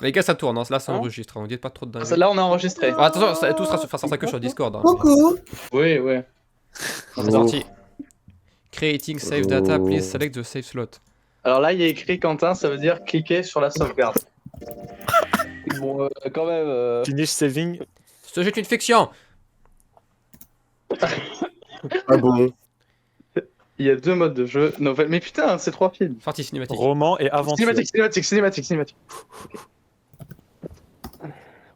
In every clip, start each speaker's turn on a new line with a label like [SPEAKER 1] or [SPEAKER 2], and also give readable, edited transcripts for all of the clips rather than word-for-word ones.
[SPEAKER 1] Les gars, ça tourne, hein. Là ça
[SPEAKER 2] Hein
[SPEAKER 1] enregistre, on dit pas trop de dingue.
[SPEAKER 2] Là, on a enregistré.
[SPEAKER 1] Attention, tout sera sur ça que sur Discord. Hein,
[SPEAKER 3] Coucou.
[SPEAKER 2] Oui, oui.
[SPEAKER 1] C'est parti. Creating save data, please select the save slot.
[SPEAKER 2] Alors là, il y a écrit Quentin, ça veut dire cliquer sur la sauvegarde. Bon, quand même.
[SPEAKER 4] Finish saving.
[SPEAKER 1] Ce jeu est une fiction.
[SPEAKER 3] Ah bon?
[SPEAKER 2] Il y a 2 modes de jeu. Novel. Mais putain, c'est 3 films.
[SPEAKER 1] Partie cinématique.
[SPEAKER 4] Roman et aventure.
[SPEAKER 2] Cinématique.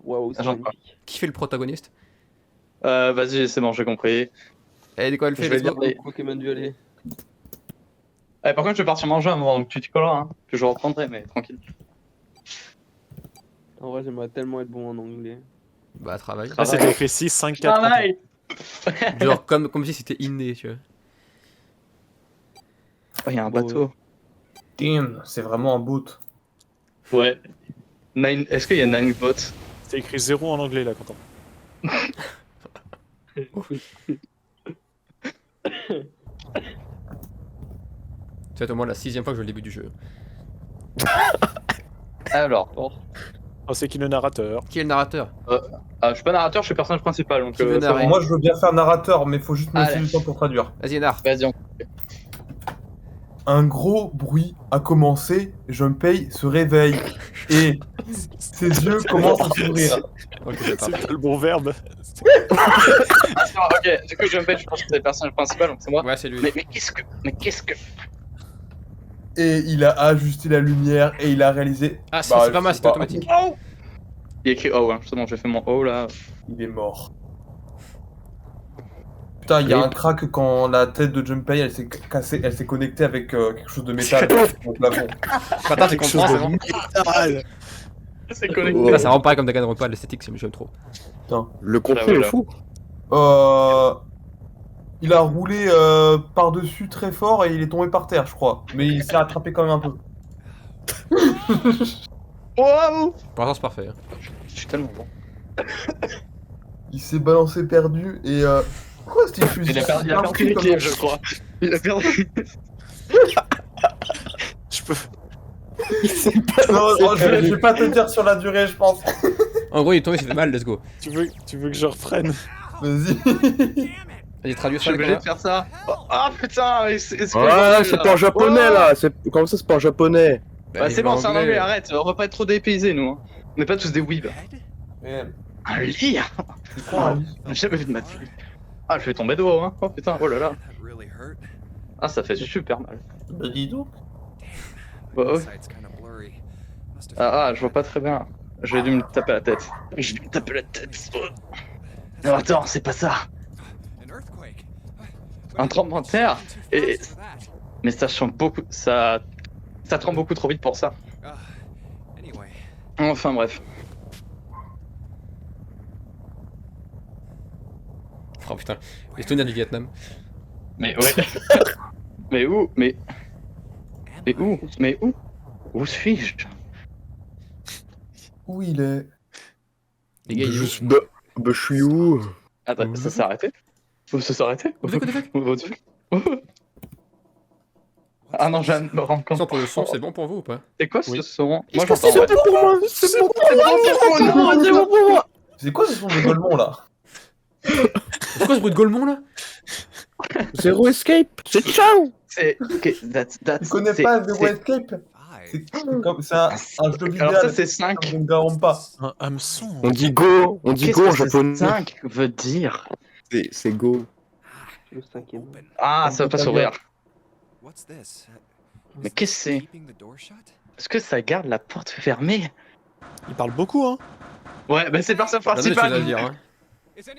[SPEAKER 5] Waouh, c'est
[SPEAKER 2] Agent
[SPEAKER 5] magnifique.
[SPEAKER 1] Qui fait le protagoniste?
[SPEAKER 2] Vas-y, c'est bon, j'ai compris.
[SPEAKER 1] Et quoi elle fait?
[SPEAKER 2] Je vais
[SPEAKER 1] Let's go.
[SPEAKER 2] dire les-
[SPEAKER 5] Pokémon violet.
[SPEAKER 2] Par contre, je vais partir manger avant que tu te colles, hein. Que je reprendrai, mais tranquille.
[SPEAKER 5] En vrai, j'aimerais tellement être bon en anglais.
[SPEAKER 1] Bah travaille.
[SPEAKER 4] Là, c'était écrit 6, 5, 4.
[SPEAKER 2] Travail.
[SPEAKER 1] Genre comme si c'était inné, tu vois.
[SPEAKER 2] Oh, il y a un bateau.
[SPEAKER 6] Damn, c'est vraiment un boot.
[SPEAKER 2] Ouais. Est-ce qu'il y a 9 bots?
[SPEAKER 4] C'est écrit 0 en anglais là, Quentin.
[SPEAKER 1] C'est au moins la 6ème fois que je joue le début du jeu.
[SPEAKER 2] Alors.
[SPEAKER 4] Oh, c'est qui le narrateur?
[SPEAKER 1] Qui est le narrateur?
[SPEAKER 2] Je suis pas narrateur, je suis personnage principal. Donc,
[SPEAKER 1] Qui veut narrer?
[SPEAKER 6] Moi, je veux bien faire narrateur, mais faut juste me laisser
[SPEAKER 2] Allez.
[SPEAKER 6] du temps pour traduire.
[SPEAKER 1] Vas-y, Nar.
[SPEAKER 2] vas-y, on...
[SPEAKER 6] Un gros bruit a commencé, Junpei se réveille et ses yeux commencent à s'ouvrir.
[SPEAKER 1] Ok, c'est
[SPEAKER 4] C'est
[SPEAKER 1] parti.
[SPEAKER 4] pas le bon verbe.
[SPEAKER 2] Ok, du coup, je pense que c'est le personnage principal, donc c'est moi.
[SPEAKER 1] Ouais, c'est lui.
[SPEAKER 2] Mais qu'est-ce que...
[SPEAKER 6] Et il a ajusté la lumière et il a réalisé.
[SPEAKER 1] Ah, c'est
[SPEAKER 6] Bah,
[SPEAKER 1] pas mal,
[SPEAKER 6] je sais
[SPEAKER 1] c'est automatique.
[SPEAKER 2] Oh. Il y a écrit oh, hein. Justement, j'ai fait mon oh là.
[SPEAKER 6] Il est mort. Putain, il y a un crack quand la tête de Junpei elle s'est cassée, elle s'est connectée avec quelque chose de métal au plafond.
[SPEAKER 1] Attends, j'ai compris, c'est bon.
[SPEAKER 2] C'est
[SPEAKER 3] Oh.
[SPEAKER 2] connecté.
[SPEAKER 1] Ça rend pareil comme Danganronpa, l'esthétique, j'aime trop.
[SPEAKER 3] Le contenu
[SPEAKER 2] Voilà.
[SPEAKER 3] est fou.
[SPEAKER 6] Il a roulé par-dessus très fort et il est tombé par terre, je crois. Mais il s'est rattrapé quand même un peu.
[SPEAKER 2] Wow.
[SPEAKER 1] Pour l'instant, c'est parfait. Hein.
[SPEAKER 2] Je suis tellement bon.
[SPEAKER 6] Il s'est balancé perdu et quoi c'était fusil?
[SPEAKER 2] Il a perdu l'équilibre, je crois. Il a perdu.
[SPEAKER 4] Je peux.
[SPEAKER 6] Non, je vais pas te dire sur la durée, je pense.
[SPEAKER 1] En gros, il est tombé, il s'est fait mal, let's go.
[SPEAKER 4] Tu veux que je reprenne?
[SPEAKER 6] Vas-y.
[SPEAKER 1] Vas-y, traduis
[SPEAKER 2] Je
[SPEAKER 1] ça,
[SPEAKER 2] suis
[SPEAKER 1] les
[SPEAKER 2] obligé de
[SPEAKER 1] gars.
[SPEAKER 2] faire ça. Ah putain, c'est
[SPEAKER 3] Ah, c'est pas en japonais là. Comme ça, c'est pas en japonais.
[SPEAKER 2] Bah, c'est bon, c'est en anglais, arrête. On va pas être trop dépaysés, nous. Hein. On n'est pas tous des weebs. Un lire.
[SPEAKER 6] C'est quoi un lit?
[SPEAKER 2] J'ai jamais vu de ma vie. Ah, je vais tomber de haut, hein. Oh putain, oh là là. Ah, ça fait super mal.
[SPEAKER 6] Bah dis donc.
[SPEAKER 2] Bah, ouais. Je vois pas très bien. J'ai dû me taper la tête. J'ai dû me taper la tête. Non, attends, c'est pas ça. Un tremblement de terre. Et... Mais ça chante beaucoup. Ça tremble beaucoup trop vite pour ça. Enfin bref.
[SPEAKER 1] Oh putain, les souvenirs du Vietnam.
[SPEAKER 2] Mais ouais. Mais où? Mais où? Mais où? Où suis-je?
[SPEAKER 6] Où il est?
[SPEAKER 1] Les gars, ils jouent.
[SPEAKER 3] Bah, je suis où?
[SPEAKER 2] Attends, ça s'est arrêté? Ça s'est arrêté? Ah non, je viens de me rendre compte.
[SPEAKER 1] Sans pour le son, c'est bon pour vous ou pas?
[SPEAKER 2] C'est quoi ce
[SPEAKER 4] Oui.
[SPEAKER 2] son? Moi j'entends.
[SPEAKER 3] C'est bon pour moi. C'est bon pour moi.
[SPEAKER 6] C'est quoi ce son de Golemon là?
[SPEAKER 1] C'est quoi ce bruit de Golemon là?
[SPEAKER 3] Zéro escape. C'est ciao.
[SPEAKER 2] C'est. Ok, that's.
[SPEAKER 6] Tu connais
[SPEAKER 2] c'est-
[SPEAKER 6] pas The
[SPEAKER 2] c'est-
[SPEAKER 6] Escape? C'est un jeu vidéo.
[SPEAKER 2] Alors ça c'est 5.
[SPEAKER 6] Je ne garde pas.
[SPEAKER 4] Un hameçon.
[SPEAKER 3] On dit go. On dit
[SPEAKER 2] Qu'est-ce
[SPEAKER 3] go en
[SPEAKER 2] que
[SPEAKER 3] japonais.
[SPEAKER 2] 5 veut dire?
[SPEAKER 3] C'est go.
[SPEAKER 5] Le 5ème.
[SPEAKER 2] Ah, ça va pas s'ouvrir.
[SPEAKER 7] Mais
[SPEAKER 2] Mais qu'est-ce que c'est? Est-ce que ça garde la porte fermée?
[SPEAKER 4] Il parle beaucoup, hein.
[SPEAKER 2] Ouais, bah c'est le personnage
[SPEAKER 1] T'as des choses
[SPEAKER 2] principal.
[SPEAKER 1] à dire, hein.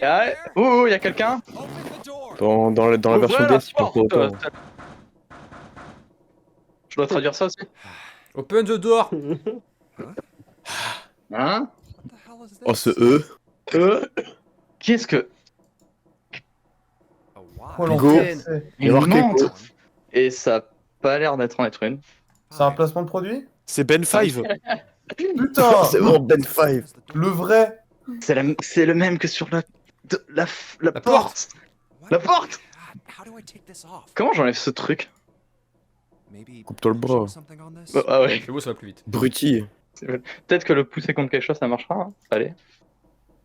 [SPEAKER 2] Ah ouais. Oh, y'a quelqu'un?
[SPEAKER 3] Dans la version
[SPEAKER 2] Ouvrez la
[SPEAKER 3] DS, il parle pas
[SPEAKER 2] porte.
[SPEAKER 3] autant.
[SPEAKER 2] Je dois traduire ça aussi.
[SPEAKER 1] Open the door!
[SPEAKER 2] Hein?
[SPEAKER 3] Oh, ce E.
[SPEAKER 2] Qu'est-ce que.
[SPEAKER 6] Oh,
[SPEAKER 3] Go.
[SPEAKER 6] l'enfer, c'est-
[SPEAKER 3] Il y a marqué
[SPEAKER 2] montre.
[SPEAKER 3] go.
[SPEAKER 2] Et ça a pas l'air d'être en être une.
[SPEAKER 6] C'est un placement de produit?
[SPEAKER 4] C'est Ben 5.
[SPEAKER 6] Putain!
[SPEAKER 3] C'est bon, Ben 5.
[SPEAKER 6] Le vrai!
[SPEAKER 2] C'est le même que sur la
[SPEAKER 1] La
[SPEAKER 2] porte. La porte. Comment j'enlève ce truc?
[SPEAKER 3] Coupe-toi le bras.
[SPEAKER 2] Ah ouais.
[SPEAKER 1] Fais beau, ça va plus vite.
[SPEAKER 3] Bruti.
[SPEAKER 2] Peut-être que le pousser contre quelque chose, ça marchera. Hein. Allez.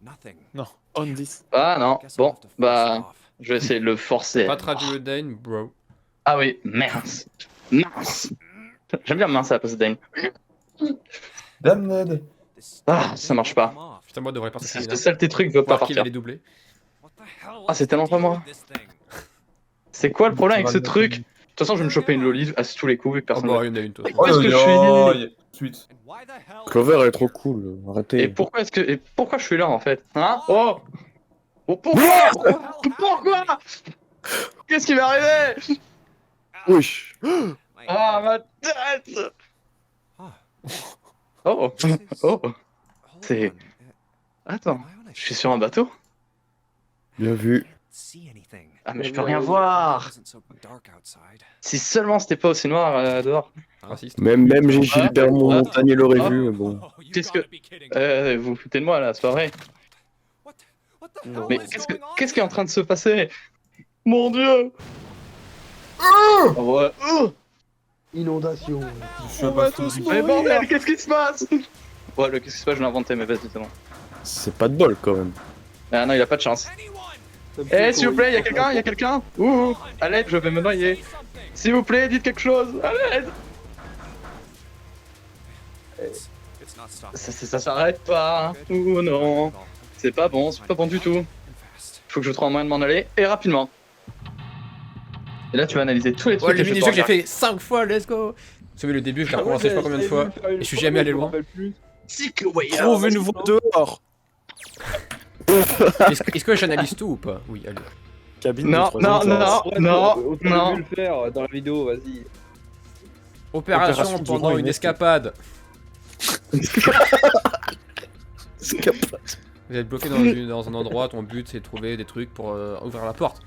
[SPEAKER 7] Nothing.
[SPEAKER 4] Non, on this.
[SPEAKER 2] Ah non,
[SPEAKER 7] Guess I'll
[SPEAKER 2] bon,
[SPEAKER 7] have to force
[SPEAKER 2] bah,
[SPEAKER 7] it off.
[SPEAKER 2] je vais essayer de le forcer.
[SPEAKER 1] Pas traduit le Dane, bro.
[SPEAKER 2] Ah oui, mince. Mince. J'aime bien mince à la place de Dane.
[SPEAKER 6] Damned.
[SPEAKER 7] This
[SPEAKER 2] Ah,
[SPEAKER 7] thing
[SPEAKER 2] ça marche pas.
[SPEAKER 7] come off.
[SPEAKER 1] Putain, moi, devrait partir.
[SPEAKER 2] C'est le seul tes trucs veut pas
[SPEAKER 1] Voir qui va
[SPEAKER 2] partir.
[SPEAKER 1] les doubler.
[SPEAKER 7] What the hell
[SPEAKER 2] Ah,
[SPEAKER 7] was
[SPEAKER 2] c'est
[SPEAKER 7] the
[SPEAKER 2] tellement pas
[SPEAKER 7] deal
[SPEAKER 2] moi.
[SPEAKER 7] with this thing?
[SPEAKER 2] C'est quoi le problème avec
[SPEAKER 6] Ça
[SPEAKER 2] ce
[SPEAKER 6] va le
[SPEAKER 2] truc?
[SPEAKER 6] mettre.
[SPEAKER 2] De toute façon, je vais me choper une loli à tous les coups vu que
[SPEAKER 1] Oh
[SPEAKER 2] personne
[SPEAKER 1] bah,
[SPEAKER 2] ne
[SPEAKER 1] il y en a une, toi.
[SPEAKER 6] Oh,
[SPEAKER 2] Qu'est-ce que je suis
[SPEAKER 6] Suite.
[SPEAKER 7] And why the hell
[SPEAKER 3] Clover, elle est trop cool. Arrêtez.
[SPEAKER 2] Et pourquoi est-ce que. Et pourquoi je suis là en fait? Hein? Oh! Oh, pourquoi? Pourquoi? Qu'est-ce qui m'est arrivé?
[SPEAKER 3] Wesh.
[SPEAKER 7] My
[SPEAKER 2] Ah,
[SPEAKER 7] head.
[SPEAKER 2] ma tête!
[SPEAKER 7] Ah,
[SPEAKER 2] Oh!
[SPEAKER 7] this is-
[SPEAKER 2] Oh!
[SPEAKER 7] hold
[SPEAKER 2] c'est-
[SPEAKER 7] on.
[SPEAKER 2] Attends,
[SPEAKER 7] Am I on a
[SPEAKER 2] je suis
[SPEAKER 7] ship?
[SPEAKER 2] sur un bateau?
[SPEAKER 3] Bien vu.
[SPEAKER 7] I can't see anything.
[SPEAKER 2] Ah, mais je
[SPEAKER 5] Mais
[SPEAKER 2] peux
[SPEAKER 5] oui,
[SPEAKER 2] rien
[SPEAKER 5] oui.
[SPEAKER 7] It
[SPEAKER 2] voir!
[SPEAKER 7] wasn't so dark outside.
[SPEAKER 2] Si seulement c'était pas aussi noir dehors.
[SPEAKER 1] Raciste.
[SPEAKER 3] Même Gilbert Montagnier l'aurait
[SPEAKER 2] Ah.
[SPEAKER 3] vu, mais bon.
[SPEAKER 7] Oh, you
[SPEAKER 2] Qu'est-ce
[SPEAKER 7] gotta
[SPEAKER 2] que-
[SPEAKER 7] be kidding me.
[SPEAKER 2] Vous vous foutez de moi là, c'est pas vrai.
[SPEAKER 7] What the
[SPEAKER 5] Non.
[SPEAKER 7] hell
[SPEAKER 2] Mais
[SPEAKER 7] is going on
[SPEAKER 2] qu'est-ce qui est en
[SPEAKER 7] here?
[SPEAKER 2] train de se passer? Mon dieu! Oh, ouais. Oh,
[SPEAKER 5] Inondation.
[SPEAKER 6] Je suis pas sous.
[SPEAKER 2] mais bordel, qu'est-ce qui se passe? Ouais, le qu'est-ce qui se passe, je l'ai inventé, mais vas-y, c'est bon.
[SPEAKER 3] C'est pas de bol quand même.
[SPEAKER 2] Ah non, il a pas de chance.
[SPEAKER 7] Anyone?
[SPEAKER 2] Eh, s'il vous plaît, y'a quelqu'un? Y'a quelqu'un? Ouh, à l'aide, je vais me noyer.
[SPEAKER 7] Say something.
[SPEAKER 2] S'il vous plaît, dites quelque chose, à l'aide!
[SPEAKER 7] It's not stopping.
[SPEAKER 2] Ça s'arrête pas. Ouh non, c'est pas bon du tout. Faut que je trouve un moyen de m'en aller, et rapidement. Et là, tu vas analyser tous les
[SPEAKER 1] Ouais,
[SPEAKER 2] trucs
[SPEAKER 1] le
[SPEAKER 2] que je vais
[SPEAKER 1] mini-jeu que j'ai
[SPEAKER 2] pouvoir
[SPEAKER 1] fait 5 fois, let's go! Vous savez, le début, je l'ai
[SPEAKER 5] Ah ouais,
[SPEAKER 1] recommencé je sais pas
[SPEAKER 5] j'avais
[SPEAKER 1] combien de fois.
[SPEAKER 5] vu faire une
[SPEAKER 1] et je suis
[SPEAKER 5] fois,
[SPEAKER 1] jamais allé
[SPEAKER 5] mais je me
[SPEAKER 1] loin.
[SPEAKER 5] rappelle plus.
[SPEAKER 2] faire.
[SPEAKER 4] Trouve une voie dehors.
[SPEAKER 1] Est-ce que j'analyse tout ou pas? Oui, allez.
[SPEAKER 4] Cabine
[SPEAKER 2] Non,
[SPEAKER 4] de troisième
[SPEAKER 2] non,
[SPEAKER 4] classe.
[SPEAKER 2] non.
[SPEAKER 5] Ouais, on
[SPEAKER 2] non.
[SPEAKER 5] vu le faire dans la vidéo, vas-y.
[SPEAKER 1] Opération
[SPEAKER 4] Opération
[SPEAKER 1] pendant
[SPEAKER 4] durant
[SPEAKER 1] une
[SPEAKER 4] une
[SPEAKER 1] escapade. Vous êtes bloqué dans un endroit, ton but c'est de trouver des trucs pour ouvrir la porte.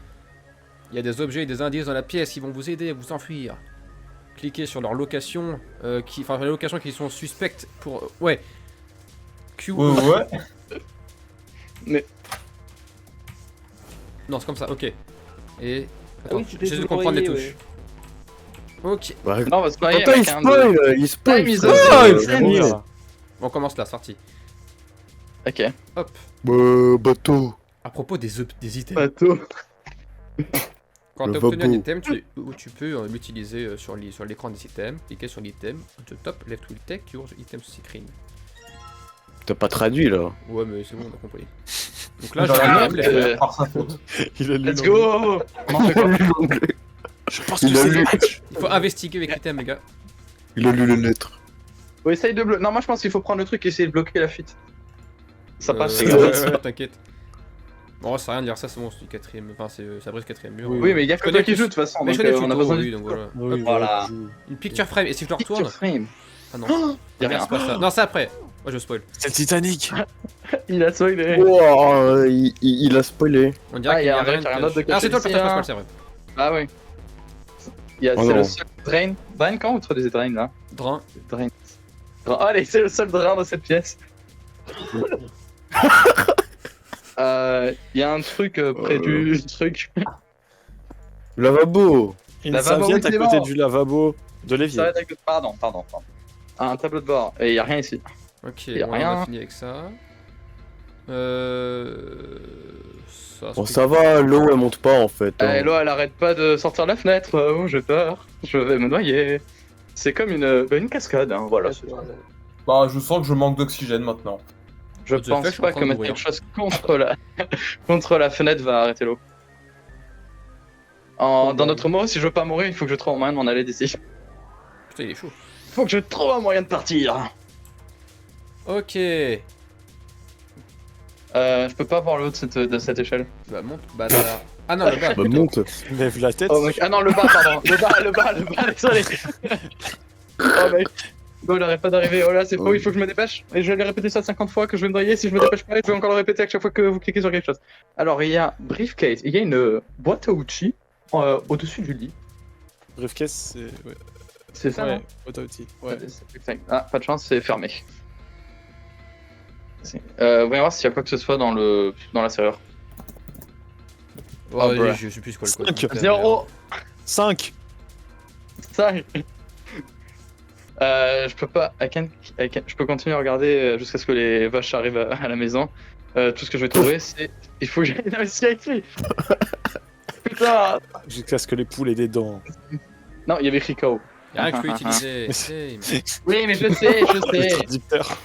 [SPEAKER 1] Il y a des objets et des indices dans la pièce qui vont vous aider à vous enfuir. Cliquez sur leur location, enfin les locations qui sont suspectes pour... ouais. Q...
[SPEAKER 6] Ouais.
[SPEAKER 1] Non, c'est comme ça, ok. Et...
[SPEAKER 5] Ah
[SPEAKER 1] Attends,
[SPEAKER 5] oui, tu t'es
[SPEAKER 1] j'essaie de comprendre les
[SPEAKER 5] débrouillé,
[SPEAKER 1] touches. Ok,
[SPEAKER 3] Bah,
[SPEAKER 2] Non, on va se marier
[SPEAKER 3] Attends, il
[SPEAKER 2] avec un de...
[SPEAKER 3] spoil, il spoil.
[SPEAKER 2] Time is
[SPEAKER 3] frère.
[SPEAKER 2] up.
[SPEAKER 1] Ah,
[SPEAKER 3] Euh,
[SPEAKER 1] je
[SPEAKER 4] vais mourir, là.
[SPEAKER 1] on commence là, c'est parti.
[SPEAKER 2] Ok.
[SPEAKER 1] Hop.
[SPEAKER 3] Bateau.
[SPEAKER 1] À propos des items.
[SPEAKER 2] Bateau.
[SPEAKER 1] Quand
[SPEAKER 3] Le
[SPEAKER 1] tu as obtenu un
[SPEAKER 3] vabo.
[SPEAKER 1] item, tu peux l'utiliser sur l'écran des items. Cliquez sur l'item, on te top, left will take your item screen.
[SPEAKER 3] T'as pas traduit là.
[SPEAKER 1] Ouais, mais c'est bon, on a compris. Donc là,
[SPEAKER 6] Dans
[SPEAKER 1] j'ai
[SPEAKER 6] la
[SPEAKER 1] un item,
[SPEAKER 6] merde,
[SPEAKER 1] les
[SPEAKER 6] par sa faute.
[SPEAKER 4] Il a lu
[SPEAKER 2] Let's
[SPEAKER 4] l'anglais.
[SPEAKER 2] go. On fait quoi?
[SPEAKER 4] Je pense
[SPEAKER 3] Il
[SPEAKER 4] que
[SPEAKER 3] a
[SPEAKER 4] c'est
[SPEAKER 3] lu.
[SPEAKER 1] Il faut investiguer avec l'item, les gars.
[SPEAKER 3] Il a lu les lettres.
[SPEAKER 2] On essaye de bloquer. Non, moi je pense qu'il faut prendre le truc et essayer de bloquer la fuite. Ça passe, les
[SPEAKER 1] ouais,
[SPEAKER 2] gars.
[SPEAKER 1] ouais, t'inquiète. Bon, ça sert à rien de dire ça, c'est bon, c'est du quatrième. Enfin, ça brise le quatrième mur.
[SPEAKER 2] Oui, mais il y a
[SPEAKER 1] Je
[SPEAKER 2] que
[SPEAKER 1] connais
[SPEAKER 2] toi qui
[SPEAKER 1] tous-
[SPEAKER 2] joue de toute façon.
[SPEAKER 1] Mais
[SPEAKER 2] Donc
[SPEAKER 1] je connais
[SPEAKER 2] on a
[SPEAKER 1] le
[SPEAKER 2] besoin
[SPEAKER 1] tuto,
[SPEAKER 2] du
[SPEAKER 1] oui, donc
[SPEAKER 2] tuto.
[SPEAKER 1] voilà.
[SPEAKER 4] Oui,
[SPEAKER 2] Voilà.
[SPEAKER 4] je joue.
[SPEAKER 1] Une picture frame, et si je le retourne.
[SPEAKER 2] Picture frame.
[SPEAKER 1] Ah non,
[SPEAKER 2] Y a
[SPEAKER 1] regarde,
[SPEAKER 2] rien.
[SPEAKER 1] c'est pas ça. Non, c'est après. Moi, je spoil.
[SPEAKER 4] C'est le Titanic.
[SPEAKER 2] Il a spoilé.
[SPEAKER 3] Wow, il a spoilé.
[SPEAKER 1] On dirait
[SPEAKER 2] Ah,
[SPEAKER 1] qu'il
[SPEAKER 2] y
[SPEAKER 1] y
[SPEAKER 2] a
[SPEAKER 1] a
[SPEAKER 2] un
[SPEAKER 1] rien
[SPEAKER 2] mec qui a rien
[SPEAKER 1] de
[SPEAKER 2] d'autre de
[SPEAKER 1] caché. Ah, c'est toi le
[SPEAKER 2] caché
[SPEAKER 1] personnage
[SPEAKER 2] ici,
[SPEAKER 1] principal, c'est vrai.
[SPEAKER 2] Ah oui.
[SPEAKER 3] Oh
[SPEAKER 2] C'est le
[SPEAKER 3] non.
[SPEAKER 2] seul drain. Drain quand vous trouvez des drains là?
[SPEAKER 1] Drain.
[SPEAKER 2] Drain. Allez, c'est le seul drain dans cette pièce. Y a un truc près du truc.
[SPEAKER 3] Lavabo.
[SPEAKER 4] Une
[SPEAKER 2] Lavabo,
[SPEAKER 4] serviette
[SPEAKER 2] oui,
[SPEAKER 4] à
[SPEAKER 2] c'est
[SPEAKER 4] côté
[SPEAKER 2] bon.
[SPEAKER 4] du lavabo de
[SPEAKER 2] Ça
[SPEAKER 4] l'évier.
[SPEAKER 2] va être- Pardon. Un tableau de bord. Et y a rien ici.
[SPEAKER 1] Ok,
[SPEAKER 2] Y a
[SPEAKER 1] on
[SPEAKER 2] rien.
[SPEAKER 1] a fini avec ça. Ça,
[SPEAKER 3] Bon, ça va, l'eau elle monte pas en fait. hein.
[SPEAKER 2] L'eau elle arrête pas de sortir de la fenêtre. Oh, j'ai peur. Je vais me noyer. C'est comme une cascade, hein, voilà.
[SPEAKER 6] Bah, je sens que je manque d'oxygène maintenant.
[SPEAKER 2] Je
[SPEAKER 1] What the fuck,
[SPEAKER 2] pense
[SPEAKER 1] je suis en
[SPEAKER 2] pas
[SPEAKER 1] train
[SPEAKER 2] que
[SPEAKER 1] de
[SPEAKER 2] mettre
[SPEAKER 1] mourir.
[SPEAKER 2] quelque chose contre la fenêtre va arrêter l'eau. Dans notre mot, si je veux pas mourir, il faut que je trouve un moyen de m'en aller d'ici.
[SPEAKER 1] Putain, il est chaud.
[SPEAKER 2] Faut que je trouve un moyen de partir.
[SPEAKER 1] Ok.
[SPEAKER 2] Je peux pas voir le haut de cette échelle.
[SPEAKER 1] Bah, monte. Bah, t'as- ah non, le bas.
[SPEAKER 3] Bah monte.
[SPEAKER 4] Lève la tête.
[SPEAKER 2] Oh mec, ah non, le bas, pardon. Le bas, désolé. Oh mec. Bon, il arrête pas d'arriver. Oh là, c'est faux, il faut que je me dépêche. Et je vais lui répéter ça 50 fois que je vais me noyer. Si je me dépêche pas, je vais encore le répéter à chaque fois que vous cliquez sur quelque chose. Alors, il y a briefcase. Il y a une boîte à outils au-dessus du lit.
[SPEAKER 4] Briefcase, c'est. Ouais.
[SPEAKER 2] C'est ça,
[SPEAKER 4] Ouais,
[SPEAKER 2] non
[SPEAKER 4] auto-outil. Ouais.
[SPEAKER 2] Ah, pas de chance, c'est fermé. Voyons voir s'il y a quoi que ce soit dans la serrure.
[SPEAKER 1] Oh,
[SPEAKER 2] Oh, bruh.
[SPEAKER 1] je sais plus quoi le code.
[SPEAKER 4] Cinq.
[SPEAKER 1] Donc,
[SPEAKER 2] 0,
[SPEAKER 4] 5.
[SPEAKER 2] 5. Je peux pas. Je peux continuer à regarder jusqu'à ce que les vaches arrivent à la maison. Tout ce que je vais trouver, c'est. Il faut que j'aille dans le ciel écrit. Putain.
[SPEAKER 4] Jusqu'à ce que les poules aient des dents.
[SPEAKER 2] Non, il y avait écrit KO.
[SPEAKER 1] Y'a rien que je peux utiliser. Hey, mais-
[SPEAKER 2] Oui, mais je sais, je
[SPEAKER 4] Le
[SPEAKER 2] sais.
[SPEAKER 4] traducteur.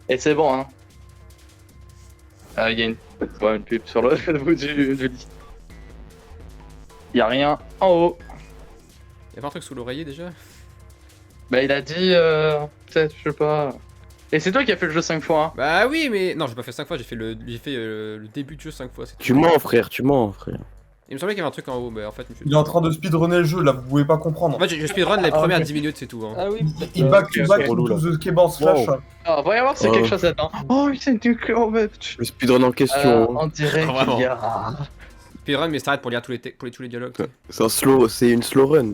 [SPEAKER 2] Et c'est bon, hein. Il y a une pub sur le bout du lit. Y a rien en haut.
[SPEAKER 1] Y'a pas un truc sous l'oreiller déjà?
[SPEAKER 2] Bah, il a dit. Peut-être, je sais pas. Et c'est toi qui as fait le jeu 5 fois, hein.
[SPEAKER 1] Bah oui, mais non, j'ai pas fait 5 fois, j'ai fait le début du jeu 5 fois. c'est tout.
[SPEAKER 3] Tu mens, frère, tu mens, frère.
[SPEAKER 1] Il me semblait qu'il y avait un truc en haut, mais en fait, je me suis-
[SPEAKER 6] Il est en train de speedrunner le jeu, là, vous pouvez pas comprendre.
[SPEAKER 1] En fait, je speedrun les
[SPEAKER 6] Ah,
[SPEAKER 1] premières
[SPEAKER 6] ok.
[SPEAKER 1] 10 minutes, c'est tout. Hein.
[SPEAKER 5] Ah oui,
[SPEAKER 6] Il back to back
[SPEAKER 4] c'est relou,
[SPEAKER 6] into
[SPEAKER 4] là.
[SPEAKER 6] the keyboard slash.
[SPEAKER 4] Wow.
[SPEAKER 2] Ah, voyons voir si c'est
[SPEAKER 3] Oh.
[SPEAKER 2] quelque chose là-dedans. Oh, c'est du clutch.
[SPEAKER 3] Le speedrun en question.
[SPEAKER 2] On dirait
[SPEAKER 1] Ah, vraiment.
[SPEAKER 2] qu'il y a.
[SPEAKER 1] Speedrun, mais s'arrête pour lire tous les dialogues. tu sais.
[SPEAKER 3] C'est un slow, c'est une slow run.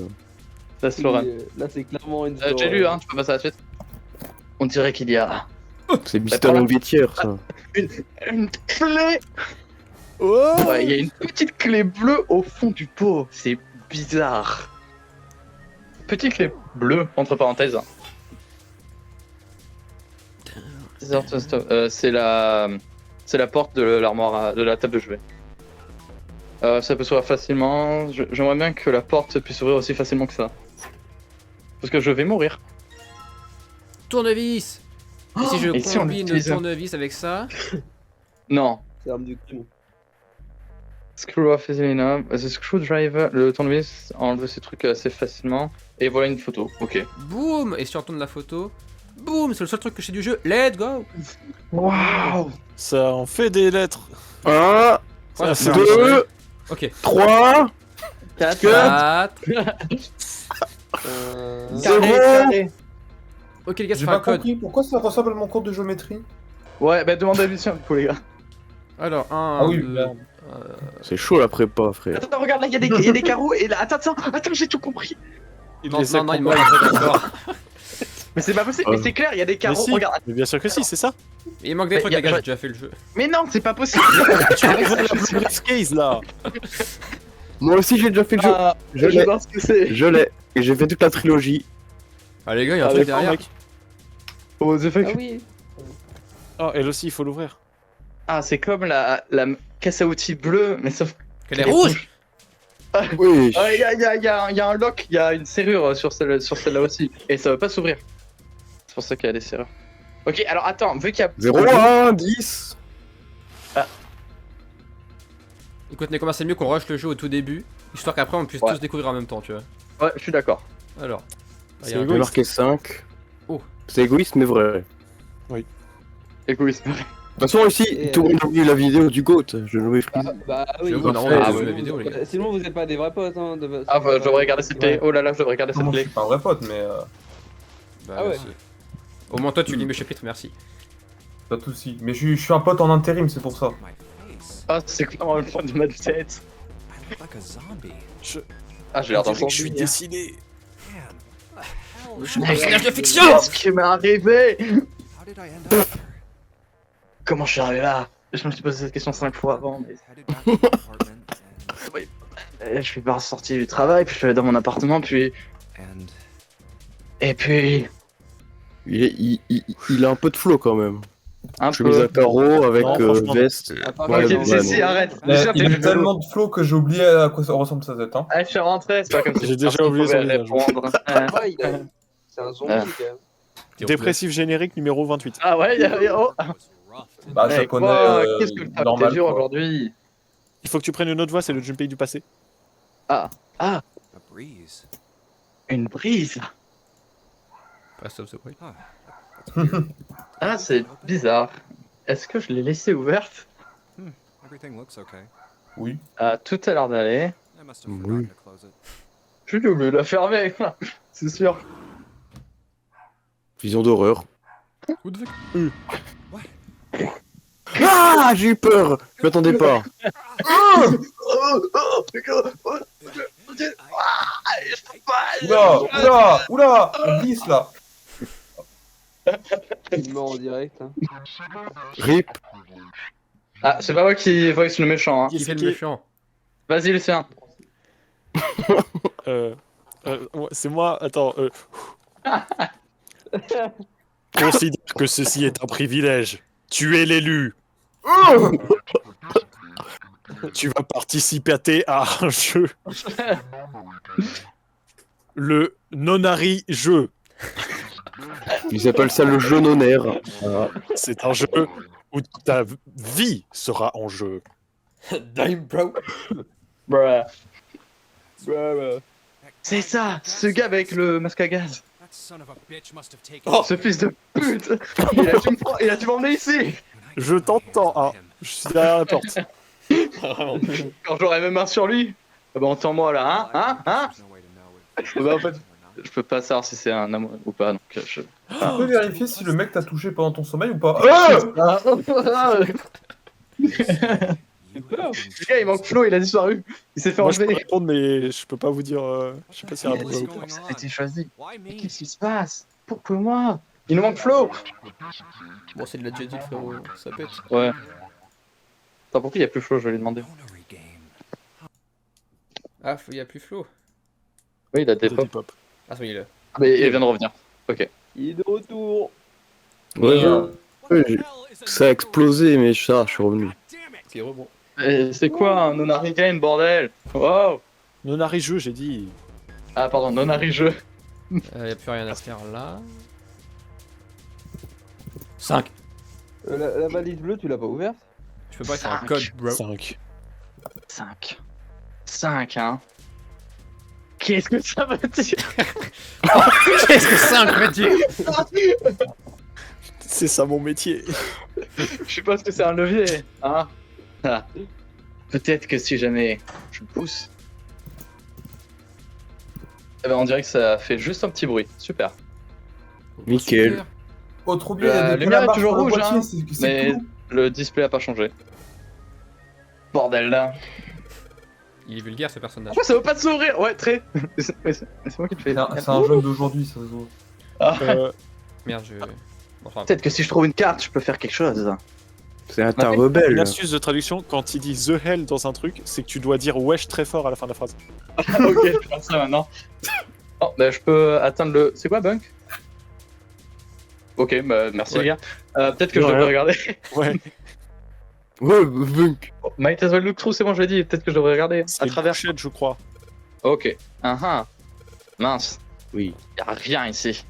[SPEAKER 2] Ça se l'aura.
[SPEAKER 5] Là, c'est clairement une.
[SPEAKER 2] J'ai lu, hein, tu peux passer à la suite. On dirait qu'il y a.
[SPEAKER 3] C'est Mister
[SPEAKER 2] par là.
[SPEAKER 3] Langvetière, ça.
[SPEAKER 2] Une clé. Ouais, il y a une petite clé bleue au fond du pot. C'est bizarre. Petite clé bleue, entre parenthèses. C'est la porte de l'armoire, de la table de chevet. Ça peut s'ouvrir facilement. J'aimerais bien que la porte puisse s'ouvrir aussi facilement que ça. Parce que je vais mourir.
[SPEAKER 1] Tournevis! Et si je
[SPEAKER 2] Et si on
[SPEAKER 1] combine le
[SPEAKER 2] l'utilise
[SPEAKER 1] tournevis avec ça?
[SPEAKER 2] Non.
[SPEAKER 5] C'est l'arme du crime.
[SPEAKER 2] Screw off is enough. The screwdriver, le tournevis, enlever ces trucs assez facilement. Et voilà une photo. Ok.
[SPEAKER 1] Boum! Et si on retourne la photo? Boum! C'est le seul truc que je sais du jeu. Let's go!
[SPEAKER 2] Waouh.
[SPEAKER 4] Ça en fait des lettres.
[SPEAKER 3] 1,
[SPEAKER 1] Ouais,
[SPEAKER 4] c'est
[SPEAKER 3] 2,
[SPEAKER 1] Ok.
[SPEAKER 3] 3,
[SPEAKER 1] 4.
[SPEAKER 3] Zéro.
[SPEAKER 1] Ok, les gars,
[SPEAKER 6] J'ai
[SPEAKER 1] c'est
[SPEAKER 6] pas
[SPEAKER 1] un code.
[SPEAKER 6] compris, pourquoi ça ressemble à mon cours de géométrie?
[SPEAKER 2] Ouais, bah demandez à Lucien, du coup, les gars.
[SPEAKER 1] Alors, 1,
[SPEAKER 6] Ah oui,
[SPEAKER 1] 2,
[SPEAKER 6] merde.
[SPEAKER 3] C'est chaud la prépa, frère.
[SPEAKER 2] Attends, regarde là, il y a des carreaux. Et là, attends, j'ai tout compris.
[SPEAKER 1] Non,
[SPEAKER 4] les
[SPEAKER 1] non,
[SPEAKER 4] a
[SPEAKER 1] non, il
[SPEAKER 4] comparés.
[SPEAKER 1] manque d'accord.
[SPEAKER 2] Mais c'est pas possible, mais c'est clair, il y a des
[SPEAKER 4] Mais
[SPEAKER 2] carreaux.
[SPEAKER 4] si,
[SPEAKER 2] Regarde.
[SPEAKER 4] mais bien sûr que si, c'est ça.
[SPEAKER 1] Il manque des
[SPEAKER 2] Mais
[SPEAKER 1] trucs,
[SPEAKER 2] y a-
[SPEAKER 1] les gars, j'ai déjà fait le jeu.
[SPEAKER 2] Mais non, c'est pas possible.
[SPEAKER 4] Tu regardes la briefcase là.
[SPEAKER 3] Moi aussi, j'ai déjà fait le jeu.
[SPEAKER 2] Ah,
[SPEAKER 3] Je
[SPEAKER 2] je
[SPEAKER 3] l'ai.
[SPEAKER 2] vois ce que c'est.
[SPEAKER 3] Je l'ai. Et j'ai fait toute la trilogie.
[SPEAKER 1] Ah, les gars, il y a un
[SPEAKER 4] Ah,
[SPEAKER 1] truc
[SPEAKER 4] d'accord,
[SPEAKER 1] derrière.
[SPEAKER 4] mec.
[SPEAKER 2] Oh, the fuck.
[SPEAKER 5] Ah oui.
[SPEAKER 4] Oh, elle aussi, il faut l'ouvrir.
[SPEAKER 2] Ah, c'est comme la caisse à outils bleue, mais sauf.
[SPEAKER 1] Elle est rouge!
[SPEAKER 3] Oui.
[SPEAKER 2] Ah, il y a un lock, il y a une serrure sur celle-là aussi. Et ça veut pas s'ouvrir. C'est pour ça qu'il y a des serrures. Ok, alors attends, vu qu'il y a.
[SPEAKER 3] 0, 1, 10.
[SPEAKER 1] Écoute, Nekoma, c'est mieux qu'on rush le jeu au tout début, histoire qu'après on puisse
[SPEAKER 2] Ouais.
[SPEAKER 1] tous découvrir en même temps, tu vois.
[SPEAKER 2] Ouais, je suis d'accord.
[SPEAKER 1] Alors.
[SPEAKER 4] C'est
[SPEAKER 1] il y a un-
[SPEAKER 3] J'ai
[SPEAKER 4] égoïste.
[SPEAKER 3] marqué 5.
[SPEAKER 1] Oh.
[SPEAKER 3] C'est égoïste, mais vrai.
[SPEAKER 2] Égoïste.
[SPEAKER 3] De toute façon, ici,
[SPEAKER 5] Et,
[SPEAKER 3] tout le monde a vu la vidéo du GOAT. Je ne l'ouvre plus.
[SPEAKER 5] Bah oui.
[SPEAKER 1] J'avoue, non,
[SPEAKER 3] on a
[SPEAKER 1] vu
[SPEAKER 3] vu
[SPEAKER 1] la vidéo, les gars.
[SPEAKER 5] Sinon, vous êtes pas des vrais potes. Hein,
[SPEAKER 2] Ah, bah, je devrais regarder cette clé.
[SPEAKER 5] Ouais.
[SPEAKER 2] Oh là là, je devrais regarder cette
[SPEAKER 6] Moi, je
[SPEAKER 2] clé.
[SPEAKER 6] suis pas un vrai pote, mais
[SPEAKER 1] Bah,
[SPEAKER 5] Ah ouais.
[SPEAKER 1] merci. Au moins, toi, tu lis mes chapitres, merci.
[SPEAKER 6] pas de soucis. Mais je suis un pote en intérim, c'est pour ça.
[SPEAKER 7] My face.
[SPEAKER 2] Ah, c'est clairement le point de ma tête.
[SPEAKER 7] I look like a zombie.
[SPEAKER 2] Ah, j'ai l'air d'un
[SPEAKER 4] On dirait que je suis
[SPEAKER 2] zombie.
[SPEAKER 4] décidé.
[SPEAKER 7] Man, what the hell?
[SPEAKER 1] Un personnage de fiction!
[SPEAKER 2] Qu'est-ce qui m'est arrivé?
[SPEAKER 7] How did I end up here?
[SPEAKER 2] Comment je suis arrivé là? Je me suis posé cette question 5 fois avant, mais.
[SPEAKER 7] Headed back to my apartment
[SPEAKER 2] Je suis pas ressorti du travail, puis je suis allé dans mon appartement, puis.
[SPEAKER 7] and
[SPEAKER 2] Et puis.
[SPEAKER 3] Il a un peu de flow quand même.
[SPEAKER 2] Un
[SPEAKER 3] Chemise à
[SPEAKER 2] peu.
[SPEAKER 3] carreaux avec
[SPEAKER 4] Non, franchement,
[SPEAKER 3] veste.
[SPEAKER 5] Ah, pas
[SPEAKER 3] Ouais,
[SPEAKER 2] Ok,
[SPEAKER 5] mal,
[SPEAKER 3] ouais,
[SPEAKER 2] si,
[SPEAKER 3] non.
[SPEAKER 2] arrête.
[SPEAKER 6] Il
[SPEAKER 2] Lucien,
[SPEAKER 6] a
[SPEAKER 2] t'es
[SPEAKER 6] tellement de flow que j'ai oublié à quoi ça ressemble sa tête. Hein.
[SPEAKER 2] Ah, je suis rentré, c'est pas comme si
[SPEAKER 4] J'ai déjà
[SPEAKER 2] personne
[SPEAKER 4] oublié son
[SPEAKER 2] pouvait
[SPEAKER 4] visage.
[SPEAKER 2] répondre.
[SPEAKER 5] Ouais, c'est un zombie quand même.
[SPEAKER 4] Dépressif générique numéro 28.
[SPEAKER 2] Ah ouais, oh.
[SPEAKER 7] was rough.
[SPEAKER 6] Bah, je
[SPEAKER 2] Eh,
[SPEAKER 6] connais.
[SPEAKER 2] quoi, qu'est-ce que le taf
[SPEAKER 6] normal,
[SPEAKER 2] était dur
[SPEAKER 6] quoi.
[SPEAKER 2] aujourd'hui?
[SPEAKER 4] Il faut que tu prennes une autre voix, c'est le Junpei du passé.
[SPEAKER 7] A breeze.
[SPEAKER 2] Une brise.
[SPEAKER 1] Rest of the way.
[SPEAKER 7] Ah, that's weird.
[SPEAKER 2] Ah, c'est bizarre. Est-ce que je l'ai laissée ouverte?
[SPEAKER 7] Everything looks okay.
[SPEAKER 6] Oui.
[SPEAKER 2] Ah, tout a l'air d'aller.
[SPEAKER 7] I must have
[SPEAKER 3] Oui.
[SPEAKER 7] forgotten to close it.
[SPEAKER 2] Je lui ai oublié de la fermer, c'est sûr.
[SPEAKER 3] Vision d'horreur.
[SPEAKER 1] What the fuck?
[SPEAKER 3] Ah, j'ai eu peur. Je m'attendais pas.
[SPEAKER 6] Oula, oula, oula, on glisse là.
[SPEAKER 5] Il meurt en direct. Hein.
[SPEAKER 3] Rip.
[SPEAKER 2] Ah, c'est pas moi qui voice le méchant, hein.
[SPEAKER 1] Qui fait le méchant?
[SPEAKER 2] Vas-y, Lucien.
[SPEAKER 4] Ouais, c'est moi, attends. Considère que ceci est un privilège. Tu es l'élu. Tu vas participer à un jeu. Le Nonari jeu.
[SPEAKER 3] Ils appellent ça le jeu nonaire. Voilà.
[SPEAKER 4] C'est un jeu où ta vie sera en jeu.
[SPEAKER 1] Dime, bro.
[SPEAKER 2] Bruh. C'est ça, ce gars avec le masque à gaz.
[SPEAKER 7] That son of a bitch must have taken.
[SPEAKER 2] Oh, ce fils de pute. Il a dû m'emmener ici.
[SPEAKER 4] Je t'entends, hein. Je suis derrière la porte.
[SPEAKER 1] Vraiment.
[SPEAKER 2] Quand j'aurai mes mains sur lui. Ah bah entends-moi là, hein.
[SPEAKER 7] There's no way to know it.
[SPEAKER 2] Bah en fait, je peux pas savoir si c'est un amour ou pas, donc je...
[SPEAKER 6] Tu peux vérifier si le mec t'a touché pendant ton sommeil ou pas?
[SPEAKER 2] Le gars il manque Flo, il a disparu. Il s'est fait
[SPEAKER 4] Moi, je peux
[SPEAKER 2] enlever.
[SPEAKER 4] répondre, mais je peux pas vous dire. Je sais pas si
[SPEAKER 7] What
[SPEAKER 4] répondre
[SPEAKER 7] is
[SPEAKER 4] ou pas.
[SPEAKER 7] going
[SPEAKER 2] Ça
[SPEAKER 7] on?
[SPEAKER 2] a été choisi.
[SPEAKER 7] Why
[SPEAKER 2] Mais
[SPEAKER 7] me?
[SPEAKER 2] qu'est-ce qui se passe? Pourquoi moi? Il nous manque Flo.
[SPEAKER 1] Bon, c'est de la jet dit, frérot. Ça pète.
[SPEAKER 2] Ouais. Attends, pourquoi il y a plus Flo? Je vais lui demander.
[SPEAKER 7] Nonary game.
[SPEAKER 1] Ah, il y a plus Flo.
[SPEAKER 2] Oui, il a des
[SPEAKER 4] Des
[SPEAKER 2] pop.
[SPEAKER 4] pop.
[SPEAKER 1] Ah, oui, il est là.
[SPEAKER 2] Mais il vient de revenir. Ok.
[SPEAKER 5] Il est de retour.
[SPEAKER 3] Ouais,
[SPEAKER 7] What
[SPEAKER 3] Ouais,
[SPEAKER 7] the
[SPEAKER 3] j'ai-
[SPEAKER 7] hell is a
[SPEAKER 3] ça a explosé, mais ça, je suis revenu.
[SPEAKER 7] damn it?
[SPEAKER 1] Ok, rebond.
[SPEAKER 2] C'est quoi un Nonari Game, bordel? Wow.
[SPEAKER 4] Nonari jeu, j'ai dit.
[SPEAKER 2] Ah pardon, Nonari jeu.
[SPEAKER 1] Y a plus rien à faire là. 5.
[SPEAKER 5] La valise bleue, tu l'as pas ouverte?
[SPEAKER 1] Je peux pas faire un
[SPEAKER 2] Cinq.
[SPEAKER 1] code, bro.
[SPEAKER 4] 5.
[SPEAKER 2] 5. 5, hein. Qu'est-ce que ça veut dire?
[SPEAKER 1] Qu'est-ce que 5 veut dire?
[SPEAKER 4] C'est ça mon métier.
[SPEAKER 2] Je suppose que c'est un levier, hein. Ah. Peut-être que si jamais je pousse... Eh ben on dirait que ça fait juste un petit bruit. Super.
[SPEAKER 3] Nickel.
[SPEAKER 6] Oh, trop bien, il y a
[SPEAKER 2] La
[SPEAKER 6] des
[SPEAKER 2] lumière est
[SPEAKER 6] calamars
[SPEAKER 2] toujours
[SPEAKER 6] sur le
[SPEAKER 2] rouge,
[SPEAKER 6] boîtier,
[SPEAKER 2] hein.
[SPEAKER 6] c'est
[SPEAKER 2] Mais
[SPEAKER 6] tout.
[SPEAKER 2] le display a pas changé. Bordel là.
[SPEAKER 1] Il est vulgaire ce personnage.
[SPEAKER 2] Pourquoi ça veut pas s'ouvrir? Ouais, très. C'est moi qui le fais.
[SPEAKER 6] C'est un jeune d'aujourd'hui, ça se voit.
[SPEAKER 2] Ah.
[SPEAKER 1] Merde, je. Bon, enfin,
[SPEAKER 2] Peut-être que si je trouve une carte, je peux faire quelque chose.
[SPEAKER 3] C'est un tas
[SPEAKER 4] Une
[SPEAKER 3] rebelle.
[SPEAKER 4] astuce de traduction, quand il dit the hell dans un truc, c'est que tu dois dire wesh très fort à la fin de la phrase.
[SPEAKER 2] Ok, je vais faire ça maintenant. Oh, bah je peux atteindre le. C'est quoi, Bunk? Ok, bah merci
[SPEAKER 4] Ouais.
[SPEAKER 2] les gars. Peut-être que je
[SPEAKER 4] De
[SPEAKER 2] devrais
[SPEAKER 4] rien.
[SPEAKER 2] regarder.
[SPEAKER 4] Ouais,
[SPEAKER 3] Ouais, Bunk.
[SPEAKER 2] Might as well look through, c'est bon, je l'ai dit. Peut-être que je devrais regarder
[SPEAKER 4] c'est
[SPEAKER 2] à
[SPEAKER 4] une
[SPEAKER 2] travers.
[SPEAKER 4] couchette, je crois.
[SPEAKER 2] Ok. Mince.
[SPEAKER 3] Oui.
[SPEAKER 2] Y'a rien ici.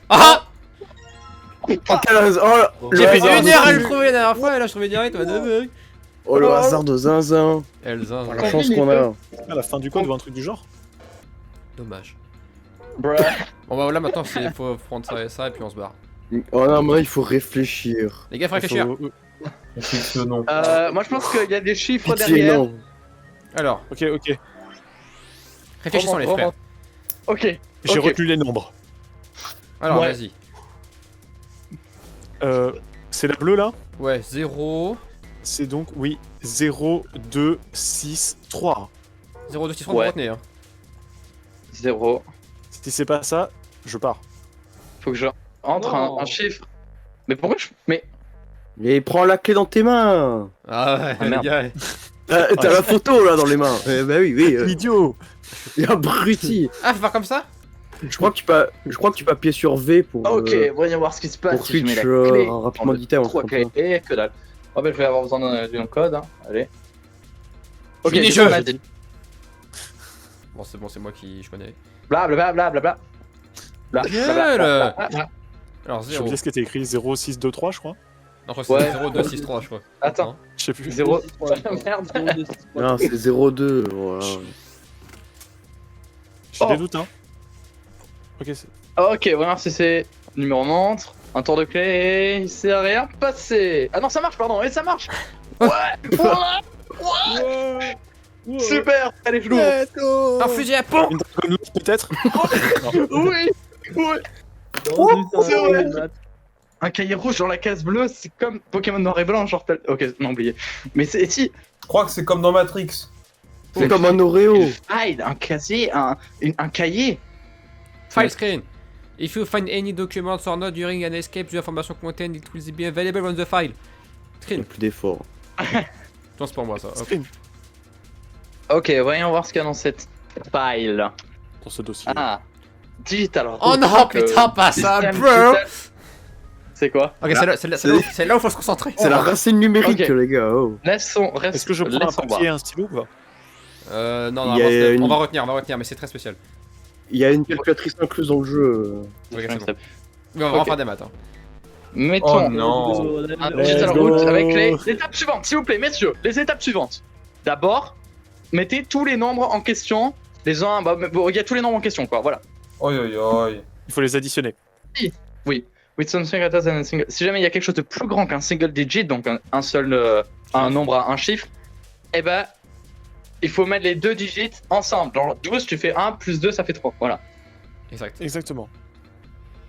[SPEAKER 1] Ah!
[SPEAKER 3] Oh, là,
[SPEAKER 1] J'ai
[SPEAKER 3] le
[SPEAKER 1] fait
[SPEAKER 3] hasard
[SPEAKER 1] une
[SPEAKER 3] de
[SPEAKER 1] heure à
[SPEAKER 3] fou.
[SPEAKER 1] le trouver la dernière fois et là je trouvais direct.
[SPEAKER 3] Oh, le hasard de zinzin.
[SPEAKER 1] Elzin,
[SPEAKER 3] Oh, la chance qu'on a.
[SPEAKER 4] À la fin du code ou un truc du genre.
[SPEAKER 1] dommage.
[SPEAKER 2] Bruh.
[SPEAKER 1] Bon bah voilà, maintenant faut prendre ça et ça et puis on se barre.
[SPEAKER 3] Oh non, mais il faut réfléchir.
[SPEAKER 1] Les gars, faut réfléchir.
[SPEAKER 6] Effectivement.
[SPEAKER 2] Moi je pense qu'il y a des chiffres
[SPEAKER 3] Pitié,
[SPEAKER 2] derrière.
[SPEAKER 3] non.
[SPEAKER 1] Alors,
[SPEAKER 4] Ok, ok.
[SPEAKER 1] réfléchissons les frères.
[SPEAKER 2] Ok.
[SPEAKER 4] J'ai
[SPEAKER 2] Ok.
[SPEAKER 4] retenu les nombres.
[SPEAKER 1] Alors,
[SPEAKER 2] Ouais.
[SPEAKER 1] vas-y.
[SPEAKER 4] C'est la bleue là.
[SPEAKER 1] Ouais, 0,
[SPEAKER 4] C'est donc, oui, 0, 2, 6, 3.
[SPEAKER 1] 0, 2, 6, 3,
[SPEAKER 2] Ouais.
[SPEAKER 1] vous retenez. Hein.
[SPEAKER 2] 0.
[SPEAKER 4] Si c'est pas ça, je pars.
[SPEAKER 2] Faut que je entre
[SPEAKER 5] Non.
[SPEAKER 2] un chiffre. Mais pourquoi je. Mais.
[SPEAKER 3] Et prends la clé dans tes mains.
[SPEAKER 1] Ah ouais,
[SPEAKER 2] Ah,
[SPEAKER 1] les
[SPEAKER 2] merde.
[SPEAKER 1] gars.
[SPEAKER 3] T'as la photo là dans les mains. Bah oui, oui.
[SPEAKER 4] Idiot.
[SPEAKER 3] Abruti.
[SPEAKER 1] Ah, faut faire comme ça?
[SPEAKER 3] Je crois que tu peux appuyer sur V pour.
[SPEAKER 2] Ok, voyons voir ce qui se passe
[SPEAKER 3] pour
[SPEAKER 2] si je mets la
[SPEAKER 3] switch,
[SPEAKER 2] clé.
[SPEAKER 3] rapidement d'item,
[SPEAKER 2] Trois
[SPEAKER 3] un truc
[SPEAKER 2] clés
[SPEAKER 3] comme
[SPEAKER 2] et que dalle. Oh ben je vais avoir besoin d'un code, hein. Allez. Ok,
[SPEAKER 1] Mini-jeu.
[SPEAKER 2] on a dit.
[SPEAKER 1] Bon, c'est moi qui je connais.
[SPEAKER 2] Bla bla bla bla bla. Bla,
[SPEAKER 1] Gueule.
[SPEAKER 2] bla, bla, bla, bla.
[SPEAKER 1] Alors,
[SPEAKER 4] J'ai
[SPEAKER 1] 0.
[SPEAKER 4] oublié ce qui était écrit 0, 6, 2, 3, je crois.
[SPEAKER 1] Non, je crois que
[SPEAKER 2] Ouais.
[SPEAKER 1] c'est 0, 2, 6, 3, je crois.
[SPEAKER 2] Attends,
[SPEAKER 4] Je sais plus.
[SPEAKER 2] 0. Merde.
[SPEAKER 3] Non, c'est 0,2. Voilà.
[SPEAKER 4] J'ai
[SPEAKER 2] Oh.
[SPEAKER 4] des doutes, hein. Ok, c'est.
[SPEAKER 2] Ok, on va voir si c'est numéro montre. Un tour de clé et il s'est rien passé. Ah non, ça marche, pardon, et ça marche. Ouais. Super. Allez, je l'ouvre.
[SPEAKER 1] Un fusil à pompe.
[SPEAKER 4] Une Dragon Lance, peut-être.
[SPEAKER 2] Oui. Oui. C'est vrai. Un cahier rouge sur la case bleue, c'est comme Pokémon noir et blanc, genre tel... Ok, non, oublié. Mais c'est si,
[SPEAKER 6] Je crois que c'est comme dans Matrix.
[SPEAKER 3] C'est comme un Oreo.
[SPEAKER 2] hide, un casier, un cahier.
[SPEAKER 1] File screen. If you find any documents or not during an escape, the information contained it will be available on the file.
[SPEAKER 3] Il y
[SPEAKER 1] Screen.
[SPEAKER 3] a plus d'effort.
[SPEAKER 1] C'est pour moi ça. Hop.
[SPEAKER 4] Screen.
[SPEAKER 2] Ok, voyons voir ce qu'il y a dans cette file.
[SPEAKER 4] dans ce dossier.
[SPEAKER 2] Ah, digital route.
[SPEAKER 1] Oh non,
[SPEAKER 2] Donc,
[SPEAKER 1] putain, pas ça,
[SPEAKER 2] système
[SPEAKER 1] bro.
[SPEAKER 2] digital. C'est quoi?
[SPEAKER 1] Ok, c'est là où faut se concentrer.
[SPEAKER 3] C'est la racine numérique,
[SPEAKER 2] Ok.
[SPEAKER 3] les gars. Oh.
[SPEAKER 2] Laissons,
[SPEAKER 4] Est-ce que je prends un
[SPEAKER 2] laissons
[SPEAKER 4] papier et un stylo ou pas?
[SPEAKER 1] Non,
[SPEAKER 3] Il y a
[SPEAKER 1] on
[SPEAKER 3] une-
[SPEAKER 1] va retenir, mais c'est très spécial.
[SPEAKER 3] Il y a une calculatrice incluse dans le jeu.
[SPEAKER 1] Ok,
[SPEAKER 2] voir.
[SPEAKER 1] c'est bon. Mais on va
[SPEAKER 2] Ok.
[SPEAKER 1] faire des maths. Hein.
[SPEAKER 2] Mettons
[SPEAKER 6] Oh non.
[SPEAKER 2] un
[SPEAKER 4] Let's
[SPEAKER 2] digital
[SPEAKER 4] go.
[SPEAKER 2] route avec les étapes suivantes, s'il vous plaît, messieurs. Les étapes suivantes. D'abord, mettez tous les nombres en question. Les uns, bah, il y a tous les nombres en question, quoi. Voilà.
[SPEAKER 6] Oi oi oi.
[SPEAKER 4] Il faut les additionner.
[SPEAKER 2] With something greater than a single. Si jamais il y a quelque chose de plus grand qu'un single digit, donc un seul un nombre à un chiffre, eh ben, il faut mettre les deux digits ensemble. Genre 12, tu fais 1 plus 2, ça fait 3. Voilà.
[SPEAKER 1] Exact.
[SPEAKER 4] Exactement.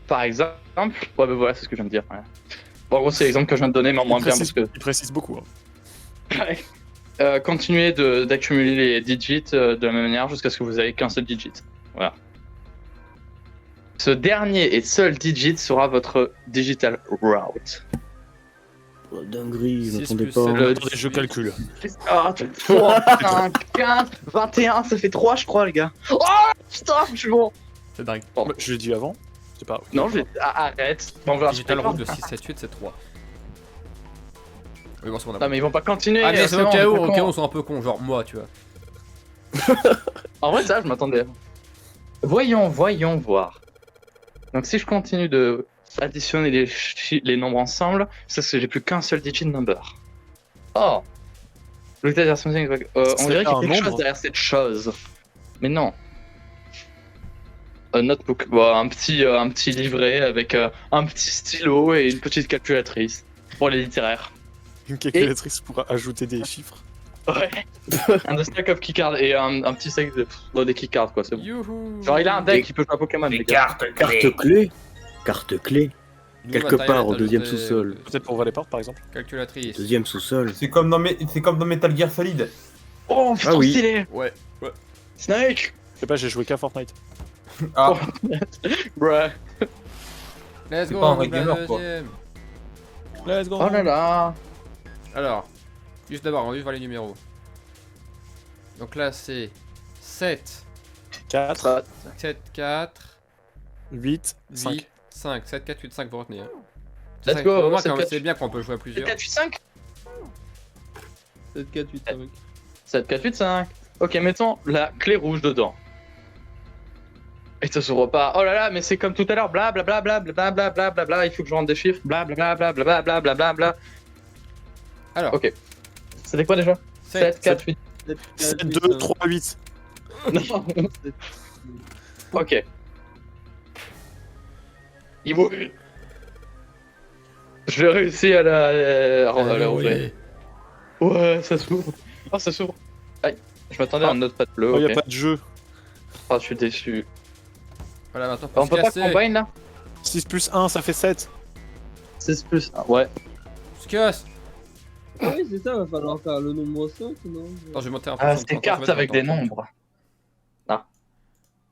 [SPEAKER 2] Par exemple, ouais, bah voilà, c'est ce que je viens de dire. Ouais. Bon, en gros, c'est l'exemple que je viens de donner, mais en moins bien parce que.
[SPEAKER 4] Il précise beaucoup. Hein.
[SPEAKER 2] Continuez d'accumuler les digits de la même manière jusqu'à ce que vous ayez qu'un seul digit. Voilà. Ce dernier et seul digit sera votre digital route.
[SPEAKER 3] Oh, dinguerie, je
[SPEAKER 1] 6
[SPEAKER 3] m'attendais
[SPEAKER 1] plus
[SPEAKER 3] pas.
[SPEAKER 1] 7.
[SPEAKER 4] Attendez, je calcule.
[SPEAKER 2] Ah, 3, 5, 15, 21, ça fait 3, je crois, les gars. Oh putain, je suis bon.
[SPEAKER 1] C'est dingue.
[SPEAKER 4] Je l'ai dit avant. C'est pas.
[SPEAKER 2] Non, arrête. Bon, voilà,
[SPEAKER 1] Digital
[SPEAKER 2] c'est pas
[SPEAKER 1] route de
[SPEAKER 2] grave.
[SPEAKER 1] 6, 7, 8, c'est 3. Oui, bon, c'est bon, on a
[SPEAKER 2] Non, mais ils vont pas continuer.
[SPEAKER 1] Ah, mais c'est au
[SPEAKER 2] bon,
[SPEAKER 1] cas où,
[SPEAKER 2] on est pas
[SPEAKER 1] on
[SPEAKER 2] con.
[SPEAKER 1] sont un peu cons, genre moi, tu vois.
[SPEAKER 2] En vrai, ça, je m'attendais. Voyons voir. Donc, si je continue de additionner les nombres ensemble, ça, c'est j'ai plus qu'un seul digit number. Oh. On dirait qu'il y a
[SPEAKER 4] un
[SPEAKER 2] quelque chose
[SPEAKER 4] nombre.
[SPEAKER 2] derrière cette chose. Mais non. Un notebook, bon, un petit livret avec un petit stylo et une petite calculatrice pour les littéraires.
[SPEAKER 4] Une calculatrice pour ajouter des chiffres.
[SPEAKER 2] Ouais. Un stack of keycards et un petit sac de des keycards, quoi, c'est bon.
[SPEAKER 1] Youhou.
[SPEAKER 2] Genre, il a un deck qui peut jouer à Pokémon, les gars.
[SPEAKER 3] Carte clé. Carte clé.
[SPEAKER 1] Nouveau
[SPEAKER 3] Quelque
[SPEAKER 1] matériel
[SPEAKER 3] part, au
[SPEAKER 1] ajouté,
[SPEAKER 3] deuxième sous-sol.
[SPEAKER 4] Peut-être pour ouvrir les portes par exemple.
[SPEAKER 1] Calculatrice.
[SPEAKER 3] Deuxième sous-sol.
[SPEAKER 6] C'est comme dans Metal Gear Solid.
[SPEAKER 2] Oh, putain,
[SPEAKER 3] Ah oui.
[SPEAKER 2] stylé.
[SPEAKER 1] Ouais.
[SPEAKER 2] Snake.
[SPEAKER 4] Je sais pas, j'ai joué qu'à Fortnite.
[SPEAKER 6] Ah,
[SPEAKER 2] Bruh.
[SPEAKER 1] Let's
[SPEAKER 6] C'est
[SPEAKER 1] go,
[SPEAKER 6] pas un
[SPEAKER 1] on
[SPEAKER 6] vrai
[SPEAKER 1] ouvre la
[SPEAKER 6] gamer, quoi.
[SPEAKER 1] deuxième.
[SPEAKER 4] Let's go.
[SPEAKER 2] Oh là là.
[SPEAKER 1] Alors, juste d'abord, on va voir les numéros. Donc là, c'est 7,
[SPEAKER 4] 4,
[SPEAKER 1] 7, 4,
[SPEAKER 4] 8, 5.
[SPEAKER 1] 8, 5. 7, 4, 8, 5, vous retenez. Hein.
[SPEAKER 2] Let's
[SPEAKER 1] Ça,
[SPEAKER 2] go,
[SPEAKER 1] au moins,
[SPEAKER 2] 7, 4,
[SPEAKER 1] c'est bien qu'on peut jouer à plusieurs.
[SPEAKER 2] 4, 8, 5.
[SPEAKER 5] 7, 4, 8, 5.
[SPEAKER 2] 7, 4, 8, 5. Ok, mettons la clé rouge dedans. Et ça s'ouvre pas. Oh là là, mais c'est comme tout à l'heure. Bla bla bla bla bla bla bla bla bla bla. Il faut que je rentre des chiffres. Bla bla bla bla bla bla bla bla bla.
[SPEAKER 1] Alors,
[SPEAKER 2] Ok. C'était quoi déjà 7,
[SPEAKER 1] 7,
[SPEAKER 2] 4, 8.
[SPEAKER 4] 7, 2, 3, 8.
[SPEAKER 2] Non. Ok. Il vaut. Je vais réussir à la ouvrir. Ouais, ça s'ouvre. Oh, ça s'ouvre. Aïe. Je m'attendais à un autre pad bleu.
[SPEAKER 4] Oh, y a
[SPEAKER 2] Ok.
[SPEAKER 4] pas de jeu.
[SPEAKER 2] Oh, je suis déçu.
[SPEAKER 1] Voilà, maintenant,
[SPEAKER 2] On
[SPEAKER 1] faut
[SPEAKER 2] peut
[SPEAKER 1] se
[SPEAKER 2] pas
[SPEAKER 1] casser.
[SPEAKER 2] combine là
[SPEAKER 4] 6 plus 1, ça fait 7.
[SPEAKER 2] 6 plus 1. Ouais.
[SPEAKER 1] Se casse.
[SPEAKER 5] Ah oui, c'est ça, va falloir faire le nombre 5, non?
[SPEAKER 1] Attends, je vais monter un peu.
[SPEAKER 2] Ah,
[SPEAKER 1] son
[SPEAKER 2] c'est
[SPEAKER 1] temps,
[SPEAKER 2] cartes
[SPEAKER 1] ça va
[SPEAKER 2] avec
[SPEAKER 1] être
[SPEAKER 2] des
[SPEAKER 1] longtemps.
[SPEAKER 2] nombres.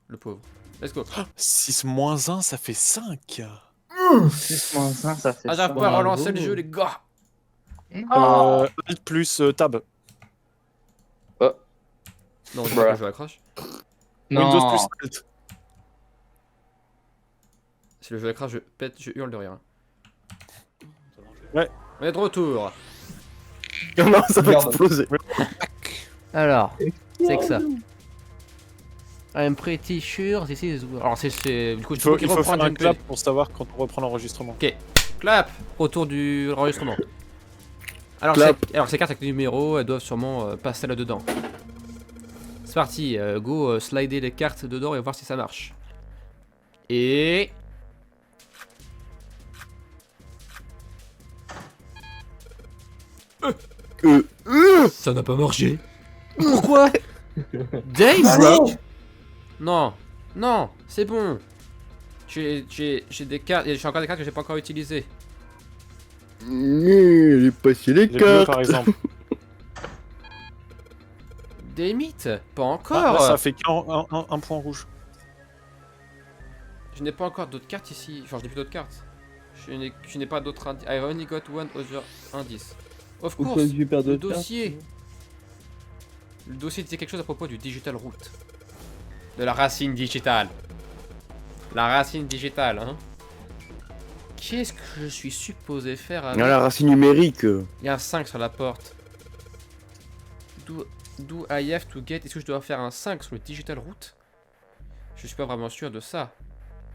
[SPEAKER 1] Le pauvre. Let's go.
[SPEAKER 4] 6 moins 1, ça fait 5.
[SPEAKER 2] 6 moins 1, ça fait
[SPEAKER 1] Ah, j'arrive pas à relancer le jeu, les gars.
[SPEAKER 2] Oh.
[SPEAKER 4] Alt plus tab.
[SPEAKER 1] Non,
[SPEAKER 2] Bruh.
[SPEAKER 1] je accroche.
[SPEAKER 2] Non.
[SPEAKER 4] Windows plus Alt.
[SPEAKER 1] Si le jeu accroche, je pète, je hurle de rire. hein.
[SPEAKER 4] Ouais.
[SPEAKER 1] On est de retour.
[SPEAKER 3] Non, ça va
[SPEAKER 6] Merde.
[SPEAKER 3] exploser.
[SPEAKER 1] Alors, c'est que ça. I'm pretty sure this is... Alors, c'est... Du coup,
[SPEAKER 4] Il faut
[SPEAKER 1] reprendre
[SPEAKER 4] faire un
[SPEAKER 1] une
[SPEAKER 4] clap pour savoir quand on reprend l'enregistrement.
[SPEAKER 1] Clap autour du enregistrement. Alors,
[SPEAKER 3] Clap.
[SPEAKER 1] ces cartes avec les numéros, elles doivent sûrement passer là-dedans. C'est parti, go slider les cartes dedans et voir si ça marche. Et... Ça n'a pas marché. Pourquoi Dave Non, non, c'est bon. J'ai des cartes, j'ai encore des cartes que j'ai pas encore utilisées.
[SPEAKER 3] J'ai passé les
[SPEAKER 4] Les bleus, par
[SPEAKER 3] cartes.
[SPEAKER 4] exemple.
[SPEAKER 1] Des mythes Pas
[SPEAKER 4] Ah,
[SPEAKER 1] encore.
[SPEAKER 4] là, ça fait qu'un point rouge.
[SPEAKER 1] Je n'ai pas encore d'autres cartes ici. Enfin, je n'ai plus d'autres cartes. Je n'ai pas d'autres indices. I only got one other indice. Of
[SPEAKER 5] Ou
[SPEAKER 1] course,
[SPEAKER 5] que je perds
[SPEAKER 1] le
[SPEAKER 5] d'autres
[SPEAKER 1] dossier. Le dossier disait quelque chose à propos du digital route. de la racine digitale. La racine digitale, hein. Qu'est-ce que je suis supposé faire avec...
[SPEAKER 3] Ah, la racine numérique.
[SPEAKER 1] Il y a un 5 sur la porte. Do I have to get... Est-ce que je dois faire un 5 sur le digital route? Je suis pas vraiment sûr de ça.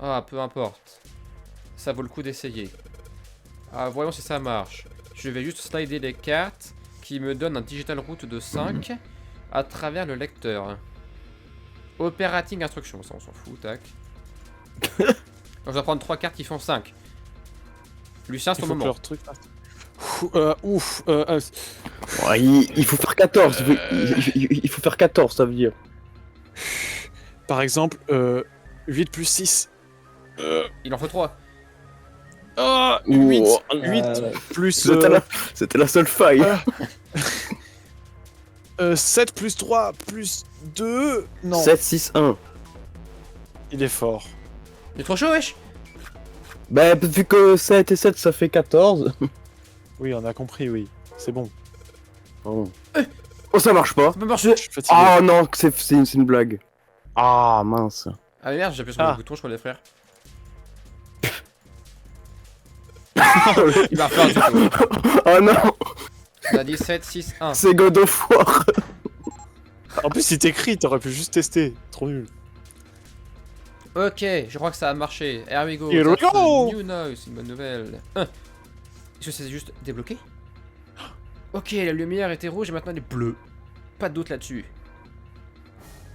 [SPEAKER 1] Ah, peu importe. Ça vaut le coup d'essayer. Ah, voyons si ça marche. Je vais juste slider les cartes qui me donnent un digital route de 5 à travers le lecteur. Operating instruction, ça on s'en fout, tac. Donc, je dois prendre 3 cartes qui font 5. Lucien, c'est ton moment.
[SPEAKER 3] Ouais, il faut faire 14. Il faut faire 14, ça veut dire.
[SPEAKER 4] Par exemple, 8 plus 6.
[SPEAKER 1] Il en faut 3.
[SPEAKER 4] Ah,
[SPEAKER 3] Ouh,
[SPEAKER 4] 8 plus...
[SPEAKER 3] C'était la seule faille.
[SPEAKER 4] 7 plus 3 plus 2... Non,
[SPEAKER 3] 7, 6, 1.
[SPEAKER 4] il est fort.
[SPEAKER 1] Il est trop chaud, wesh.
[SPEAKER 3] Bah, vu que 7 et 7, ça fait 14.
[SPEAKER 4] Oui, on a compris, oui. C'est bon.
[SPEAKER 3] Oh, ça marche pas.
[SPEAKER 1] Ça peut marcher.
[SPEAKER 4] Je suis fatigué.
[SPEAKER 3] Oh non, c'est une blague. Ah, mince.
[SPEAKER 1] Ah merde, j'ai appuyé sur le bouton, je crois, les frères. Il va refaire du coup.
[SPEAKER 3] Oh non,
[SPEAKER 1] On a dit 7, 6, 1.
[SPEAKER 3] c'est God of War.
[SPEAKER 4] En plus, il t'écrit, t'aurais pu juste tester. Trop nul.
[SPEAKER 1] Ok, je crois que ça a marché. Here we go.
[SPEAKER 4] Here we
[SPEAKER 1] That's
[SPEAKER 4] go.
[SPEAKER 1] New noise, une bonne nouvelle. Est-ce que c'est juste débloqué? Ok, la lumière était rouge et maintenant elle est bleue. Pas de doute là-dessus.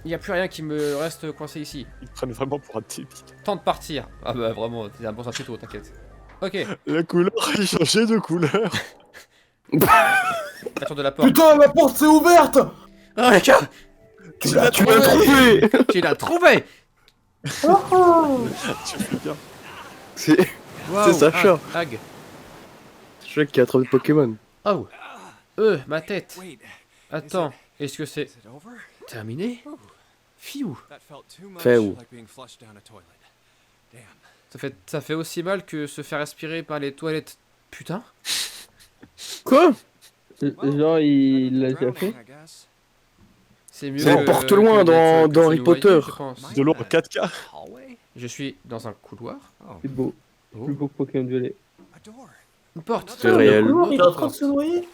[SPEAKER 1] Il n'y a plus rien qui me reste coincé ici.
[SPEAKER 4] Ils te prennent vraiment pour un type.
[SPEAKER 1] Temps de partir. Ah bah vraiment, t'es un bon assez tôt, t'inquiète. Ok,
[SPEAKER 4] La couleur a changé de couleur.
[SPEAKER 1] la tour de la porte.
[SPEAKER 6] Putain, la porte s'est ouverte.
[SPEAKER 1] Oh les gars,
[SPEAKER 3] Tu l'as trouvé.
[SPEAKER 1] tu l'as trouvé.
[SPEAKER 4] Tu fais bien.
[SPEAKER 3] C'est
[SPEAKER 1] Waouh,
[SPEAKER 3] Sacha.
[SPEAKER 1] Hag.
[SPEAKER 3] Sacha qui a trouvé Pokémon.
[SPEAKER 1] Oh, ma tête.
[SPEAKER 7] Wait,
[SPEAKER 1] Attends, est-ce que c'est
[SPEAKER 7] is it over?
[SPEAKER 1] terminé? Fiou.
[SPEAKER 7] That felt too much
[SPEAKER 3] Fait où?
[SPEAKER 7] like being flushed down a toilet. Damn.
[SPEAKER 1] Ça fait aussi mal que se faire aspirer par les toilettes. Putain.
[SPEAKER 3] Quoi?
[SPEAKER 8] Genre, il l'a déjà
[SPEAKER 7] Drowning,
[SPEAKER 8] fait.
[SPEAKER 7] I guess.
[SPEAKER 1] C'est mieux.
[SPEAKER 3] Ça
[SPEAKER 1] que-
[SPEAKER 3] porte
[SPEAKER 1] que
[SPEAKER 3] loin
[SPEAKER 1] d'être-
[SPEAKER 3] dans
[SPEAKER 1] que
[SPEAKER 3] Harry
[SPEAKER 1] se noyer,
[SPEAKER 3] Potter.
[SPEAKER 1] je pense.
[SPEAKER 4] De l'eau en 4K.
[SPEAKER 7] Hallway?
[SPEAKER 1] Je suis dans un couloir.
[SPEAKER 7] Oh,
[SPEAKER 8] C'est beau.
[SPEAKER 1] Oh.
[SPEAKER 8] Plus beau que Pokémon Violet.
[SPEAKER 7] a door.
[SPEAKER 1] Une porte.
[SPEAKER 3] C'est réel.
[SPEAKER 6] Il est en train de se noyer.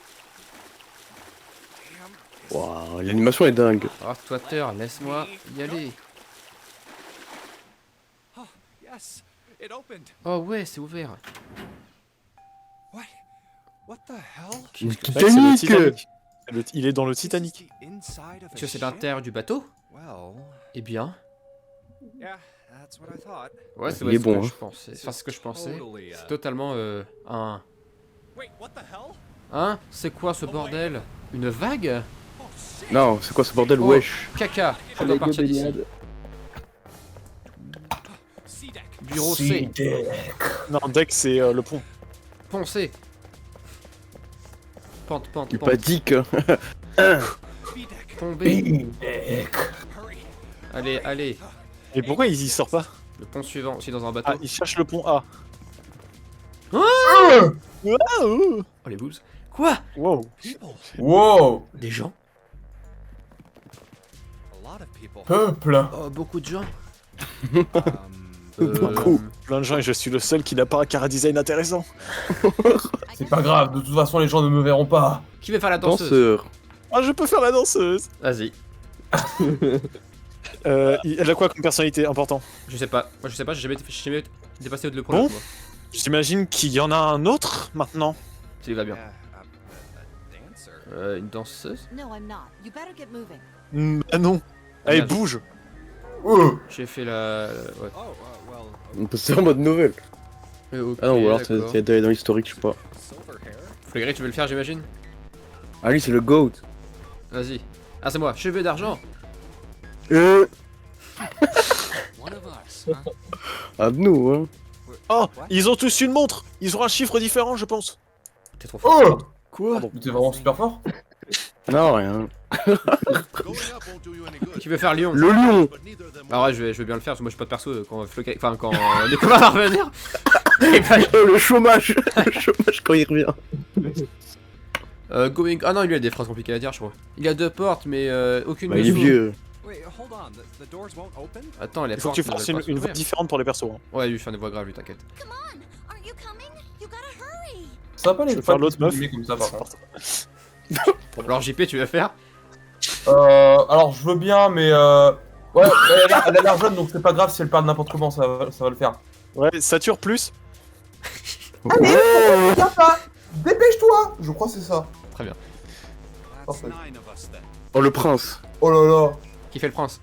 [SPEAKER 7] Damn.
[SPEAKER 3] Waouh, l'animation est dingue.
[SPEAKER 1] Oh, Twitter, laisse-moi y aller.
[SPEAKER 7] Oh, yes. It opened.
[SPEAKER 1] Oh ouais, c'est ouvert.
[SPEAKER 7] What? What the hell?
[SPEAKER 4] Mec, c'est le
[SPEAKER 3] Titanic.
[SPEAKER 4] Titanic. Il est dans le
[SPEAKER 7] This is
[SPEAKER 4] Titanic.
[SPEAKER 7] the inside of a
[SPEAKER 1] Est-ce que c'est
[SPEAKER 7] ship?
[SPEAKER 1] l'intérieur du bateau?
[SPEAKER 7] Well,
[SPEAKER 1] Eh bien.
[SPEAKER 7] yeah, that's what I thought.
[SPEAKER 1] Ouais, c'est
[SPEAKER 3] Il est
[SPEAKER 1] ce que
[SPEAKER 3] bon,
[SPEAKER 1] je
[SPEAKER 3] hein.
[SPEAKER 1] pensais. Enfin, ce que je pensais.
[SPEAKER 7] Totally,
[SPEAKER 1] C'est totalement un.
[SPEAKER 7] Wait, what the hell?
[SPEAKER 1] Hein? C'est quoi ce bordel? Une vague?
[SPEAKER 7] Oh, shit.
[SPEAKER 3] Non, c'est quoi ce bordel,
[SPEAKER 1] Oh.
[SPEAKER 3] wesh?
[SPEAKER 1] Caca. Je dois
[SPEAKER 8] Lego
[SPEAKER 1] partir d'ici.
[SPEAKER 8] baignade.
[SPEAKER 7] Sea deck.
[SPEAKER 1] Bureau C.
[SPEAKER 4] Non, deck, c'est le pont.
[SPEAKER 1] Poncé. Pente, pente,
[SPEAKER 3] Il
[SPEAKER 1] pente.
[SPEAKER 3] pas dit que.
[SPEAKER 7] B deck.
[SPEAKER 1] Pont B.
[SPEAKER 7] Hurry.
[SPEAKER 1] Allez, allez.
[SPEAKER 4] Et pourquoi il y sort pas?
[SPEAKER 1] Le pont suivant, aussi dans un bateau.
[SPEAKER 4] Ah, il cherche le pont A.
[SPEAKER 1] Ah
[SPEAKER 4] oh.
[SPEAKER 1] Oh les boobs. Quoi?
[SPEAKER 4] Wow.
[SPEAKER 7] People.
[SPEAKER 6] Wow.
[SPEAKER 1] Des gens?
[SPEAKER 7] A lot of people.
[SPEAKER 6] Peuple.
[SPEAKER 1] Oh, beaucoup de gens.
[SPEAKER 3] Beaucoup.
[SPEAKER 4] Plein de gens et je suis le seul qui n'a pas un cara design intéressant.
[SPEAKER 6] C'est pas grave, de toute façon les gens ne me verront pas.
[SPEAKER 1] Qui veut faire la danseuse?
[SPEAKER 3] Danseur.
[SPEAKER 4] Ah, je peux faire la danseuse.
[SPEAKER 1] Vas-y.
[SPEAKER 4] Elle a quoi comme personnalité important?
[SPEAKER 1] Je sais pas. Moi je sais pas, j'ai jamais dépassé le premier.
[SPEAKER 4] Bon. J'imagine qu'il y en a un autre maintenant.
[SPEAKER 1] Ça lui va bien.
[SPEAKER 7] Yeah, a dancer.
[SPEAKER 1] Une danseuse?
[SPEAKER 9] No, I'm not. You better get moving.
[SPEAKER 4] Ah non. Allez,
[SPEAKER 1] Merde.
[SPEAKER 4] bouge.
[SPEAKER 1] J'ai fait la. Ouais.
[SPEAKER 7] Oh, well,
[SPEAKER 3] On peut se faire en mode nouvelle.
[SPEAKER 1] Ok,
[SPEAKER 3] Ah non, ou alors
[SPEAKER 1] d'accord.
[SPEAKER 3] t'es dans l'historique, je sais pas.
[SPEAKER 7] silver hair.
[SPEAKER 1] Flegri, tu veux le faire, j'imagine?
[SPEAKER 3] Ah, lui, c'est le GOAT.
[SPEAKER 1] Vas-y. Ah, c'est moi, cheveux d'argent.
[SPEAKER 7] One of us, huh?
[SPEAKER 3] Ah, de nous, hein.
[SPEAKER 4] Oh, ils ont tous une montre. Ils ont un chiffre différent, je pense.
[SPEAKER 1] T'es trop fort.
[SPEAKER 6] Oh.
[SPEAKER 1] Quoi?
[SPEAKER 6] T'es vraiment super fort.
[SPEAKER 3] Non, rien.
[SPEAKER 1] Qui veut faire Lyon?
[SPEAKER 3] Le lion.
[SPEAKER 1] Ah ouais, je vais bien le faire, parce que moi je suis pas de perso quand Flegri. Enfin, quand Nicolas va revenir. Et bah,
[SPEAKER 3] Le chômage. Le chômage quand il revient.
[SPEAKER 1] going. Ah non, lui il a des phrases compliquées à dire, je crois. Il a deux portes, mais aucune
[SPEAKER 3] Bah, il est
[SPEAKER 1] dessous.
[SPEAKER 3] vieux.
[SPEAKER 7] Wait, hold on. The doors won't open?
[SPEAKER 1] Attends, les
[SPEAKER 4] Il faut que tu fasses une voix différente pour les persos. Hein.
[SPEAKER 1] Ouais, lui, je fais des voix graves, lui, t'inquiète.
[SPEAKER 9] Come on, aren't you coming? You gotta hurry.
[SPEAKER 6] Ça va pas
[SPEAKER 4] Je
[SPEAKER 6] les
[SPEAKER 4] vais faire
[SPEAKER 6] pattes
[SPEAKER 4] l'autre meuf.
[SPEAKER 6] filmées comme ça par contre.
[SPEAKER 1] Alors, JP, tu vas faire?
[SPEAKER 6] Alors je veux bien, mais ouais, elle a l'air jeune donc c'est pas grave si elle parle n'importe comment, ça va le faire.
[SPEAKER 4] Ouais, sature plus.
[SPEAKER 6] Allez, viens pas, dépêche-toi. Je crois que c'est ça.
[SPEAKER 1] Très bien.
[SPEAKER 7] That's
[SPEAKER 6] Parfait.
[SPEAKER 7] 9 of us then.
[SPEAKER 3] Oh, le prince.
[SPEAKER 6] Oh là là.
[SPEAKER 1] Qui fait le prince?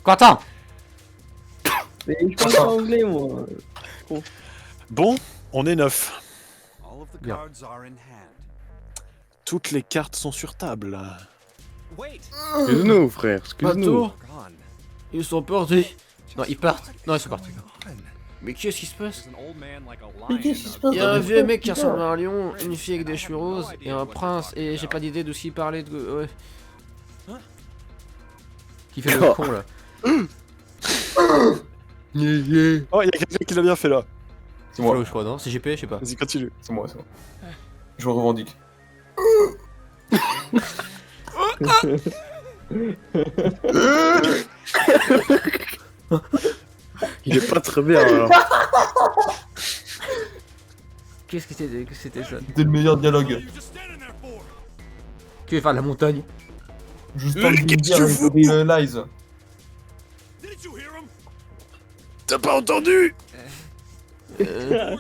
[SPEAKER 1] Quentin!
[SPEAKER 8] Mais je parle pas anglais, moi.
[SPEAKER 4] Bon, on est 9.
[SPEAKER 7] All of the
[SPEAKER 1] Bien.
[SPEAKER 7] cards are in hand.
[SPEAKER 4] Toutes les cartes sont sur table.
[SPEAKER 7] Wait!
[SPEAKER 3] Excuse-nous, frère, excuse-nous.
[SPEAKER 1] Attends,
[SPEAKER 7] Gone.
[SPEAKER 1] ils sont partis. Non, ils partent. Non, ils sont partis.
[SPEAKER 7] Gone.
[SPEAKER 1] Mais qu'est-ce qui se passe?
[SPEAKER 7] There's an old man like a
[SPEAKER 6] Mais
[SPEAKER 7] lion.
[SPEAKER 6] qu'est-ce qui se passe?
[SPEAKER 1] Il y a un vieux mec qui ressemble à un lion, une fille avec des cheveux roses, et un prince, et j'ai pas d'idée de ce qu'il parlait de... Ouais. Qui fait le con, là?
[SPEAKER 4] Oh, il y a quelqu'un qui l'a bien fait là.
[SPEAKER 6] C'est moi,
[SPEAKER 1] Flo, je crois, non? C'est JP, je sais pas.
[SPEAKER 4] Vas-y, continue.
[SPEAKER 6] c'est moi, c'est moi. Je revendique.
[SPEAKER 3] Il est pas très bien, alors.
[SPEAKER 1] Qu'est-ce que c'était ça?
[SPEAKER 6] C'était le meilleur dialogue.
[SPEAKER 1] Tu veux faire la montagne?
[SPEAKER 6] Juste en de dire Realize.
[SPEAKER 4] T'as pas entendu?
[SPEAKER 1] Euh,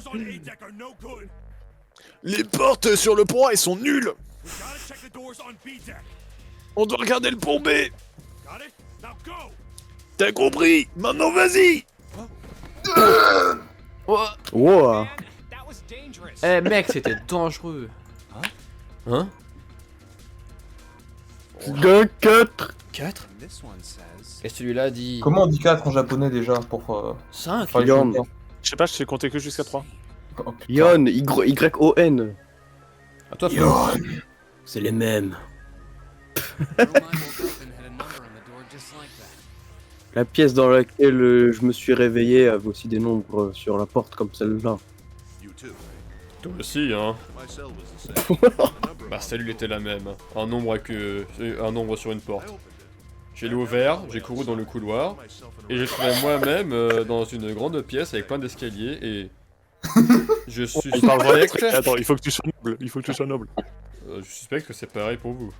[SPEAKER 4] Les portes sur le pont, elles sont nulles. On doit regarder le pont B. T'as compris? Maintenant, vas-y.
[SPEAKER 1] Oh.
[SPEAKER 3] Wow.
[SPEAKER 7] That was dangerous.
[SPEAKER 1] Eh mec, c'était dangereux. Hein?
[SPEAKER 3] 2, 4.
[SPEAKER 1] 4?
[SPEAKER 7] And this one says.
[SPEAKER 1] Et celui-là dit...
[SPEAKER 6] Comment on dit 4 en japonais déjà pour
[SPEAKER 1] 5?
[SPEAKER 6] faire les
[SPEAKER 3] Yon.
[SPEAKER 6] choses
[SPEAKER 4] Je sais pas, je sais compter que jusqu'à 3.
[SPEAKER 6] bien. Oh, putain.
[SPEAKER 3] Yon, Y-O-N.
[SPEAKER 1] À toi, Flo.
[SPEAKER 3] C'est les mêmes.
[SPEAKER 7] Roman woke up and had a number on the door just like that.
[SPEAKER 3] La pièce dans laquelle je me suis réveillé avait aussi des nombres sur la porte comme celle-là.
[SPEAKER 1] Toi aussi, hein. Ma cellule était la même. Un nombre sur une porte. J'ai ouvert, j'ai couru dans le couloir, et j'ai trouvé moi-même dans une grande pièce avec plein d'escaliers, et... Je suspecte...
[SPEAKER 4] Attends, il faut que tu sois noble. Il faut que tu sois noble.
[SPEAKER 1] Je suspecte que c'est pareil pour vous.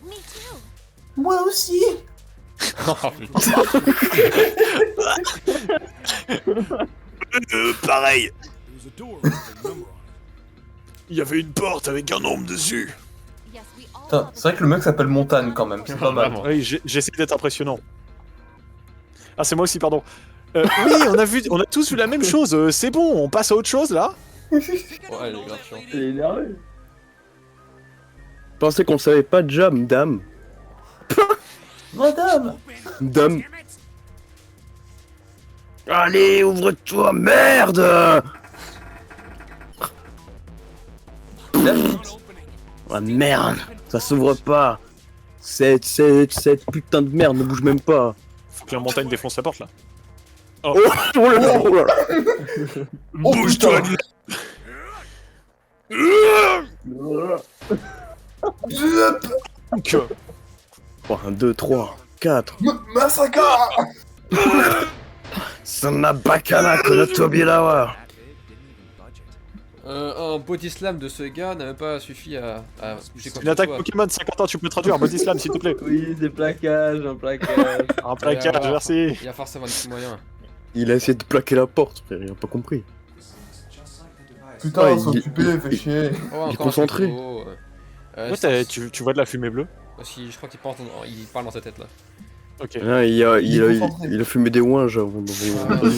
[SPEAKER 9] Me too.
[SPEAKER 6] Moi aussi.
[SPEAKER 1] Ah, putain.
[SPEAKER 4] Pareil. Il y avait une porte avec un nombre dessus.
[SPEAKER 9] Yes, we all
[SPEAKER 6] Putain,
[SPEAKER 9] saw the
[SPEAKER 6] c'est vrai que le mec s'appelle Montagne quand même, c'est pas mal.
[SPEAKER 1] Vraiment.
[SPEAKER 4] Oui, j'essaie d'être impressionnant. Ah, c'est moi aussi, pardon. Oui, on a tous vu la même chose. C'est bon, on passe à autre chose là.
[SPEAKER 1] Ouais, elle est grave chiant.
[SPEAKER 8] Il est énervé.
[SPEAKER 3] Je pensais qu'on savait pas déjà, madame.
[SPEAKER 6] Madame.
[SPEAKER 3] Dame. Allez, ouvre-toi, merde! Ah merde, ça s'ouvre pas. Cette putain de merde ne bouge même pas.
[SPEAKER 4] Faut que la montagne défonce la porte là.
[SPEAKER 3] Oh là là, oh là là.
[SPEAKER 6] Oh,
[SPEAKER 4] Bouge-toi
[SPEAKER 6] putain.
[SPEAKER 4] de là.
[SPEAKER 3] 1, 2, 3, 4.
[SPEAKER 6] Masaka.
[SPEAKER 3] Sana bakana konotobilawa.
[SPEAKER 7] That big didn't even budget.
[SPEAKER 1] Un body slam de ce gars n'a même pas suffi à bouger quoi
[SPEAKER 4] Une
[SPEAKER 1] que ce
[SPEAKER 4] attaque
[SPEAKER 1] soit.
[SPEAKER 4] Pokémon 50 ans, tu peux traduire body slam s'il te plaît.
[SPEAKER 8] Oui, c'est plaquage, un plaquage.
[SPEAKER 4] Un plaquage,
[SPEAKER 1] voir.
[SPEAKER 4] merci.
[SPEAKER 1] Il y a forcément un petit moyen.
[SPEAKER 3] Il a essayé de plaquer la porte, frère, il a pas compris.
[SPEAKER 6] Putain,
[SPEAKER 3] Ouais,
[SPEAKER 6] on s'est occupé, fait chier.
[SPEAKER 1] Oh,
[SPEAKER 3] Il est
[SPEAKER 1] encore
[SPEAKER 3] concentré.
[SPEAKER 1] un photo,
[SPEAKER 4] Ouais, tu vois de la fumée bleue.
[SPEAKER 1] aussi, je crois qu'il parle dans sa tête là.
[SPEAKER 4] Ok.
[SPEAKER 3] Ah,
[SPEAKER 6] Il est concentré.
[SPEAKER 3] il a fumé des ouinges avant.
[SPEAKER 1] Ça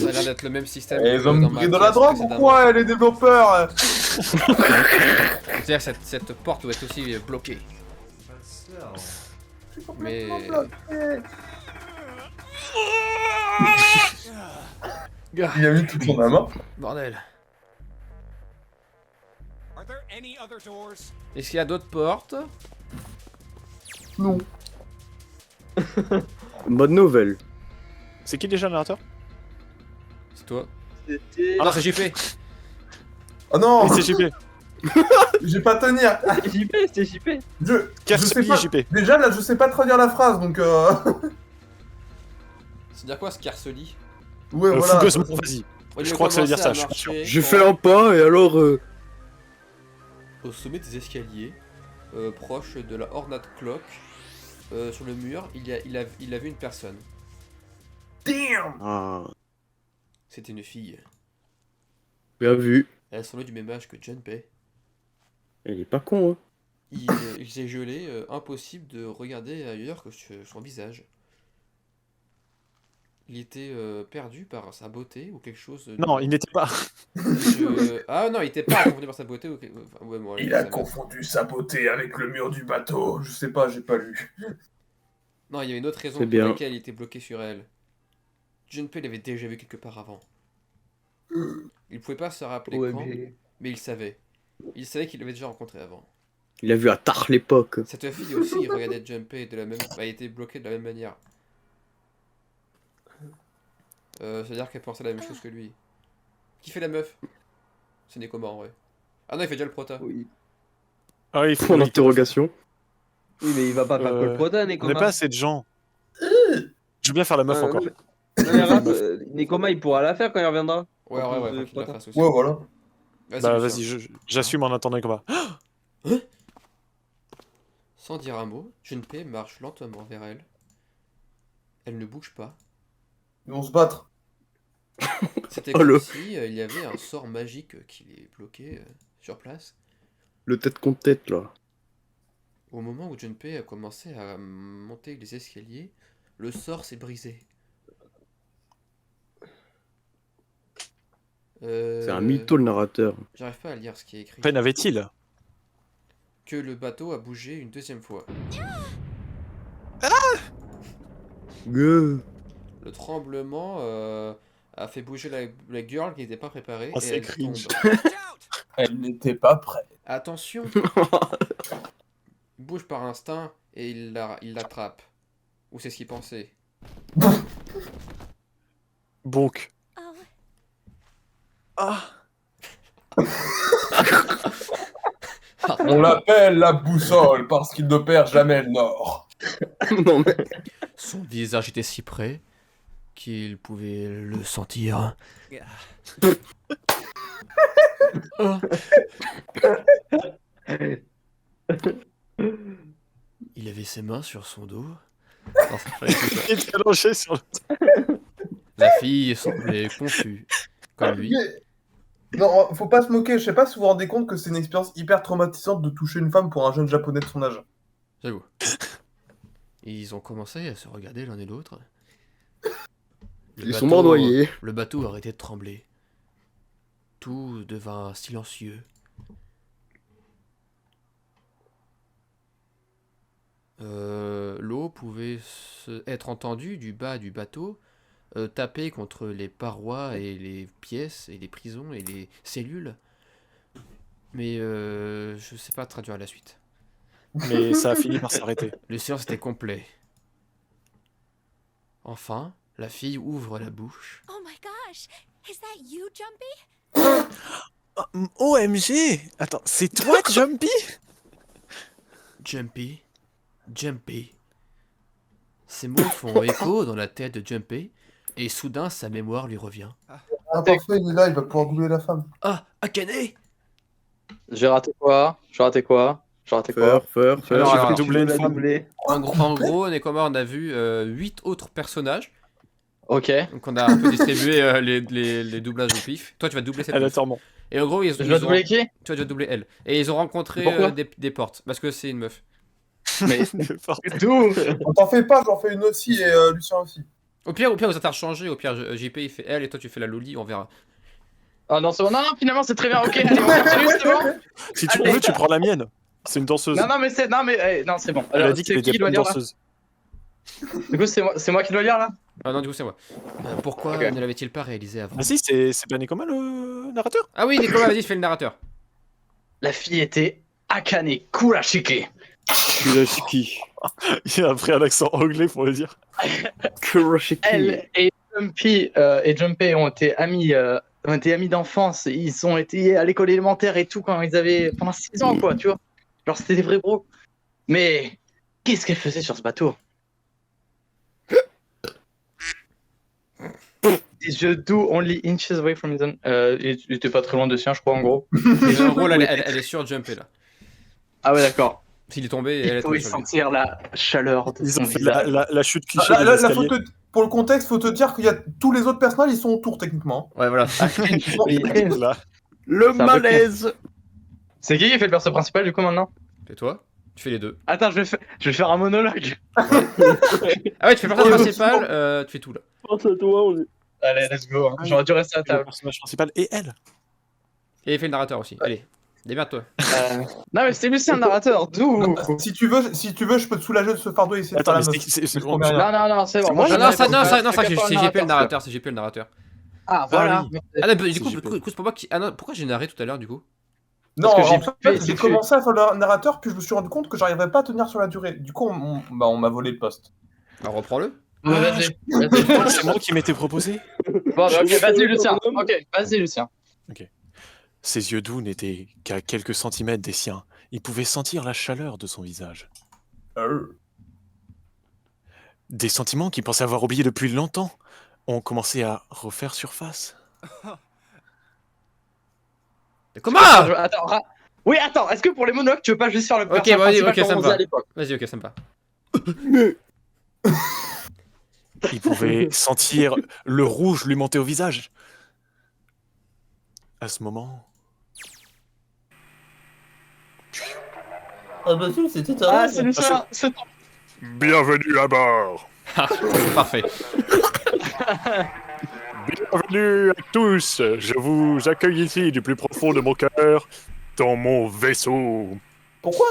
[SPEAKER 1] a l'air d'être le même système.
[SPEAKER 6] Et
[SPEAKER 1] que
[SPEAKER 6] ils ont
[SPEAKER 1] dans
[SPEAKER 6] pris
[SPEAKER 1] ma
[SPEAKER 6] de la
[SPEAKER 1] pièce
[SPEAKER 6] drogue ou
[SPEAKER 1] précédemment.
[SPEAKER 6] quoi, les développeurs?
[SPEAKER 1] C'est-à-dire que cette porte doit être aussi bloquée. Mais... Gars,
[SPEAKER 6] Il a mis tout son main.
[SPEAKER 1] bordel.
[SPEAKER 7] Are there any other doors?
[SPEAKER 1] Est-ce qu'il y a d'autres portes?
[SPEAKER 6] Non.
[SPEAKER 3] Bonne nouvelle.
[SPEAKER 4] C'est qui déjà le narrateur?
[SPEAKER 1] C'est toi.
[SPEAKER 8] C'était.
[SPEAKER 1] Ah non, c'est JP.
[SPEAKER 6] Oh non.
[SPEAKER 4] Oui, c'est JP.
[SPEAKER 6] J'ai pas tenir.
[SPEAKER 8] C'était JP.
[SPEAKER 6] Je sais
[SPEAKER 4] Casse-lui,
[SPEAKER 6] pas.
[SPEAKER 4] JP.
[SPEAKER 6] Déjà là, je sais pas traduire la phrase donc.
[SPEAKER 1] C'est-à-dire quoi, Scarsely?
[SPEAKER 6] Ouais, voilà.
[SPEAKER 4] Fougueusement, vas-y.
[SPEAKER 1] Il
[SPEAKER 4] Je
[SPEAKER 1] a
[SPEAKER 4] crois que ça veut dire
[SPEAKER 1] commencé
[SPEAKER 4] ça,
[SPEAKER 1] à
[SPEAKER 4] je suis sûr.
[SPEAKER 1] marcher
[SPEAKER 3] J'ai
[SPEAKER 1] quand-
[SPEAKER 3] fait un pas et alors.
[SPEAKER 1] Au sommet des escaliers, proche de la Ornate Clock, sur le mur, il a vu une personne.
[SPEAKER 6] Damn.
[SPEAKER 3] Ah,
[SPEAKER 1] C'était une fille.
[SPEAKER 3] bien vu.
[SPEAKER 1] Elle semblait du même âge que Junpei.
[SPEAKER 3] Elle est pas con, hein.
[SPEAKER 1] Il s'est gelé, impossible de regarder ailleurs que son visage. Il était perdu par sa beauté ou quelque chose de...
[SPEAKER 4] Non, il n'était pas.
[SPEAKER 1] Ah non, il était pas confondu par sa beauté ou quelque... enfin, ouais, bon,
[SPEAKER 6] Il a confondu sa beauté avec le mur du bateau. Je sais pas, j'ai pas lu.
[SPEAKER 1] Non, il y avait une autre raison
[SPEAKER 3] C'est
[SPEAKER 1] pour
[SPEAKER 3] bien.
[SPEAKER 1] laquelle il était bloqué sur elle. Junpei l'avait déjà vu quelque part avant. Il pouvait pas se rappeler
[SPEAKER 8] Ouais,
[SPEAKER 1] quand, mais il savait. Il savait qu'il l'avait déjà rencontré avant.
[SPEAKER 3] Il a vu à tard l'époque.
[SPEAKER 1] Cette fille aussi regardait Junpei de la même... a été bloquée de la même manière. C'est-à-dire qu'elle pensait la même chose que lui. Qui fait la meuf? C'est Nekoma en vrai. Ah non, il fait déjà le prota.
[SPEAKER 8] Oui.
[SPEAKER 4] Ah, il faut
[SPEAKER 3] Point d'interrogation.
[SPEAKER 8] Oui, mais il va pas faire que le prota,
[SPEAKER 4] On
[SPEAKER 8] Nekoma.
[SPEAKER 4] n'est pas assez de gens. Je veux bien faire la meuf encore.
[SPEAKER 8] Non, mais Raph, Nekoma, il pourra la faire quand il reviendra.
[SPEAKER 1] Ouais,
[SPEAKER 8] En
[SPEAKER 1] ouais,
[SPEAKER 8] plus de
[SPEAKER 1] faut qu'il la
[SPEAKER 8] prota.
[SPEAKER 1] fasse aussi.
[SPEAKER 6] Ouais, voilà.
[SPEAKER 4] Bah
[SPEAKER 1] Lucien.
[SPEAKER 4] vas-y, j'assume en attendant Nekoma.
[SPEAKER 1] Sans dire un mot, Junpei marche lentement vers elle. Elle ne bouge pas.
[SPEAKER 6] Ils vont se battre.
[SPEAKER 1] C'était
[SPEAKER 3] Oh,
[SPEAKER 1] comme
[SPEAKER 3] le-
[SPEAKER 1] si il y avait un sort magique qui les bloquait sur place.
[SPEAKER 3] Le tête contre tête, là.
[SPEAKER 1] Au moment où Junpei a commencé à monter les escaliers, le sort s'est brisé.
[SPEAKER 3] C'est un mytho, le narrateur.
[SPEAKER 1] J'arrive pas à lire ce qui est écrit.
[SPEAKER 4] Peine avait-il?
[SPEAKER 1] Que le bateau a bougé une deuxième fois.
[SPEAKER 3] Gueux.
[SPEAKER 1] Le tremblement a fait bouger la girl qui n'était pas préparée.
[SPEAKER 4] Oh,
[SPEAKER 1] et
[SPEAKER 4] c'est
[SPEAKER 1] elle
[SPEAKER 4] cringe.
[SPEAKER 1] tombe.
[SPEAKER 6] Elle n'était pas prête.
[SPEAKER 1] Attention, il bouge par instinct et il l'attrape. Ou c'est ce qu'il pensait.
[SPEAKER 4] Bonk.
[SPEAKER 9] Oh,
[SPEAKER 4] Ah.
[SPEAKER 6] On l'appelle la boussole parce qu'il ne perd jamais le nord.
[SPEAKER 3] Non, mais.
[SPEAKER 1] Son visage était si près qu'il pouvait le sentir. Il avait ses mains sur son dos. Non, c'est pas du tout ça.
[SPEAKER 4] Il est allongé sur le...
[SPEAKER 1] La fille semblait confuse, comme lui.
[SPEAKER 6] Non, faut pas se moquer. Je sais pas si vous vous rendez compte que c'est une expérience hyper traumatisante de toucher une femme pour un jeune japonais de son âge.
[SPEAKER 1] J'avoue. Ils ont commencé à se regarder l'un et l'autre. Le
[SPEAKER 3] Ils sont
[SPEAKER 1] bateau-
[SPEAKER 3] mordoyés.
[SPEAKER 1] Le bateau arrêtait de trembler. Tout devint silencieux. L'eau pouvait être entendue du bas du bateau, taper contre les parois et les pièces et les prisons et les cellules. Mais je sais pas traduire la suite.
[SPEAKER 4] Mais ça a fini par s'arrêter.
[SPEAKER 1] Le silence était complet. Enfin, la fille ouvre la bouche.
[SPEAKER 9] oh my gosh. Is that you, Jumpy?
[SPEAKER 4] OMG! Attends, c'est toi, Jumpy?
[SPEAKER 1] Jumpy, Jumpy. Ces mots font écho dans la tête de Jumpy, et soudain sa mémoire lui revient.
[SPEAKER 6] Ah, parfait, il est là, il va pouvoir doubler la femme.
[SPEAKER 1] Ah, Akane!
[SPEAKER 2] J'ai raté quoi? J'ai raté quoi? J'ai raté quoi?
[SPEAKER 3] Feur.
[SPEAKER 1] Alors,
[SPEAKER 4] J'ai doublé une
[SPEAKER 8] Tu l'as
[SPEAKER 4] femme.
[SPEAKER 8] doublé.
[SPEAKER 1] En gros, Nekoma, on a vu 8 autres personnages.
[SPEAKER 2] Ok.
[SPEAKER 1] Donc on a un peu distribué les doublages au pif. Toi, tu vas doubler cette meuf.
[SPEAKER 4] Aléatoirement.
[SPEAKER 1] Et en gros,
[SPEAKER 2] Je dois doubler qui?
[SPEAKER 1] tu vas doubler elle. Et ils ont rencontré
[SPEAKER 2] Pourquoi
[SPEAKER 1] des portes, parce que c'est une meuf.
[SPEAKER 2] Mais
[SPEAKER 4] Fort.
[SPEAKER 2] d'où?
[SPEAKER 6] On t'en fait pas, j'en fais une aussi et Lucien aussi.
[SPEAKER 1] Au pire, vous interchangez. Au pire, JP il fait elle et toi tu fais la loli, on verra.
[SPEAKER 2] Ah non, c'est bon. Non, non, finalement, c'est très bien. Ok, allez, on continue, c'est bon.
[SPEAKER 4] Si tu veux, tu prends la mienne. C'est une danseuse.
[SPEAKER 2] Non, non, mais c'est. Non, mais. Non, c'est bon.
[SPEAKER 4] Elle a
[SPEAKER 2] Alors,
[SPEAKER 4] dit
[SPEAKER 2] c'est
[SPEAKER 4] qu'elle
[SPEAKER 2] qui
[SPEAKER 4] était
[SPEAKER 2] qui
[SPEAKER 4] pas
[SPEAKER 2] doit
[SPEAKER 4] une
[SPEAKER 2] lire là?
[SPEAKER 4] danseuse.
[SPEAKER 2] Du coup, c'est moi qui dois lire là?
[SPEAKER 1] Ah non, du coup, c'est moi. Pourquoi
[SPEAKER 2] Ok.
[SPEAKER 1] ne l'avait-il pas réalisé avant?
[SPEAKER 4] Ah si, c'est pas Nekoma le narrateur?
[SPEAKER 1] Ah oui, Nekoma, vas-y, fais le narrateur.
[SPEAKER 2] La fille était Akane Kurashiki.
[SPEAKER 3] Kurashiki.
[SPEAKER 4] Il a appris un accent anglais pour le dire.
[SPEAKER 3] Kurashiki.
[SPEAKER 2] Elle et Jumpy ont été amis ont été amis d'enfance. Ils ont été à l'école élémentaire et tout quand ils avaient pendant 6 ans, quoi, tu vois. Genre, c'était des vrais bros. Mais qu'est-ce qu'elle faisait sur ce bateau? Je do only inches away from his own. Il était pas très loin de sien, je crois, en gros.
[SPEAKER 1] Et en gros, là, elle est surjumpée là.
[SPEAKER 2] Ah ouais, d'accord.
[SPEAKER 1] S'il est tombé, elle
[SPEAKER 2] Il
[SPEAKER 1] est
[SPEAKER 2] pouvait
[SPEAKER 1] tombée sur lui.
[SPEAKER 2] sentir la chaleur de
[SPEAKER 4] Ils
[SPEAKER 2] son
[SPEAKER 4] ont fait
[SPEAKER 2] visage.
[SPEAKER 4] la chute cliché de
[SPEAKER 6] La
[SPEAKER 4] l'escalier.
[SPEAKER 6] photo, pour le contexte, faut te dire qu'il y a tous les autres personnages, ils sont autour techniquement.
[SPEAKER 1] Ouais, voilà.
[SPEAKER 4] Là.
[SPEAKER 3] Le
[SPEAKER 2] un peu
[SPEAKER 3] malaise.
[SPEAKER 2] C'est qui fait le perso principal du coup maintenant?
[SPEAKER 1] Et toi? Tu fais les deux.
[SPEAKER 2] Attends, je vais faire un monologue.
[SPEAKER 1] Ah ouais, tu fais le personnage principal, tu fais tout là.
[SPEAKER 8] Pense à toi, on est...
[SPEAKER 2] Allez, let's go. Hein. J'aurais dû rester à
[SPEAKER 4] Le
[SPEAKER 2] table.
[SPEAKER 4] personnage principal et elle.
[SPEAKER 1] Et il fait le narrateur aussi. Allez, démerde-toi.
[SPEAKER 2] Non, mais c'était Lucien le narrateur, d'où?
[SPEAKER 6] Si tu veux, je peux te soulager de ce fardeau et essayer de
[SPEAKER 4] Attends,
[SPEAKER 6] faire
[SPEAKER 4] mais
[SPEAKER 6] la meuf.
[SPEAKER 4] c'est
[SPEAKER 6] Je promets
[SPEAKER 4] bon.
[SPEAKER 6] rien.
[SPEAKER 2] Non, c'est bon.
[SPEAKER 4] moi,
[SPEAKER 1] Non, non, ça,
[SPEAKER 2] j'ai
[SPEAKER 1] c'est GP le narrateur, c'est GP le narrateur.
[SPEAKER 2] Ah, voilà.
[SPEAKER 1] Ah non, du
[SPEAKER 4] C'est
[SPEAKER 1] coup,
[SPEAKER 4] GP.
[SPEAKER 1] c'est pour moi qui. Ah non, pourquoi j'ai narré tout à l'heure du coup?
[SPEAKER 6] Non,
[SPEAKER 2] Parce que
[SPEAKER 6] en fait,
[SPEAKER 2] c'est
[SPEAKER 6] j'ai
[SPEAKER 2] que-
[SPEAKER 6] commencé à faire le narrateur, puis je me suis rendu compte que j'arriverais pas à tenir sur la durée. Du coup, on m'a volé le poste.
[SPEAKER 1] Bah, reprends-le.
[SPEAKER 2] Vas-y.
[SPEAKER 4] C'est moi qui m'étais proposé.
[SPEAKER 2] Bon, bah, ok, vas-y, Lucien. Ok, vas-y, Lucien.
[SPEAKER 4] Ses yeux doux n'étaient qu'à quelques centimètres des siens. Il pouvait sentir la chaleur de son visage. Des sentiments qu'il pensait avoir oubliés depuis longtemps ont commencé à refaire surface.
[SPEAKER 1] Mais comment?
[SPEAKER 2] Attends, oui, attends, est-ce que pour les monologues, tu veux pas juste faire le
[SPEAKER 1] Ok,
[SPEAKER 2] personnage
[SPEAKER 1] vas-y,
[SPEAKER 2] principal
[SPEAKER 1] ok, ça
[SPEAKER 2] comme
[SPEAKER 1] me
[SPEAKER 2] on faisait
[SPEAKER 1] va.
[SPEAKER 2] à l'époque?
[SPEAKER 1] Vas-y, ok, ça me va.
[SPEAKER 4] Il pouvait sentir le rouge lui monter au visage. À ce moment,
[SPEAKER 6] Ah bah si, c'était
[SPEAKER 2] Ah, c'est Lucien, c'est ton...
[SPEAKER 4] bienvenue à bord.
[SPEAKER 1] Parfait.
[SPEAKER 4] Bienvenue à tous. Je vous accueille ici du plus profond de mon cœur, dans mon vaisseau.
[SPEAKER 6] Pourquoi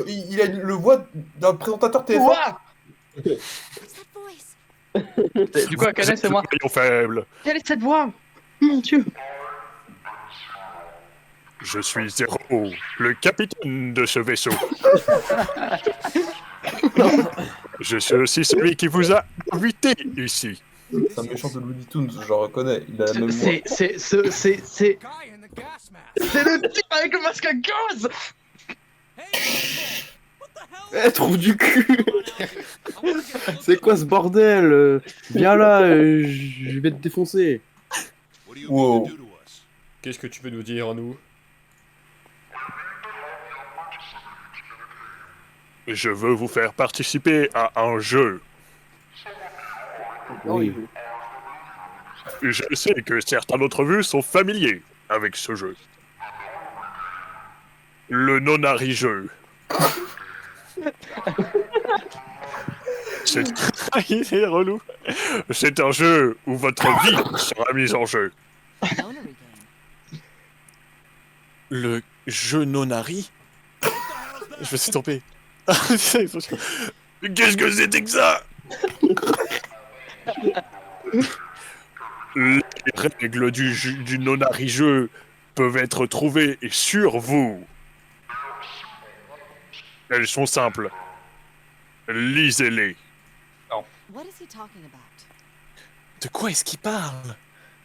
[SPEAKER 6] il a le voix d'un présentateur téléphone?
[SPEAKER 2] Ouah.
[SPEAKER 9] What's that voice?
[SPEAKER 2] Du coup, Akane, c'est moi.
[SPEAKER 4] Maillon faible.
[SPEAKER 2] Quelle est cette voix? Mon dieu.
[SPEAKER 4] Je suis Zéro, le capitaine de ce vaisseau. Je suis aussi celui qui vous a invité ici.
[SPEAKER 6] C'est un méchant de Looney Tunes, je le reconnais. Il a la même voix.
[SPEAKER 2] C'est
[SPEAKER 7] Guy in the gas mask.
[SPEAKER 2] c'est le type avec le masque à gaz.
[SPEAKER 3] Eh, trou du cul. C'est quoi ce bordel? Viens là, je vais te défoncer.
[SPEAKER 6] Wow.
[SPEAKER 1] Qu'est-ce que tu peux nous dire, nous?
[SPEAKER 4] Je veux vous faire participer à un jeu.
[SPEAKER 3] Oui.
[SPEAKER 4] Je sais que certains d'entre vous sont familiers avec ce jeu. Le Nonari jeu. Il est relou. C'est un jeu où votre vie sera mise en jeu. Le jeu Nonari. Je me suis trompé. Qu'est-ce que c'était que ça? Les règles du Nonari jeu peuvent être trouvées sur vous. Elles sont simples. Lisez-les.
[SPEAKER 9] What is he talking about?
[SPEAKER 4] De quoi est-ce qu'il parle?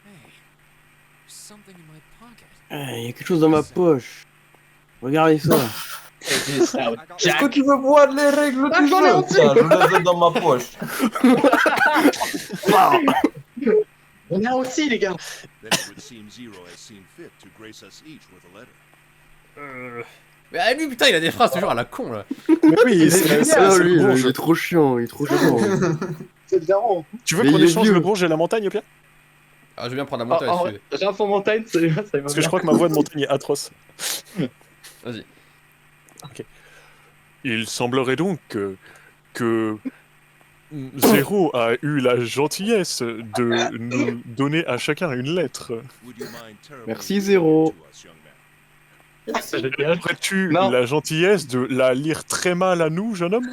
[SPEAKER 7] Hey, something in my pocket.
[SPEAKER 3] Il y a quelque chose dans ma poche. Regardez ça.
[SPEAKER 6] Est-ce que tu veux voir les règles
[SPEAKER 2] Ah,
[SPEAKER 6] du
[SPEAKER 2] j'en ai
[SPEAKER 6] jeu?
[SPEAKER 2] honte.
[SPEAKER 6] Tiens, je les ai dans ma poche.
[SPEAKER 2] On a aussi, les gars.
[SPEAKER 10] Then it would seem Zero has seen fit to grace us each with a letter.
[SPEAKER 1] Mais ah, lui, putain, il a des phrases toujours à la con là.
[SPEAKER 4] Mais oui,
[SPEAKER 3] Ah, lui, il est trop chiant, il est trop chiant.
[SPEAKER 2] C'est daron.
[SPEAKER 4] Tu veux
[SPEAKER 3] Mais
[SPEAKER 4] qu'on
[SPEAKER 3] il est
[SPEAKER 4] échange
[SPEAKER 3] vieux.
[SPEAKER 4] le bronze et la montagne, Pierre?
[SPEAKER 1] Ah, je veux bien prendre la montagne si tu veux.
[SPEAKER 2] J'ai un fond montagne, ça va.
[SPEAKER 4] Parce que je crois que ma voix de montagne est atroce.
[SPEAKER 1] Vas-y.
[SPEAKER 4] Ok. Il semblerait donc que Zéro a eu la gentillesse de nous donner à chacun une lettre.
[SPEAKER 10] Would you mind terribly
[SPEAKER 3] Merci,
[SPEAKER 10] reading
[SPEAKER 3] Zéro.
[SPEAKER 10] it to us, young man?
[SPEAKER 2] C'est génial.
[SPEAKER 4] Aurais-tu
[SPEAKER 2] Non.
[SPEAKER 4] la gentillesse de la lire très mal à nous, jeune homme?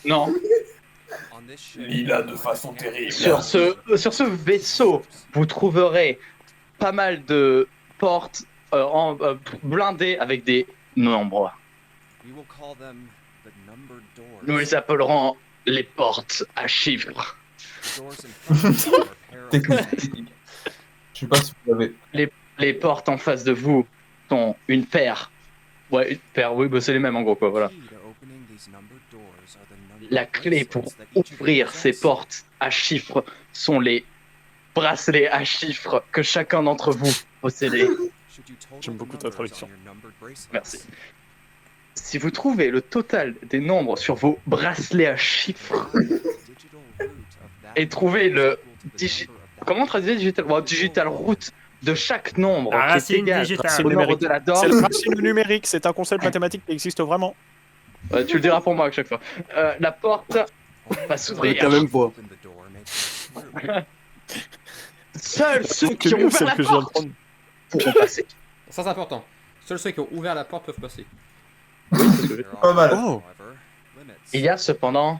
[SPEAKER 2] Non.
[SPEAKER 7] On this ship,
[SPEAKER 6] Il a de façon terrible.
[SPEAKER 2] Sur ce vaisseau, vous trouverez pas mal de portes blindées avec des nombres.
[SPEAKER 7] we will call them the numbered doors.
[SPEAKER 2] Nous les appellerons les portes à chiffres.
[SPEAKER 7] Doors in front of us are a pair of
[SPEAKER 6] Technique. Je sais pas si vous l'avez.
[SPEAKER 2] Les portes en face de vous sont une paire. Ouais, une paire, oui, bah c'est les mêmes en gros, quoi, voilà. La clé pour ouvrir ces portes à chiffres sont les bracelets à chiffres que chacun d'entre vous possédez.
[SPEAKER 4] J'aime beaucoup ta traduction.
[SPEAKER 2] Merci. Si vous trouvez le total des nombres sur vos bracelets à chiffres et trouvez le comment traduire digital, digital root de chaque nombre qui est égal au nombre de la
[SPEAKER 4] C'est
[SPEAKER 2] dorme.
[SPEAKER 4] le racine numérique, c'est un concept mathématique qui existe vraiment.
[SPEAKER 2] Tu le diras pour moi à chaque fois. La porte va
[SPEAKER 3] Avec
[SPEAKER 2] s'ouvrir.
[SPEAKER 3] la même voix.
[SPEAKER 2] Seuls ceux
[SPEAKER 4] C'est
[SPEAKER 2] qui ont
[SPEAKER 4] mieux
[SPEAKER 2] ouvert
[SPEAKER 4] celle
[SPEAKER 2] la
[SPEAKER 4] que je viens de
[SPEAKER 2] porte
[SPEAKER 4] prendre.
[SPEAKER 2] pourront passer.
[SPEAKER 1] Ça c'est important. Seuls ceux qui ont ouvert la porte peuvent passer.
[SPEAKER 6] Pas mal.
[SPEAKER 4] Oh.
[SPEAKER 2] Il y a cependant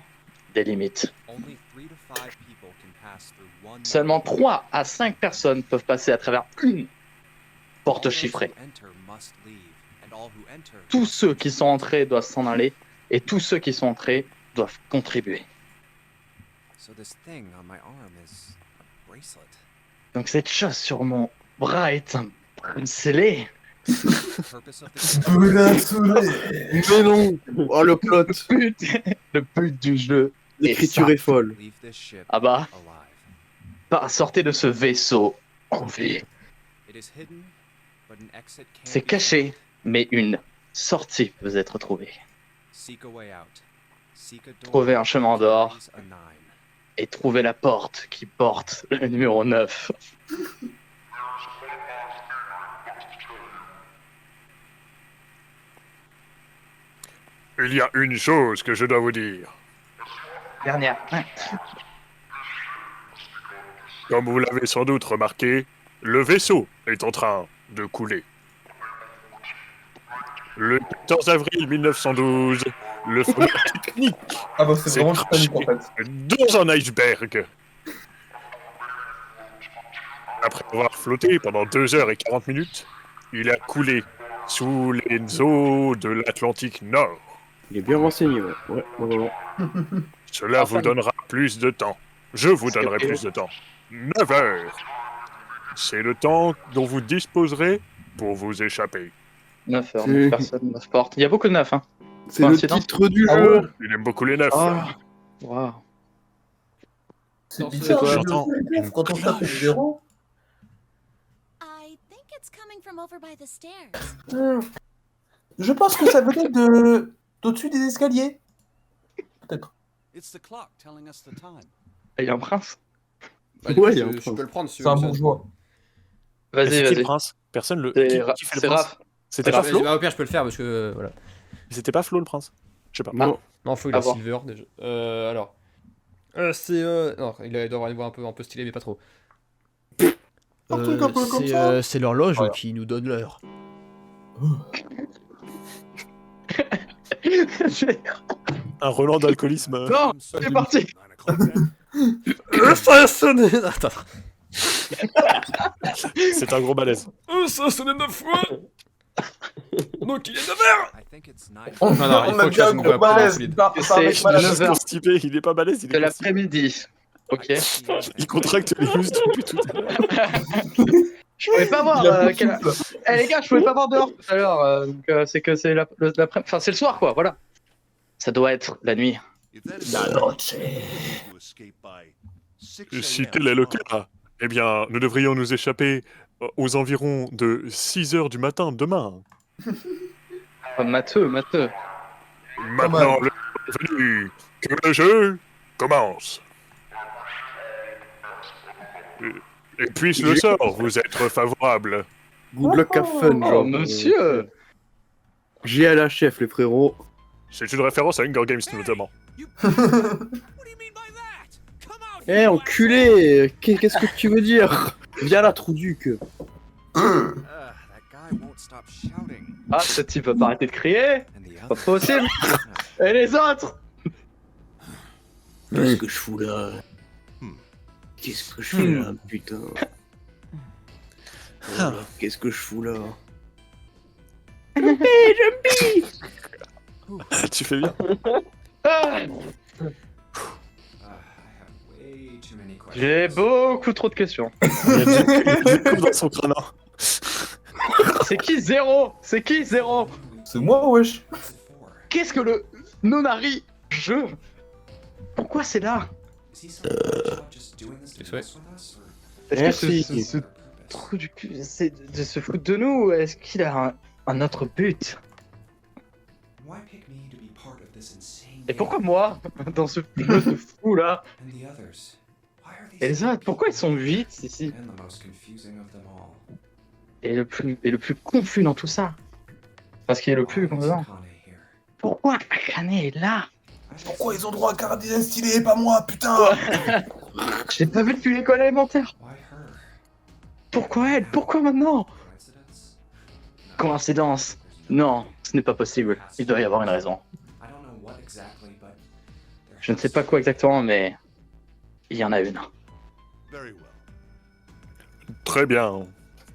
[SPEAKER 2] des limites. Seulement 3 à 5 personnes peuvent passer à travers une porte chiffrée. Tous ceux qui sont entrés doivent s'en aller et tous ceux qui sont entrés doivent contribuer. Donc cette chose sur mon bras est un bracelet.
[SPEAKER 3] Mais non. Oh, le plot.
[SPEAKER 2] Le but du jeu est
[SPEAKER 3] L'écriture
[SPEAKER 2] ça.
[SPEAKER 3] est folle.
[SPEAKER 2] Ah bah, sortez de ce vaisseau en vie. C'est caché, mais une sortie peut être trouvée. Trouvez un chemin d'or et trouvez la porte qui porte le numéro 9.
[SPEAKER 4] Il y a une chose que je dois vous dire.
[SPEAKER 2] Dernière.
[SPEAKER 4] Comme vous l'avez sans doute remarqué, le vaisseau est en train de couler. Le 14 avril 1912, le fameux Titanic
[SPEAKER 6] Ah bah c'est
[SPEAKER 4] s'est
[SPEAKER 6] vraiment
[SPEAKER 4] craché
[SPEAKER 6] Titanic en fait.
[SPEAKER 4] dans un iceberg. Après avoir flotté pendant 2 heures et 40 minutes, il a coulé sous les eaux de l'Atlantique Nord.
[SPEAKER 3] Il est bien renseigné, ouais. Ouais.
[SPEAKER 4] Cela vous donnera plus de temps. Je vous donnerai plus de temps. 9 heures. C'est le temps dont vous disposerez pour vous échapper.
[SPEAKER 2] 9 heures, 9 personnes, 9 portes. Il y a beaucoup de 9, hein.
[SPEAKER 3] C'est le
[SPEAKER 2] Coïncidence.
[SPEAKER 3] titre du
[SPEAKER 6] Ah
[SPEAKER 3] jeu.
[SPEAKER 6] ouais.
[SPEAKER 4] Il aime beaucoup les 9.
[SPEAKER 2] Ah, waouh.
[SPEAKER 6] C'est
[SPEAKER 1] Non,
[SPEAKER 6] bizarre,
[SPEAKER 1] c'est-
[SPEAKER 4] j'entends une
[SPEAKER 6] quand on tape 0.
[SPEAKER 9] I think it's coming from over by the stairs.
[SPEAKER 6] Je pense que ça venait de d'au-dessus des escaliers. Peut-être.
[SPEAKER 10] It's the clock telling us the time.
[SPEAKER 2] Il y a un prince.
[SPEAKER 1] Bah, du coup,
[SPEAKER 3] Ouais, il y a un
[SPEAKER 1] je
[SPEAKER 3] prince.
[SPEAKER 1] peux le prendre si tu
[SPEAKER 6] C'est un
[SPEAKER 1] veux.
[SPEAKER 6] bourgeois.
[SPEAKER 4] Mais
[SPEAKER 2] Vas-y,
[SPEAKER 4] c'est qui le
[SPEAKER 2] vas-y.
[SPEAKER 4] prince? Personne le.
[SPEAKER 2] C'est
[SPEAKER 4] Qui fait le
[SPEAKER 2] c'est
[SPEAKER 4] prince?
[SPEAKER 2] Raph.
[SPEAKER 4] C'était
[SPEAKER 2] c'est
[SPEAKER 4] pas
[SPEAKER 2] Raph.
[SPEAKER 4] Flo?
[SPEAKER 1] Bah, au pire, je peux le faire parce que voilà.
[SPEAKER 4] C'était pas Flo le prince? Je sais pas.
[SPEAKER 3] Non.
[SPEAKER 1] Non, Flo il
[SPEAKER 2] À
[SPEAKER 1] a
[SPEAKER 2] voir.
[SPEAKER 1] Silver déjà. Alors. C'est. Non, il doit avoir une voix un peu stylée, mais pas trop.
[SPEAKER 6] Un truc un peu comme ça.
[SPEAKER 1] C'est l'horloge
[SPEAKER 6] Voilà.
[SPEAKER 1] qui nous donne l'heure.
[SPEAKER 4] Un Roland d'alcoolisme.
[SPEAKER 2] Non, c'est parti.
[SPEAKER 10] 9 o'clock then.
[SPEAKER 1] Ça a sonné. Attends.
[SPEAKER 4] C'est un gros balèze.
[SPEAKER 1] Ça a sonné 9 fois. Donc il est 9h.
[SPEAKER 7] I think it's 9.
[SPEAKER 6] On,
[SPEAKER 1] Non, non, il
[SPEAKER 6] on
[SPEAKER 1] faut
[SPEAKER 6] a
[SPEAKER 1] que je
[SPEAKER 6] bien
[SPEAKER 1] fasse
[SPEAKER 6] un
[SPEAKER 1] une
[SPEAKER 6] gros
[SPEAKER 1] voix
[SPEAKER 6] malaise.
[SPEAKER 1] solide.
[SPEAKER 6] Pas
[SPEAKER 2] C'est
[SPEAKER 6] avec
[SPEAKER 2] le
[SPEAKER 6] malaise.
[SPEAKER 2] 9 heures.
[SPEAKER 4] Constipé, il est pas balèze, il
[SPEAKER 2] De
[SPEAKER 4] est constipé.
[SPEAKER 2] l'après-midi. Ok.
[SPEAKER 4] Il contracte les muscles depuis tout à l'heure.
[SPEAKER 2] Je pouvais pas voir.
[SPEAKER 6] Il a beaucoup
[SPEAKER 2] quelle-
[SPEAKER 6] de souffle.
[SPEAKER 2] Eh les gars, je pouvais pas voir dehors tout à l'heure. Donc c'est que c'est l'après. Enfin, c'est le soir, quoi. Voilà. Ça doit être la nuit.
[SPEAKER 10] If that is
[SPEAKER 6] La
[SPEAKER 10] so,
[SPEAKER 6] noche.
[SPEAKER 10] to escape by 6
[SPEAKER 4] Si
[SPEAKER 10] a.m.
[SPEAKER 4] tel est le cas, eh bien, nous devrions nous échapper aux environs de 6 heures du matin demain.
[SPEAKER 2] Matheux.
[SPEAKER 4] Maintenant, le temps est venu que le jeu commence. Et puisse le sort vous être favorable.
[SPEAKER 3] Good luck have fun,
[SPEAKER 2] Oh,
[SPEAKER 3] genre.
[SPEAKER 2] monsieur.
[SPEAKER 3] J'ai à la chef, les frérots.
[SPEAKER 4] C'est une référence à Hunger Games notamment.
[SPEAKER 10] What do you mean by that? Come out!
[SPEAKER 3] Eh, enculé. Qu'est-ce que tu veux dire? Viens là, trou du cul.
[SPEAKER 7] That guy won't stop shouting.
[SPEAKER 2] Ah, ce type va pas arrêter de crier.
[SPEAKER 7] And the
[SPEAKER 2] Pas possible. Et les autres?
[SPEAKER 3] Qu'est-ce que je fous là? Qu'est-ce que je fais là, putain? Voilà, qu'est-ce que je fous là?
[SPEAKER 4] Tu fais bien.
[SPEAKER 2] Ah,
[SPEAKER 7] I have way
[SPEAKER 2] J'ai beaucoup trop de questions.
[SPEAKER 4] Il y a du coup dans son crâne.
[SPEAKER 2] C'est qui Zéro? C'est qui Zéro?
[SPEAKER 6] C'est moi, wesh.
[SPEAKER 2] Qu'est-ce que le Nonari jeu? Pourquoi c'est là? Est-ce que ce trou du cul, c'est de se foutre de nous ou est-ce qu'il a un autre but? Et pourquoi moi dans ce jeu de fou là? Et les autres, pourquoi ils sont 8 ici? Et le plus confus dans tout ça, parce qu'il est le plus confusant. Pourquoi Akane est là?
[SPEAKER 6] Pourquoi ils ont droit à Cara Design stylé et pas moi, putain?
[SPEAKER 2] Je l'ai pas vu depuis l'école élémentaire. Pourquoi elle? Pourquoi maintenant? Coïncidence? Non, ce n'est pas possible. Il doit y avoir une raison. Je ne sais pas quoi exactement, mais il y en a une.
[SPEAKER 10] Very well.
[SPEAKER 4] Très bien.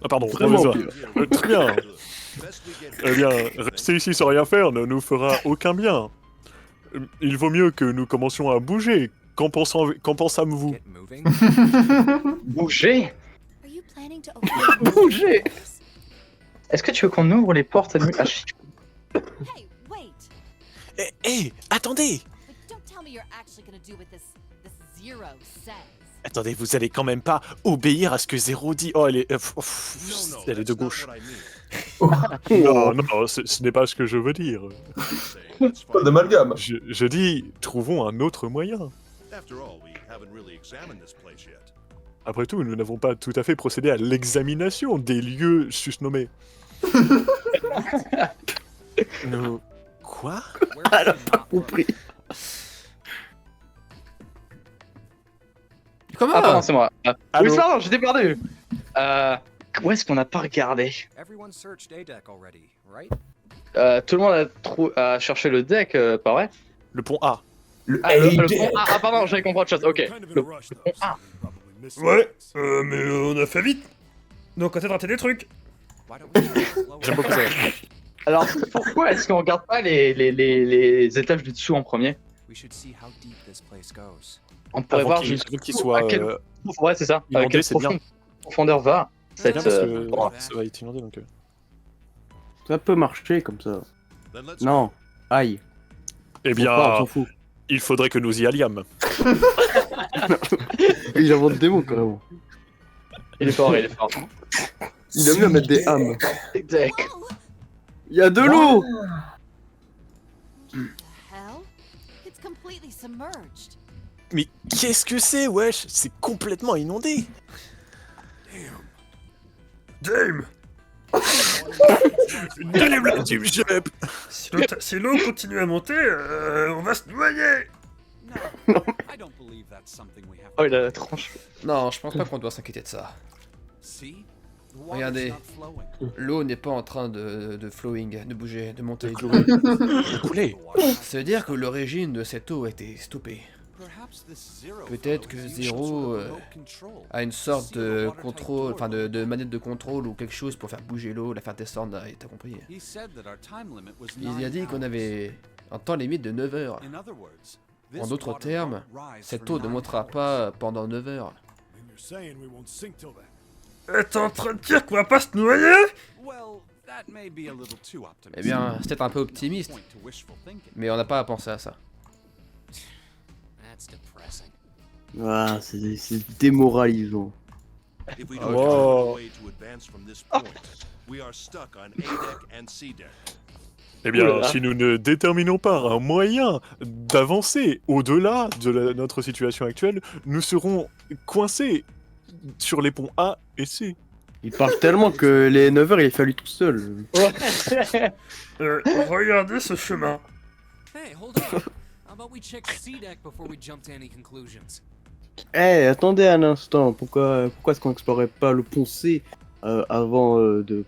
[SPEAKER 4] Ah pardon,
[SPEAKER 3] Vraiment
[SPEAKER 4] professeur. Très bien.
[SPEAKER 10] Best we get
[SPEAKER 4] Eh bien, rester ici sans rien faire ne nous fera aucun bien. Il vaut mieux que nous commencions à bouger. Qu'en pensâmes-vous?
[SPEAKER 7] Get moving.
[SPEAKER 2] Bouger?
[SPEAKER 9] Are you planning to open
[SPEAKER 2] Bouger? Est-ce que tu veux qu'on ouvre les portes à nuit?
[SPEAKER 9] Hey, wait.
[SPEAKER 11] Hé, attendez!
[SPEAKER 9] But don't tell me you're actually gonna do what this Zero says.
[SPEAKER 11] Attendez, vous allez quand même pas obéir à ce que Zéro dit. Oh, elle est de
[SPEAKER 10] that's not
[SPEAKER 11] gauche.
[SPEAKER 10] what I mean.
[SPEAKER 4] Non, non, ce n'est pas ce que je veux dire.
[SPEAKER 10] It's
[SPEAKER 6] Pas
[SPEAKER 10] fine.
[SPEAKER 6] d'amalgame.
[SPEAKER 4] Je dis, trouvons un autre moyen.
[SPEAKER 10] After all, we haven't really examined this place yet.
[SPEAKER 4] Après tout, nous n'avons pas tout à fait procédé à l'examination des lieux susnommés.
[SPEAKER 11] Nous... Quoi?
[SPEAKER 3] Elle a pas compris.
[SPEAKER 1] Comment?
[SPEAKER 2] Ah pardon, c'est moi.
[SPEAKER 11] Allô?
[SPEAKER 2] Oui, pardon, j'étais perdu. Où est-ce qu'on n'a pas regardé?
[SPEAKER 7] Everyone searched A deck already, right?
[SPEAKER 2] Tout le monde a cherché le deck, pas vrai?
[SPEAKER 11] Le pont A.
[SPEAKER 6] Le
[SPEAKER 2] Le
[SPEAKER 6] deck.
[SPEAKER 2] pont A. Ah pardon, j'avais compris autre chose. Ok. Le pont A.
[SPEAKER 1] Ouais, mais on a fait vite. Donc on s'est raté des trucs.
[SPEAKER 7] Why don't we take it slow
[SPEAKER 11] J'aime beaucoup ça.
[SPEAKER 2] Alors pourquoi est-ce qu'on regarde pas les étages du dessous en premier?
[SPEAKER 7] We should see how deep this place goes.
[SPEAKER 2] On pourrait
[SPEAKER 11] Avant
[SPEAKER 2] voir
[SPEAKER 11] qu'il
[SPEAKER 2] juste
[SPEAKER 11] soit...
[SPEAKER 2] à quel... Ouais, c'est ça.
[SPEAKER 11] inondé,
[SPEAKER 2] Avec quelle
[SPEAKER 11] c'est bien.
[SPEAKER 2] profondeur va
[SPEAKER 11] C'est bien
[SPEAKER 2] cette...
[SPEAKER 11] parce que ça va être inondé donc...
[SPEAKER 3] Ça peut marcher comme ça.
[SPEAKER 10] Then let's
[SPEAKER 3] Non. Aïe.
[SPEAKER 4] Eh
[SPEAKER 3] Faut pas, on
[SPEAKER 4] bien,
[SPEAKER 3] s'en fout.
[SPEAKER 4] il faudrait que nous y allions.
[SPEAKER 3] Il invente des mots carrément.
[SPEAKER 2] Il est fort, il est fort.
[SPEAKER 3] Il aime bien mettre des âmes.
[SPEAKER 2] Deck.
[SPEAKER 9] Oh,
[SPEAKER 3] Il y a de l'eau.
[SPEAKER 9] the hell? It's completely submerged.
[SPEAKER 11] Mais qu'est-ce que c'est, wesh? C'est complètement inondé.
[SPEAKER 1] Dame,
[SPEAKER 11] Donnez-moi la team Jep.
[SPEAKER 1] si l'eau continue à monter, on va se noyer.
[SPEAKER 7] No, I don't believe that's something we have.
[SPEAKER 2] Oh, il a la tronche.
[SPEAKER 1] Non, je pense pas qu'on doit s'inquiéter de ça.
[SPEAKER 7] See? The water's
[SPEAKER 1] Regardez.
[SPEAKER 7] not flowing.
[SPEAKER 1] L'eau n'est pas en train de flowing, de bouger, de monter.
[SPEAKER 11] Couler.
[SPEAKER 1] Ça veut dire que l'origine de cette eau a été stoppée.
[SPEAKER 7] Perhaps this Zero
[SPEAKER 1] Peut-être que
[SPEAKER 7] fellow is
[SPEAKER 1] Zero,
[SPEAKER 7] using some remote control.
[SPEAKER 1] A une sorte
[SPEAKER 7] Zero
[SPEAKER 1] de
[SPEAKER 7] water-type
[SPEAKER 1] contrôle, enfin
[SPEAKER 7] door.
[SPEAKER 1] de manette de contrôle ou quelque chose pour faire bouger l'eau, la faire descendre, t'as compris.
[SPEAKER 7] He said that our time limit was
[SPEAKER 1] Il a
[SPEAKER 7] 9
[SPEAKER 1] dit qu'on
[SPEAKER 7] hours.
[SPEAKER 1] avait un temps limite de 9 heures.
[SPEAKER 7] In other words,
[SPEAKER 1] En
[SPEAKER 7] this
[SPEAKER 1] d'autres
[SPEAKER 7] water
[SPEAKER 1] termes,
[SPEAKER 7] won't rise
[SPEAKER 1] cette
[SPEAKER 7] for
[SPEAKER 1] eau ne
[SPEAKER 7] 9
[SPEAKER 1] montera
[SPEAKER 7] hours.
[SPEAKER 1] pas pendant 9 heures.
[SPEAKER 10] then.
[SPEAKER 1] T'es en train de dire qu'on va pas se noyer?
[SPEAKER 7] Well, that may be a little too optimistic.
[SPEAKER 1] Eh bien, c'est peut-être un peu optimiste,
[SPEAKER 7] Point to wishful thinking.
[SPEAKER 1] mais on n'a pas à penser à ça.
[SPEAKER 7] That's depressing.
[SPEAKER 3] Ah, c'est démoralisant.
[SPEAKER 10] If we
[SPEAKER 1] Oh,
[SPEAKER 10] don't
[SPEAKER 4] wow.
[SPEAKER 10] find a way to advance from this point, we are stuck on A deck and C deck.
[SPEAKER 4] Eh bien,
[SPEAKER 2] Oulala.
[SPEAKER 4] si nous ne déterminons pas un moyen d'avancer au-delà de notre situation actuelle, nous serons coincés sur les ponts A et C.
[SPEAKER 3] Il parle tellement que les 9 heures, il a fallu tout seul.
[SPEAKER 1] Regardez ce chemin.
[SPEAKER 7] Hey, hold on. How about we check C deck before we jump to any conclusions?
[SPEAKER 3] Eh, attendez un instant. Pourquoi est-ce qu'on n'explorait pas le pont C avant de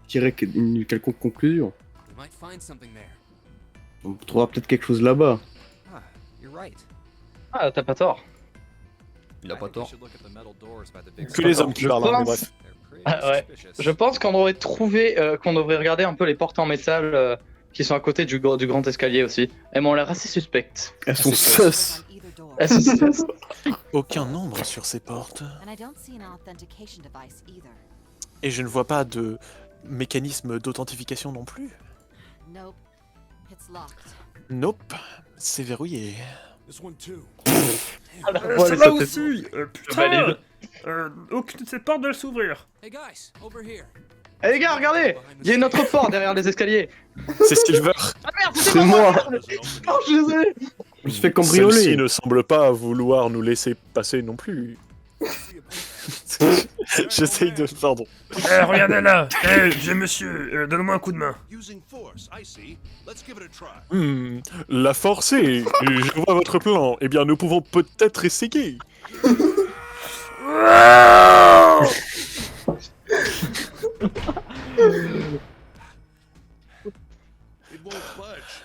[SPEAKER 3] tirer une quelconque conclusion?
[SPEAKER 7] We might find something there.
[SPEAKER 3] On trouvera peut-être quelque chose là-bas.
[SPEAKER 7] Ah, you're right.
[SPEAKER 2] Ah, t'as pas tort.
[SPEAKER 1] Il a
[SPEAKER 7] I
[SPEAKER 1] pas
[SPEAKER 7] think we
[SPEAKER 1] tort.
[SPEAKER 7] should look at the metal doors by the big
[SPEAKER 4] Que les hommes qui
[SPEAKER 2] Je
[SPEAKER 4] parlent, hein, mais
[SPEAKER 2] pense-
[SPEAKER 4] bref.
[SPEAKER 7] They're pretty
[SPEAKER 2] Ah, ouais.
[SPEAKER 7] suspicious.
[SPEAKER 2] Je pense qu'on aurait trouvé, qu'on devrait regarder un peu les portes en métal qui sont à côté du grand escalier aussi. Elles m'ont l'air assez suspectes.
[SPEAKER 3] Elles sont sus.
[SPEAKER 2] Elles sont suspectes.
[SPEAKER 11] Aucun nombre sur ces portes.
[SPEAKER 9] And I don't see an authentication device either.
[SPEAKER 11] Et je ne vois pas de mécanisme d'authentification non plus.
[SPEAKER 9] Nope. It's locked.
[SPEAKER 11] Nope, c'est verrouillé.
[SPEAKER 10] This one too.
[SPEAKER 1] Celle-là aussi putain aucune de ces portes ne s'ouvrir.
[SPEAKER 7] Hey guys, over here.
[SPEAKER 2] Eh les gars, regardez, il y a une autre porte derrière les escaliers.
[SPEAKER 11] C'est Silver.
[SPEAKER 2] Ah merde,
[SPEAKER 3] C'est moi.
[SPEAKER 2] Oh, je suis désolé.
[SPEAKER 3] Je me suis fait cambrioler.
[SPEAKER 4] Celle-ci ne semble pas vouloir nous laisser passer non plus.
[SPEAKER 11] J'essaye de... Pardon.
[SPEAKER 1] Regardez là. J'ai monsieur, donne-moi un coup de main.
[SPEAKER 10] Using force, I see. Let's give it a try.
[SPEAKER 4] La forcer. Je vois votre plan. Eh bien, nous pouvons peut-être essayer.
[SPEAKER 10] It won't budge.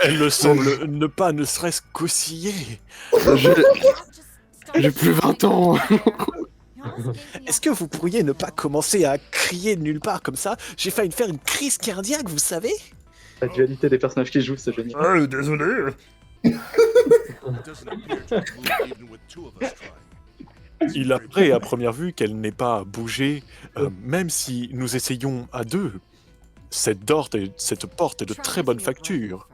[SPEAKER 4] Elle ne semble
[SPEAKER 11] Ne pas ne serait-ce qu'osciller.
[SPEAKER 3] J'ai plus 20 ans.
[SPEAKER 11] Est-ce que vous pourriez ne pas commencer à crier de nulle part comme ça? J'ai failli faire une crise cardiaque, vous savez?
[SPEAKER 2] La dualité des personnages qui jouent, c'est génial.
[SPEAKER 1] Désolé.
[SPEAKER 10] It doesn't appear to have moved even with two of us trying.
[SPEAKER 4] Il apparaît à première vue qu'elle n'est pas bougée, même si nous essayons à deux. Cette porte est de très bonne facture.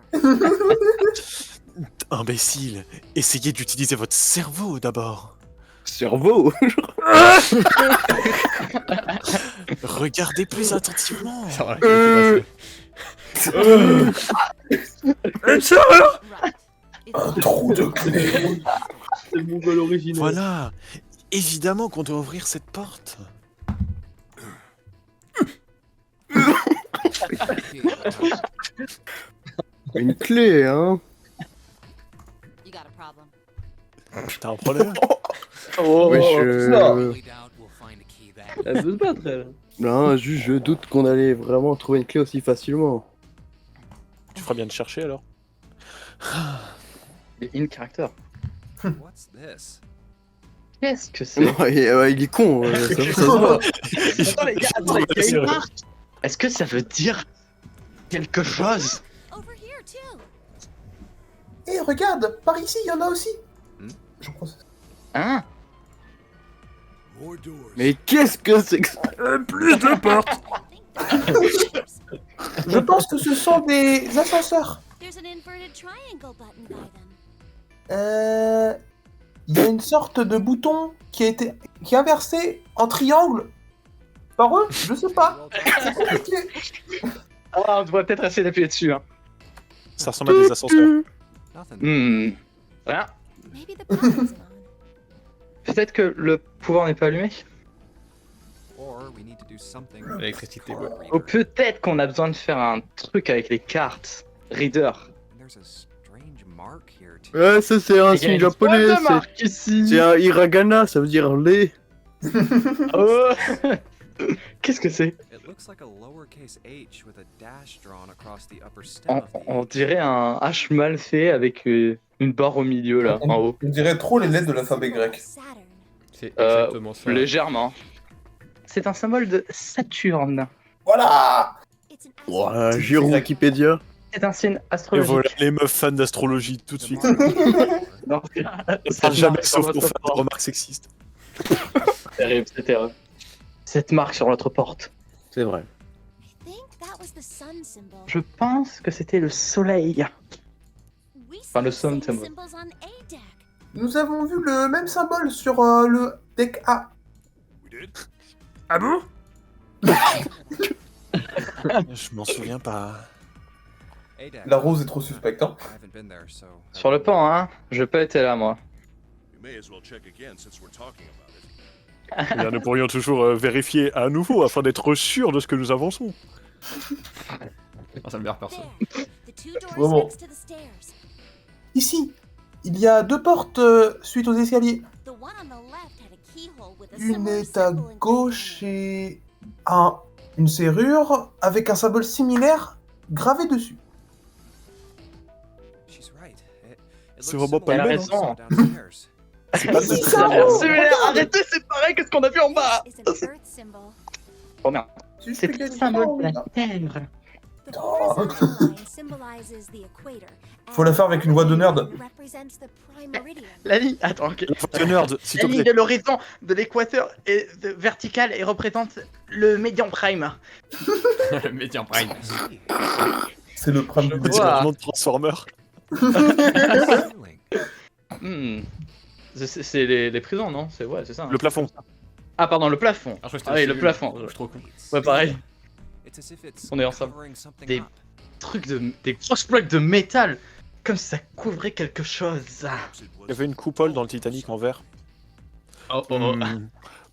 [SPEAKER 11] Imbécile, essayez d'utiliser votre cerveau d'abord.
[SPEAKER 3] Cerveau.
[SPEAKER 11] Regardez plus attentivement.
[SPEAKER 6] Un trou de clé.
[SPEAKER 8] C'est le mongol original.
[SPEAKER 11] Voilà. Évidemment qu'on doit ouvrir cette porte.
[SPEAKER 3] Une clé, hein.
[SPEAKER 9] You got a problem.
[SPEAKER 11] T'as un problème?
[SPEAKER 2] Oh,
[SPEAKER 3] Ouais,
[SPEAKER 7] Really doubt we'll find a key that.
[SPEAKER 8] Elle veut se battre, elle.
[SPEAKER 3] Non, juste je doute qu'on allait vraiment trouver une clé aussi facilement.
[SPEAKER 4] Tu feras bien de chercher alors.
[SPEAKER 2] Il est in character.
[SPEAKER 7] What's this?
[SPEAKER 2] Qu'est-ce que c'est?
[SPEAKER 3] Ouais, il est con, ça se voit.
[SPEAKER 2] Attends les gars, attends, il y a une marque. Est-ce que ça veut dire quelque chose?
[SPEAKER 9] Over here too.
[SPEAKER 6] Et regarde, par ici, il y en a aussi. Je crois que c'est ça.
[SPEAKER 2] Hein?
[SPEAKER 10] More doors.
[SPEAKER 3] Mais qu'est-ce que c'est que ça?
[SPEAKER 1] Plus de portes.
[SPEAKER 6] Je pense que ce sont des ascenseurs.
[SPEAKER 9] There's an inverted triangle button by them.
[SPEAKER 6] Il y a une sorte de bouton qui est inversé en triangle par eux. Je sais pas. C'est compliqué.
[SPEAKER 2] Ah, on devrait peut-être essayer d'appuyer dessus. Hein.
[SPEAKER 4] Ça ressemble à des ascenseurs.
[SPEAKER 7] Nothing.
[SPEAKER 2] Voilà.
[SPEAKER 9] Maybe the power isn't on.
[SPEAKER 2] Peut-être que le pouvoir n'est pas allumé.
[SPEAKER 7] Or we need to do something.
[SPEAKER 1] L'électricité, ouais.
[SPEAKER 2] Ou peut-être qu'on a besoin de faire un truc avec les cartes. Reader.
[SPEAKER 7] There's a strange mark here too.
[SPEAKER 3] Ouais, ça c'est un
[SPEAKER 2] Il y a
[SPEAKER 3] signe
[SPEAKER 2] une
[SPEAKER 3] japonais.
[SPEAKER 2] boîte de marque ici.
[SPEAKER 3] C'est un hiragana, ça veut dire lait.
[SPEAKER 2] Oh. Qu'est-ce que c'est?
[SPEAKER 7] It looks like a lowercase h with a dash drawn across the upper stem of the
[SPEAKER 2] On
[SPEAKER 7] H.
[SPEAKER 2] dirait un H mal fait avec une barre au milieu là, en haut.
[SPEAKER 6] On dirait trop les lettres de l'alphabet grec.
[SPEAKER 9] Saturn.
[SPEAKER 1] C'est exactement ça.
[SPEAKER 2] Légèrement. C'est un symbole de Saturne.
[SPEAKER 6] Voilà.
[SPEAKER 9] It's an
[SPEAKER 3] Voilà, Giro Wikipédia.
[SPEAKER 2] C'est un signe
[SPEAKER 4] Et
[SPEAKER 2] astrologique.
[SPEAKER 4] voilà les meufs fans d'astrologie tout de suite.
[SPEAKER 2] Non,
[SPEAKER 4] Parle jamais sauf
[SPEAKER 2] sur
[SPEAKER 4] pour
[SPEAKER 2] notre
[SPEAKER 4] faire de
[SPEAKER 2] porte.
[SPEAKER 4] remarques sexistes.
[SPEAKER 2] C'est terrible, c'est terrible. Cette marque sur notre porte.
[SPEAKER 3] C'est vrai.
[SPEAKER 9] I think that was the sun symbol.
[SPEAKER 2] Je pense que c'était le soleil.
[SPEAKER 9] We
[SPEAKER 2] Enfin, le
[SPEAKER 9] saw the
[SPEAKER 2] sun
[SPEAKER 9] same
[SPEAKER 2] symbol.
[SPEAKER 9] symbols on A deck.
[SPEAKER 6] Nous avons vu le même symbole sur le deck A.
[SPEAKER 10] We did?
[SPEAKER 1] Ah bon?
[SPEAKER 11] Je m'en souviens pas.
[SPEAKER 7] A-Deck.
[SPEAKER 6] La rose est trop suspecte, hein.
[SPEAKER 7] I haven't been there, so.
[SPEAKER 2] Sur le pont, hein. Je peux être là, moi.
[SPEAKER 10] We may as well check again since we're talking about it.
[SPEAKER 4] Eh bien, nous pourrions toujours vérifier à nouveau afin d'être sûrs de ce que nous avançons.
[SPEAKER 1] Ah, ça me meilleur perso.
[SPEAKER 9] There. The two doors
[SPEAKER 6] Vraiment.
[SPEAKER 9] next to the stairs.
[SPEAKER 6] Ici, il y a deux portes suite aux escaliers.
[SPEAKER 9] The one on the left had a keyhole with a
[SPEAKER 6] Une
[SPEAKER 9] similar
[SPEAKER 6] est à
[SPEAKER 9] symbol in
[SPEAKER 6] gauche et une serrure avec un symbole similaire gravé dessus.
[SPEAKER 7] She's right. It
[SPEAKER 4] C'est
[SPEAKER 7] looks
[SPEAKER 4] vraiment pas
[SPEAKER 2] Elle a
[SPEAKER 4] le même.
[SPEAKER 2] raison.
[SPEAKER 7] downstairs.
[SPEAKER 4] C'est pas le même.
[SPEAKER 2] Ça a l'air similaire. Arrêtez, c'est pareil que ce qu'on a vu en bas.
[SPEAKER 9] Is an earth symbol.
[SPEAKER 2] Oh merde. C'est le symbole de la Terre.
[SPEAKER 9] The horizontal line symbolizes the equator.
[SPEAKER 6] Faut la faire avec une voix de nerd.
[SPEAKER 9] Represents the prime meridian.
[SPEAKER 2] La ligne, attends, ok.
[SPEAKER 11] De nerd, s'il te
[SPEAKER 2] La ligne
[SPEAKER 11] plaît.
[SPEAKER 2] de l'horizon de l'équateur est verticale et représente le médian prime.
[SPEAKER 1] Médian Prime.
[SPEAKER 6] C'est le prime du
[SPEAKER 11] C'est
[SPEAKER 2] Ouah.
[SPEAKER 11] le nom de Transformer.
[SPEAKER 2] Hmm. C'est les prisons, non? C'est ouais, c'est ça. hein.
[SPEAKER 11] Le plafond.
[SPEAKER 2] Ah pardon, le plafond.
[SPEAKER 1] Ah, je crois que c'était
[SPEAKER 2] Ah oui,
[SPEAKER 1] une
[SPEAKER 2] le
[SPEAKER 1] cellule.
[SPEAKER 2] plafond.
[SPEAKER 1] Je suis trop con.
[SPEAKER 2] Ouais, pareil.
[SPEAKER 7] It's as if it's
[SPEAKER 2] On est ensemble.
[SPEAKER 7] covering something
[SPEAKER 2] Des
[SPEAKER 7] up.
[SPEAKER 2] trucs des grosses plaques de métal, comme si ça couvrait quelque chose.
[SPEAKER 11] Il y avait une coupole dans le Titanic en verre.
[SPEAKER 2] Oh,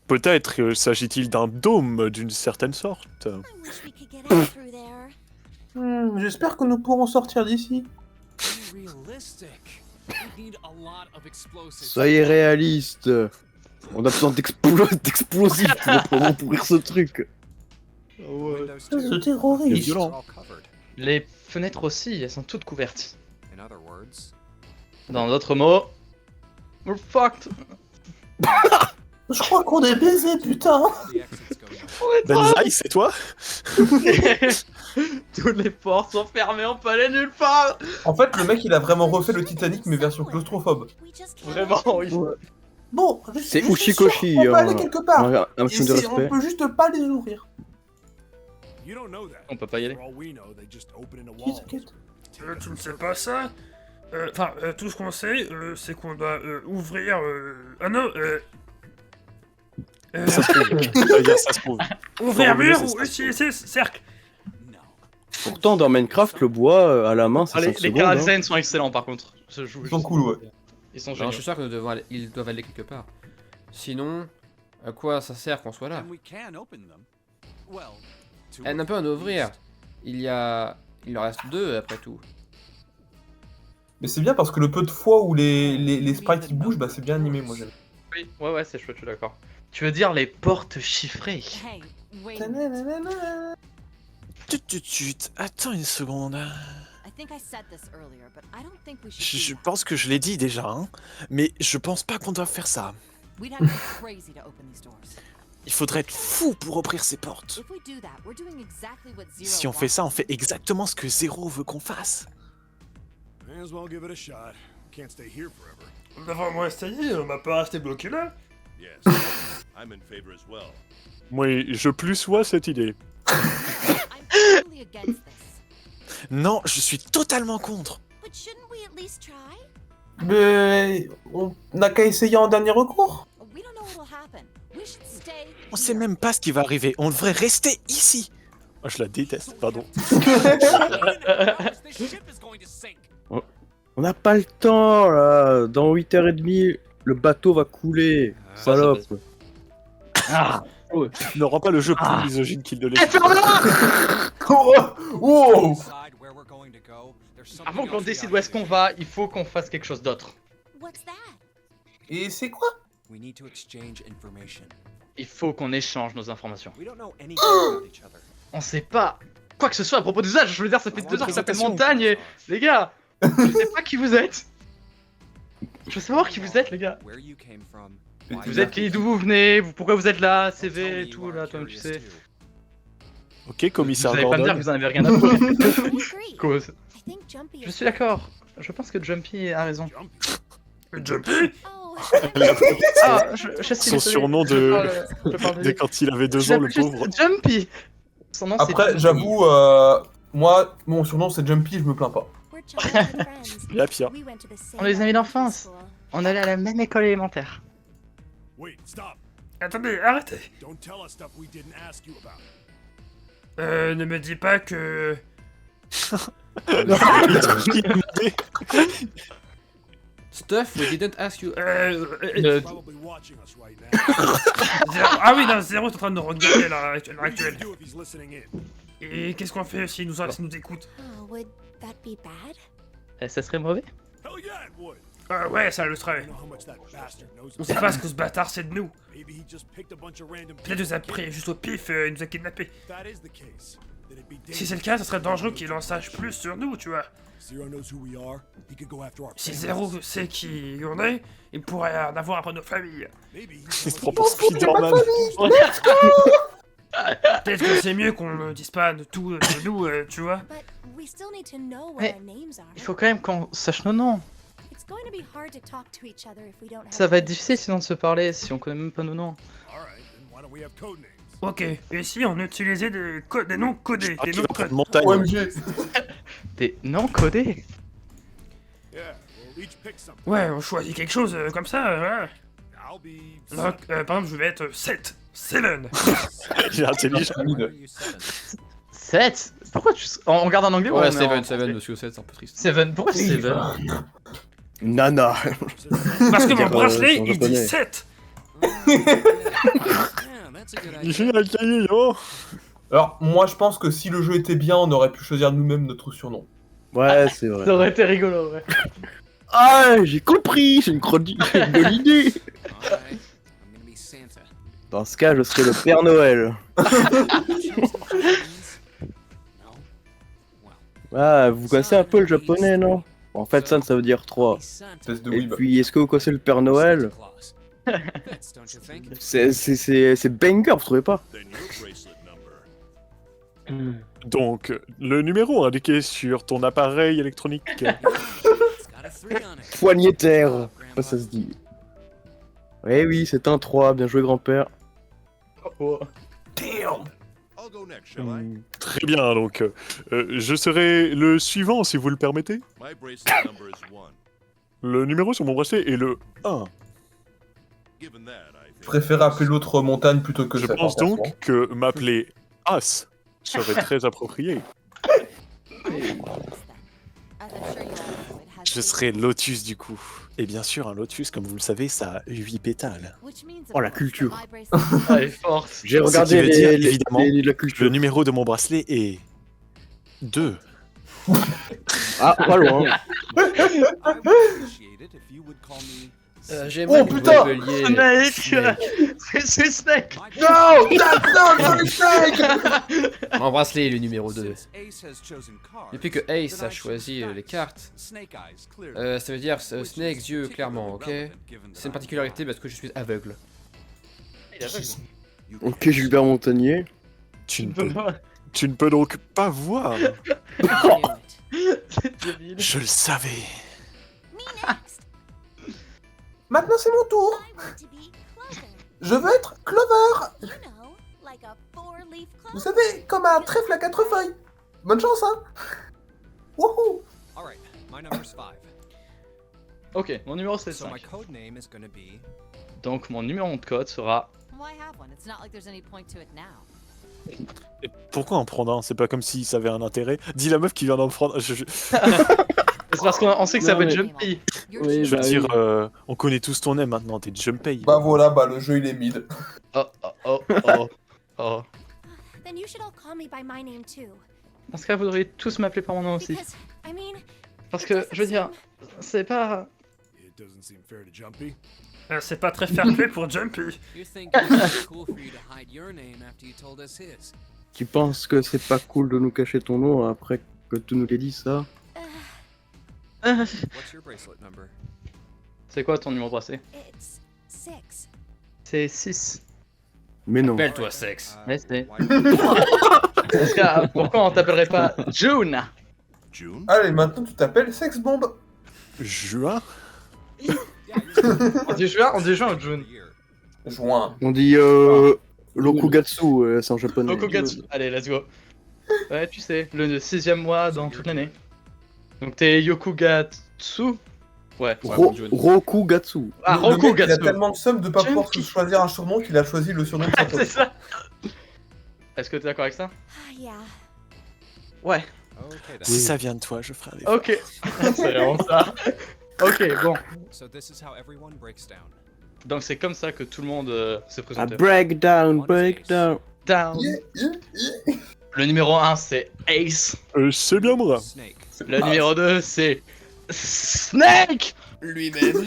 [SPEAKER 11] Peut-être s'agit-il d'un dôme d'une certaine sorte.
[SPEAKER 9] I wish we could get out through there.
[SPEAKER 6] J'espère que nous pourrons sortir d'ici.
[SPEAKER 7] Be realistic. We need a lot of explosives.
[SPEAKER 3] Soyez réaliste. On a besoin d'explosifs pour vraiment pourrir ce truc.
[SPEAKER 7] Windows
[SPEAKER 6] Ce
[SPEAKER 7] too.
[SPEAKER 6] terroriste.
[SPEAKER 11] C'est violent.
[SPEAKER 7] They're all covered.
[SPEAKER 2] Les fenêtres aussi, elles sont toutes couvertes.
[SPEAKER 7] In other words,
[SPEAKER 2] Dans d'autres mots, we're fucked.
[SPEAKER 6] Je crois qu'on est baisé, putain.
[SPEAKER 7] the exit's going up.
[SPEAKER 11] Benzaï, c'est toi?
[SPEAKER 2] Toutes les portes sont fermées, on peut aller nulle part.
[SPEAKER 6] En fait, le mec, il a vraiment refait le Titanic, mais version claustrophobe.
[SPEAKER 9] We just can't
[SPEAKER 2] Vraiment, oui.
[SPEAKER 6] Bon,
[SPEAKER 3] C'est
[SPEAKER 6] je suis sûr
[SPEAKER 3] Ushikoshi,
[SPEAKER 6] qu'on peut aller
[SPEAKER 3] hein.
[SPEAKER 6] quelque part.
[SPEAKER 3] Un signe de
[SPEAKER 6] On
[SPEAKER 3] respect.
[SPEAKER 6] peut juste pas les ouvrir.
[SPEAKER 10] You don't know that.
[SPEAKER 2] On peut pas y aller.
[SPEAKER 10] For all we know, they just open in a
[SPEAKER 6] Qui
[SPEAKER 10] wall.
[SPEAKER 6] s'inquiète?
[SPEAKER 12] Tu ne sais pas ça? Enfin, tout ce qu'on sait, c'est qu'on doit ouvrir. Ah non,
[SPEAKER 11] Ça se trouve. Ça veut dire ça se trouve.
[SPEAKER 12] ouvrir
[SPEAKER 11] Faut
[SPEAKER 12] mur
[SPEAKER 11] revenir,
[SPEAKER 12] ou
[SPEAKER 11] c'est ça.
[SPEAKER 12] utiliser cercle.
[SPEAKER 3] Pourtant, dans Minecraft, le bois à la main, c'est
[SPEAKER 2] Ah,
[SPEAKER 3] 5
[SPEAKER 2] les
[SPEAKER 3] secondes.
[SPEAKER 2] Karazen sont excellents par contre.
[SPEAKER 6] Ils sont cool, ouais.
[SPEAKER 2] Ils sont
[SPEAKER 1] Alors,
[SPEAKER 2] géniaux.
[SPEAKER 1] je suis sûr que ils doivent aller quelque part. Sinon, à quoi ça sert qu'on soit là?
[SPEAKER 7] And we can open them. Well, to
[SPEAKER 1] Elle n'a pas à en ouvrir. Il en reste 2 après tout.
[SPEAKER 6] Mais c'est bien parce que le peu de fois où les sprites ils bougent, bah c'est bien animé, moi j'aime.
[SPEAKER 2] Oui, ouais, c'est chouette, je suis d'accord. Tu veux dire les portes chiffrées?
[SPEAKER 9] Hey, wait a minute.
[SPEAKER 11] Tut. Attends une seconde.
[SPEAKER 9] I think I said this earlier, but I don't think we should
[SPEAKER 11] Je
[SPEAKER 9] do that.
[SPEAKER 11] pense que je l'ai dit déjà, hein. Mais je pense pas qu'on doit faire ça.
[SPEAKER 9] We'd have to be crazy to open these doors.
[SPEAKER 11] Il faudrait être fou pour ouvrir ces portes.
[SPEAKER 9] If we do that, we're doing exactly what Zero
[SPEAKER 11] Si on fait
[SPEAKER 9] wants
[SPEAKER 11] ça, on
[SPEAKER 9] us
[SPEAKER 11] fait
[SPEAKER 9] to do.
[SPEAKER 11] exactement ce que Zero veut qu'on fasse.
[SPEAKER 10] May as well give it a shot. Can't stay here forever.
[SPEAKER 12] On devrait au moins essayer, on va pas rester bloqué là.
[SPEAKER 10] Yes, I'm in favor as well.
[SPEAKER 11] Moi, je plus vois cette idée.
[SPEAKER 9] I'm totally against this.
[SPEAKER 11] Non, je suis totalement contre.
[SPEAKER 9] But shouldn't we at least try?
[SPEAKER 6] Mais on n'a qu'à essayer en dernier recours.
[SPEAKER 9] We don't know what'll happen. We should stay.
[SPEAKER 11] On sait
[SPEAKER 9] here.
[SPEAKER 11] même pas ce qui va arriver. On devrait rester ici. Oh, je la déteste, pardon.
[SPEAKER 7] This ship is going to sink.
[SPEAKER 3] On n'a pas le temps, là. Dans 8h30, le bateau va couler. Salope.
[SPEAKER 2] Ah,
[SPEAKER 11] Ne rend pas le jeu plus misogyne qu'il ne l'est.
[SPEAKER 6] Oh
[SPEAKER 7] Decide where we're going to go. There's something
[SPEAKER 2] avant qu'on
[SPEAKER 7] else we
[SPEAKER 2] décide
[SPEAKER 7] gotta
[SPEAKER 2] où est-ce
[SPEAKER 7] do.
[SPEAKER 2] qu'on va, il faut qu'on fasse quelque chose d'autre.
[SPEAKER 9] What's that?
[SPEAKER 6] Et c'est quoi?
[SPEAKER 7] We need to exchange information.
[SPEAKER 2] Il faut qu'on échange nos informations.
[SPEAKER 7] We don't know anything about each other.
[SPEAKER 2] On sait pas quoi que ce soit à propos des âges. Je veux dire, ça fait
[SPEAKER 11] Ah,
[SPEAKER 2] 2 heures que ça s'appelle
[SPEAKER 11] présentation.
[SPEAKER 2] montagne et... Les gars, je sais pas qui vous êtes. Je veux savoir qui vous êtes, les gars.
[SPEAKER 7] Where you came from.
[SPEAKER 2] Vous êtes qui, d'où vous venez, pourquoi vous êtes là, CV et tout, là, toi tu sais.
[SPEAKER 11] Ok, commissaire
[SPEAKER 2] Vous allez pas me dire que
[SPEAKER 11] Gordon.
[SPEAKER 2] vous en avez rien à foutre.
[SPEAKER 9] I agree.
[SPEAKER 2] Cause.
[SPEAKER 9] I think Jumpy
[SPEAKER 2] Je
[SPEAKER 9] is
[SPEAKER 2] suis d'accord. Je pense que Jumpy a raison.
[SPEAKER 12] Jumpy.
[SPEAKER 9] Oh,
[SPEAKER 2] Ah, je suis
[SPEAKER 11] Son surnom de
[SPEAKER 2] de
[SPEAKER 11] quand il avait 2
[SPEAKER 2] Je
[SPEAKER 11] ans, le
[SPEAKER 2] l'appelle
[SPEAKER 11] pauvre.
[SPEAKER 2] juste Jumpy. Son nom c'est
[SPEAKER 6] Après,
[SPEAKER 2] Jumpy.
[SPEAKER 6] j'avoue, moi, mon surnom c'est Jumpy, je me plains pas.
[SPEAKER 9] we're childhood friends.
[SPEAKER 11] Il y a pire.
[SPEAKER 9] We went to the same
[SPEAKER 2] On est des amis
[SPEAKER 9] elementary
[SPEAKER 2] d'enfance.
[SPEAKER 9] school.
[SPEAKER 2] On allait à la même école élémentaire.
[SPEAKER 10] Wait, stop.
[SPEAKER 12] Attendez, arrêtez.
[SPEAKER 10] Don't tell us stuff we didn't ask you about.
[SPEAKER 12] Ne me dis pas que.
[SPEAKER 1] Stuff we didn't ask you.
[SPEAKER 10] He's probably watching us right now.
[SPEAKER 12] Ah oui, non, Zéro est en train de nous regarder là, à l'heure
[SPEAKER 10] What do
[SPEAKER 12] actuelle.
[SPEAKER 10] you do if he's listening in?
[SPEAKER 12] Et qu'est-ce qu'on fait s'il nous écoute?
[SPEAKER 9] Oh, would that be bad?
[SPEAKER 2] Ça serait mauvais?
[SPEAKER 10] Hell yeah, it would.
[SPEAKER 12] Ouais, ça le serait.
[SPEAKER 10] You know how much that bastard knows
[SPEAKER 12] On sait pas ce que ce bâtard sait de nous.
[SPEAKER 10] Maybe he just picked a bunch of random
[SPEAKER 12] Peut-être nous a pris juste au pif, il nous a kidnappés.
[SPEAKER 10] If that is the case, then it'd be
[SPEAKER 12] Si c'est le
[SPEAKER 10] dangerous.
[SPEAKER 12] cas, ça serait dangereux qu'il en sache plus sur nous, tu vois.
[SPEAKER 10] Zero knows who we are. He could go after our
[SPEAKER 12] Si
[SPEAKER 10] families.
[SPEAKER 12] Zéro sait qui on est, il pourrait en avoir après nos familles.
[SPEAKER 10] Maybe
[SPEAKER 11] Il se prend pour Spider-Man.
[SPEAKER 12] Peut-être que c'est mieux qu'on ne dise pas de tout de nous, tu vois.
[SPEAKER 9] But we still need to know what
[SPEAKER 2] Mais
[SPEAKER 9] our names are.
[SPEAKER 2] il faut quand même qu'on sache nos noms.
[SPEAKER 9] It's going to be hard to talk to each other if we don't have
[SPEAKER 2] Ça va être
[SPEAKER 9] names.
[SPEAKER 2] difficile sinon de se parler si on connaît même pas nos noms.
[SPEAKER 12] Ok, et si on utilisait des noms codés, des noms de code.
[SPEAKER 4] Montagne.
[SPEAKER 6] OMG.
[SPEAKER 2] Des noms codés.
[SPEAKER 12] Ouais, on choisit quelque chose comme ça, voilà. Donc, par exemple, je vais être 7. 7.
[SPEAKER 4] Il est intelligent.
[SPEAKER 2] 7. Pourquoi tu... On regarde en anglais ou
[SPEAKER 1] Ouais,
[SPEAKER 2] on met en
[SPEAKER 1] 7,
[SPEAKER 2] français
[SPEAKER 1] monsieur 7, c'est un peu triste.
[SPEAKER 2] 7. Pourquoi 7?
[SPEAKER 3] Nana.
[SPEAKER 12] Parce que mon bracelet,
[SPEAKER 3] en
[SPEAKER 12] il dit
[SPEAKER 3] japonais.
[SPEAKER 12] 7.
[SPEAKER 4] Il fait un cahier, oh.
[SPEAKER 6] Alors, moi, je pense que si le jeu était bien, on aurait pu choisir nous-mêmes notre surnom.
[SPEAKER 3] Ouais, c'est vrai.
[SPEAKER 2] Ça aurait été rigolo, ouais.
[SPEAKER 3] Ah, j'ai compris, c'est une chronique de l'idée. Dans ce cas, je serai le Père Noël. Ah, vous connaissez un peu le japonais, non? En fait, ça veut dire 3.
[SPEAKER 6] Espèce de
[SPEAKER 3] Et
[SPEAKER 6] weeb.
[SPEAKER 3] puis, est-ce que vous connaissez le Père Noël? C'est banger, vous trouvez pas?
[SPEAKER 4] Donc, le numéro indiqué sur ton appareil électronique.
[SPEAKER 3] Poignetaire. Ça se dit. Eh oui, c'est un 3, bien joué grand-père.
[SPEAKER 6] Damn.
[SPEAKER 4] Très bien, donc je serai le suivant si vous le permettez. Le numéro sur mon bracelet est le 1.
[SPEAKER 6] Je préfère appeler l'autre montagne plutôt que
[SPEAKER 4] Je
[SPEAKER 6] ça.
[SPEAKER 4] pense donc que m'appeler As serait très approprié. Je serai Lotus du coup. Et bien sûr, un Lotus, comme vous le savez, ça a 8 pétales.
[SPEAKER 3] Oh, la culture.
[SPEAKER 2] Ah, elle est forte.
[SPEAKER 3] J'ai
[SPEAKER 4] Ce qui
[SPEAKER 3] regardé
[SPEAKER 4] veut dire,
[SPEAKER 3] les,
[SPEAKER 4] évidemment,
[SPEAKER 3] la culture.
[SPEAKER 4] le numéro de mon bracelet est 2.
[SPEAKER 3] Ah, pas loin.
[SPEAKER 1] J'aimerais
[SPEAKER 6] Oh,
[SPEAKER 1] que vous
[SPEAKER 6] putain,
[SPEAKER 1] m'appeliez
[SPEAKER 2] Snake. C'est Snake.
[SPEAKER 6] No, that's not Snake.
[SPEAKER 1] Mon bracelet est le numéro 2. Depuis que Ace a choisi les cartes, ça veut dire Snake yeux clairement, ok? C'est une particularité parce que je suis aveugle.
[SPEAKER 2] Il est aveugle.
[SPEAKER 3] Ok, Gilbert Montagnier.
[SPEAKER 4] Tu ne peux donc pas voir.
[SPEAKER 2] C'est débile.
[SPEAKER 4] Je le savais.
[SPEAKER 6] Maintenant, c'est mon tour. Je veux être Clover. Vous savez, comme un trèfle à 4 feuilles. Bonne chance, hein. Wouhou.
[SPEAKER 2] Ok, mon numéro c'est 5. Donc mon numéro de code sera...
[SPEAKER 4] Et pourquoi en prendre un? C'est pas comme si ça avait un intérêt. Dis la meuf qui vient d'en prendre.
[SPEAKER 2] C'est parce qu'on sait que ça
[SPEAKER 8] Non,
[SPEAKER 2] va être
[SPEAKER 8] mais-
[SPEAKER 2] Jumpy.
[SPEAKER 8] Oui,
[SPEAKER 4] Je veux
[SPEAKER 8] bah
[SPEAKER 4] dire,
[SPEAKER 8] oui.
[SPEAKER 4] on connaît tous ton name maintenant, t'es Jumpay.
[SPEAKER 6] Bah voilà, bah le jeu il est mid.
[SPEAKER 2] Oh, oh, oh, oh, oh.
[SPEAKER 9] Then you should all call me by my name too.
[SPEAKER 2] Dans ce cas, vous devriez tous m'appeler par mon nom aussi.
[SPEAKER 9] Because, I mean,
[SPEAKER 2] Parce que, je veux dire, c'est pas...
[SPEAKER 12] C'est pas très fair-play pour Jumpy.
[SPEAKER 3] Tu penses que c'est pas cool de nous cacher ton nom après que tu nous l'aies dit ça?
[SPEAKER 2] C'est quoi ton numéro de bracelet?
[SPEAKER 9] it's 6.
[SPEAKER 2] C'est 6.
[SPEAKER 3] Mais non.
[SPEAKER 1] Appelle-toi sexe.
[SPEAKER 2] Ouais, c'est... Dans ce cas, pourquoi on t'appellerait pas June?
[SPEAKER 6] Allez, maintenant tu t'appelles Sex Bomb.
[SPEAKER 4] Juin?
[SPEAKER 2] On dit juin ou June?
[SPEAKER 6] Juin.
[SPEAKER 3] On dit Rokugatsu, c'est en japonais.
[SPEAKER 2] Rokugatsu. Allez, let's go. Ouais, tu sais, le 6ème mois dans toute l'année. Donc t'es Yokugatsu? Ouais.
[SPEAKER 3] Rokugatsu.
[SPEAKER 2] Ah,
[SPEAKER 6] Le mec, il a
[SPEAKER 2] Rokugatsu.
[SPEAKER 6] tellement de somme de pas pouvoir
[SPEAKER 2] Jumpy.
[SPEAKER 6] choisir un surnom qu'il a choisi le surnom de sa
[SPEAKER 2] C'est
[SPEAKER 6] pote.
[SPEAKER 2] ça. Est-ce que t'es d'accord avec ça?
[SPEAKER 9] Yeah.
[SPEAKER 2] Ouais.
[SPEAKER 11] Si ça vient de toi, je ferai un effort.
[SPEAKER 2] Ok. C'est vraiment ça. Ok, bon. Donc c'est comme ça que tout le monde se
[SPEAKER 3] Ah,
[SPEAKER 2] présente.
[SPEAKER 3] breakdown, breakdown.
[SPEAKER 2] Down. Le numéro 1 c'est Ace.
[SPEAKER 4] C'est bien moi.
[SPEAKER 2] Le numéro 2 c'est Snake.
[SPEAKER 1] Lui-même.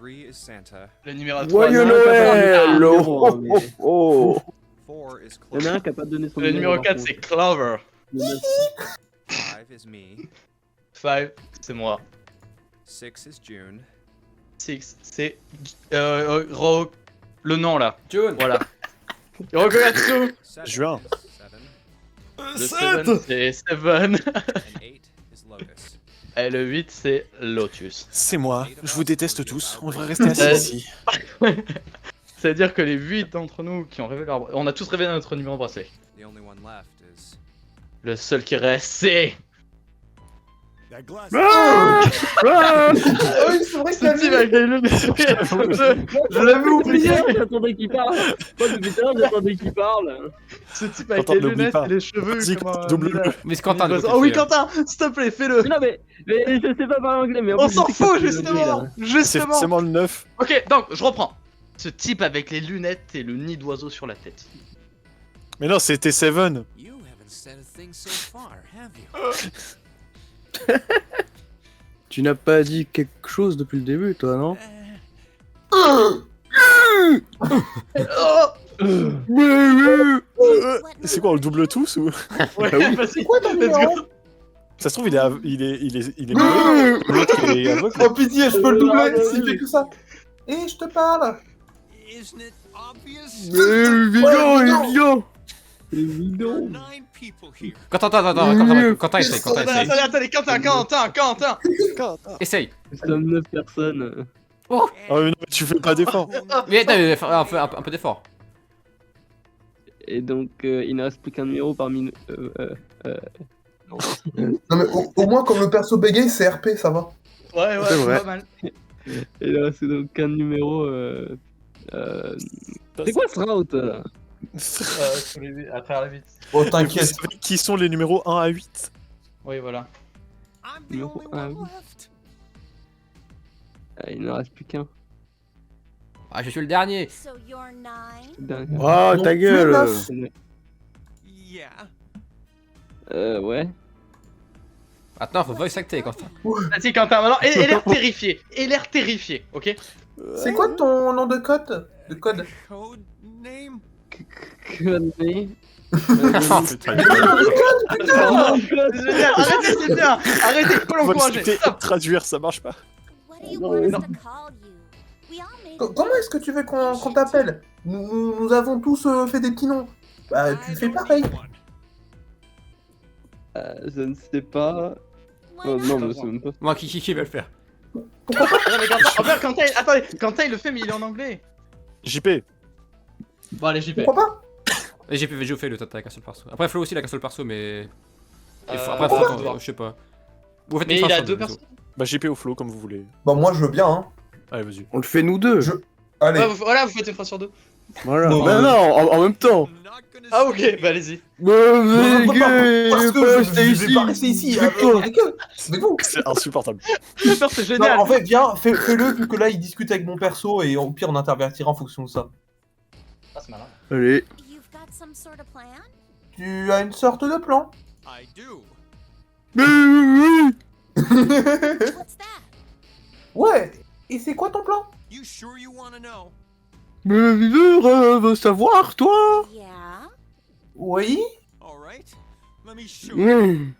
[SPEAKER 2] Le numéro 3
[SPEAKER 3] Joyeux Noël! Oh, oh, oh.
[SPEAKER 8] Il y en a un qui a pas donné son
[SPEAKER 2] Le numéro
[SPEAKER 8] par
[SPEAKER 2] 4
[SPEAKER 8] contre.
[SPEAKER 2] c'est Clover.
[SPEAKER 8] Le neuf.
[SPEAKER 2] 5 c'est moi. 6 c'est le nom là.
[SPEAKER 1] June.
[SPEAKER 2] Voilà. Rokoyatsu.
[SPEAKER 11] Juin.
[SPEAKER 2] Le 7 c'est Seven. Et le 8 c'est Lotus.
[SPEAKER 11] C'est moi, je vous déteste tous, on devrait rester assis ici.
[SPEAKER 2] C'est-à-dire que les 8 d'entre nous qui ont révélé leur... On a tous révélé notre numéro de bracelet. Le seul qui reste c'est...
[SPEAKER 6] Ah oui, c'est vrai que
[SPEAKER 2] C'est Tim avec les lunettes. Je l'avais oublié.
[SPEAKER 8] J'attendais qu'il parle. Moi depuis tout à l'heure j'attendais qu'il parle.
[SPEAKER 2] Ce type avec
[SPEAKER 11] Quentin,
[SPEAKER 2] les
[SPEAKER 11] n'oublie
[SPEAKER 2] lunettes
[SPEAKER 11] pas.
[SPEAKER 2] et les cheveux
[SPEAKER 11] Dis
[SPEAKER 2] comme un...
[SPEAKER 11] double-le.
[SPEAKER 1] Mais c'est Quentin. le
[SPEAKER 2] Oh oui
[SPEAKER 1] petit,
[SPEAKER 2] Quentin, s'il te plaît, fais-le.
[SPEAKER 8] Non mais je sais pas parler anglais mais en
[SPEAKER 2] On
[SPEAKER 8] plus,
[SPEAKER 2] s'en
[SPEAKER 8] je sais que
[SPEAKER 2] fout
[SPEAKER 8] c'est le bruit,
[SPEAKER 2] justement.
[SPEAKER 8] là.
[SPEAKER 11] C'est
[SPEAKER 2] Justement.
[SPEAKER 11] forcément le 9.
[SPEAKER 2] Ok, donc je reprends. Ce type avec les lunettes et le nid d'oiseau sur la tête.
[SPEAKER 11] Mais non, c'était Seven.
[SPEAKER 7] You haven't said a thing so far, have you?
[SPEAKER 3] Tu n'as pas dit quelque chose depuis le début, toi, non?
[SPEAKER 11] C'est quoi, on le double tous ou?
[SPEAKER 2] Ouais,
[SPEAKER 3] oui.
[SPEAKER 2] vas-y,
[SPEAKER 6] quoi ton
[SPEAKER 2] let's
[SPEAKER 6] numéro?
[SPEAKER 2] go.
[SPEAKER 11] Ça se trouve, il est mauvais. L'autre, il est aveugle.
[SPEAKER 6] Oh pitié, je peux le doubler s'il fait que ça. Et je te parle.
[SPEAKER 7] Isn't it obvious?
[SPEAKER 3] Évident.
[SPEAKER 8] Évident.
[SPEAKER 7] 9 people here.
[SPEAKER 1] Quentin, Quentin, essaye, Quentin, essaye.
[SPEAKER 2] Attendez, Quentin.
[SPEAKER 1] Essaye.
[SPEAKER 8] Nous sommes 9 personnes.
[SPEAKER 11] Oh mais non, mais tu fais pas d'effort.
[SPEAKER 1] Mais attends, un peu d'effort.
[SPEAKER 8] Et donc il ne reste plus qu'un numéro parmi nous. Non.
[SPEAKER 6] Non mais au moins comme le perso bégaye, c'est RP, ça va.
[SPEAKER 2] Ouais,
[SPEAKER 3] C'est
[SPEAKER 2] c'est
[SPEAKER 3] vrai.
[SPEAKER 2] pas mal.
[SPEAKER 8] Et il ne reste donc qu'un numéro. C'est quoi ce route là?
[SPEAKER 2] À travers la vitre.
[SPEAKER 6] Oh
[SPEAKER 11] Vous
[SPEAKER 6] t'inquiète.
[SPEAKER 11] savez qui sont les numéros 1 à 8?
[SPEAKER 2] Oui, voilà.
[SPEAKER 7] I'm the
[SPEAKER 8] Numéro
[SPEAKER 7] only
[SPEAKER 8] un.
[SPEAKER 7] one left.
[SPEAKER 8] Il ne reste plus qu'un.
[SPEAKER 1] Ah, je suis le dernier.
[SPEAKER 9] So you're 9?
[SPEAKER 8] Dernier.
[SPEAKER 3] Oh,
[SPEAKER 6] Non,
[SPEAKER 3] ta gueule.
[SPEAKER 7] Yeah.
[SPEAKER 8] Ouais.
[SPEAKER 1] Maintenant, faut voice acter, Quentin.
[SPEAKER 2] Vas-y, Quentin, maintenant, et l'air terrifié. Et l'air terrifié, ok?
[SPEAKER 6] C'est quoi ton nom de code?
[SPEAKER 7] Code name?
[SPEAKER 8] Connerie.
[SPEAKER 2] Génial, arrêtez, c'est bien. Arrêtez, faut l'encourager. Stop.
[SPEAKER 11] Traduire, ça marche pas.
[SPEAKER 9] What do you want us to call you? We all made
[SPEAKER 6] Comment est-ce que tu veux qu'on t'appelle? Nous avons tous fait des petits noms. Bah tu fais pareil.
[SPEAKER 8] Je ne sais pas.
[SPEAKER 9] Why not?
[SPEAKER 8] Non, mais c'est même pas.
[SPEAKER 1] Moi, qui va le faire?
[SPEAKER 2] Non, mais Quentin, en fait, attendez, Quentin il le fait, mais il est en anglais.
[SPEAKER 11] JP.
[SPEAKER 2] Bon, allez, j'y vais.
[SPEAKER 6] Pourquoi pas?
[SPEAKER 1] Et j'ai fait le tata avec un seul perso. Après, Flo aussi, il a qu'un seul perso, mais.
[SPEAKER 2] Euh,
[SPEAKER 1] Après,
[SPEAKER 2] pourquoi
[SPEAKER 1] attends, je sais pas. Vous faites
[SPEAKER 2] Mais
[SPEAKER 1] une
[SPEAKER 2] il a
[SPEAKER 1] fin,
[SPEAKER 2] deux
[SPEAKER 1] désolé.
[SPEAKER 2] personnes.
[SPEAKER 11] Bah JP au flow comme vous voulez.
[SPEAKER 6] Bah moi je veux bien hein.
[SPEAKER 11] Allez, vas-y.
[SPEAKER 3] On le fait nous deux.
[SPEAKER 6] Allez.
[SPEAKER 2] Ouais, voilà, vous faites une phrase sur deux.
[SPEAKER 3] Voilà.
[SPEAKER 6] Non,
[SPEAKER 3] Bah non, en même temps.
[SPEAKER 7] I'm not gonna
[SPEAKER 2] Ah,
[SPEAKER 7] say
[SPEAKER 2] ok, bah allez-y.
[SPEAKER 6] Parce que je vais pas rester ici avec eux. Avec vous.
[SPEAKER 11] C'est insupportable.
[SPEAKER 2] Super, c'est
[SPEAKER 6] Non,
[SPEAKER 2] génial.
[SPEAKER 6] en fait, viens, fais-le vu que là il discute avec mon perso et au pire on intervertira en fonction de ça.
[SPEAKER 2] Ah, c'est malin.
[SPEAKER 3] Allez.
[SPEAKER 9] You've got some sort of plan?
[SPEAKER 6] Tu as une sorte de plan.
[SPEAKER 7] I do.
[SPEAKER 9] What's that?
[SPEAKER 6] Ouais. Et c'est quoi ton plan?
[SPEAKER 7] You sure you want to know?
[SPEAKER 3] Mais veut savoir, toi.
[SPEAKER 9] Yeah?
[SPEAKER 6] Oui.
[SPEAKER 7] All right. Let me show you.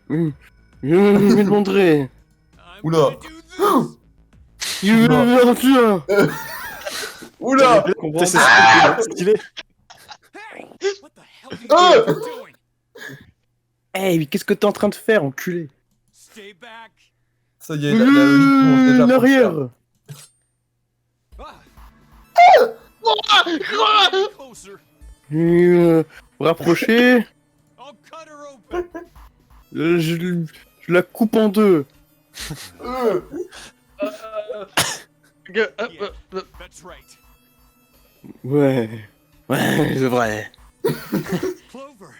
[SPEAKER 3] Je me demanderai.
[SPEAKER 7] I'm
[SPEAKER 6] Oula.
[SPEAKER 7] gonna do this.
[SPEAKER 3] Je veux faire ça.
[SPEAKER 6] Oula.
[SPEAKER 11] C'est stylé.
[SPEAKER 7] Hey, what the hell are you doing?
[SPEAKER 3] Hey, mais qu'est-ce que t'es en train de faire, enculé?
[SPEAKER 7] Stay back.
[SPEAKER 6] Ça y est, la Oli commence déjà à
[SPEAKER 3] L'arrière.
[SPEAKER 7] Closer.
[SPEAKER 3] Vous rapprochez.
[SPEAKER 7] I'll cut her open.
[SPEAKER 3] Je la coupe en deux.
[SPEAKER 7] That's right.
[SPEAKER 3] Ouais. Ouais, c'est vrai.
[SPEAKER 7] Clover,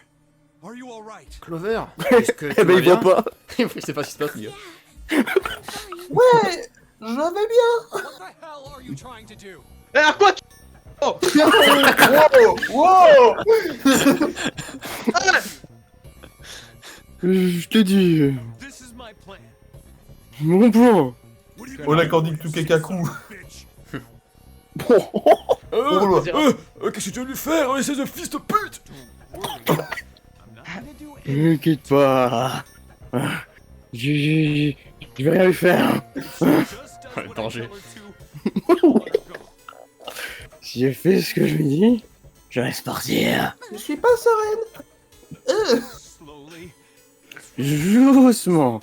[SPEAKER 7] are you all right?
[SPEAKER 1] Clover, est-ce que
[SPEAKER 3] Eh ben, il voit pas.
[SPEAKER 1] Je sais pas ce qui se passe, les gars.
[SPEAKER 6] Ouais. Je vais bien.
[SPEAKER 7] What the hell are you trying to do?
[SPEAKER 2] Eh, quoi? Oh.
[SPEAKER 6] Wow.
[SPEAKER 3] Je te dis.
[SPEAKER 7] This is my plan.
[SPEAKER 3] Mon plan.
[SPEAKER 7] What are you
[SPEAKER 6] On a qu'en dit que tout kekaku.
[SPEAKER 7] bitch?
[SPEAKER 6] Oh là.
[SPEAKER 1] Qu'est-ce que tu veux lui faire, espèce de fils de pute?
[SPEAKER 7] I'm not gonna do it.
[SPEAKER 3] T'inquiète pas. Je vais rien lui faire.
[SPEAKER 7] Just does what I
[SPEAKER 1] danger.
[SPEAKER 7] tell her to.
[SPEAKER 3] Si j'ai fait ce que je lui dis, Je laisse partir.
[SPEAKER 6] Je suis pas sereine.
[SPEAKER 3] Doucement.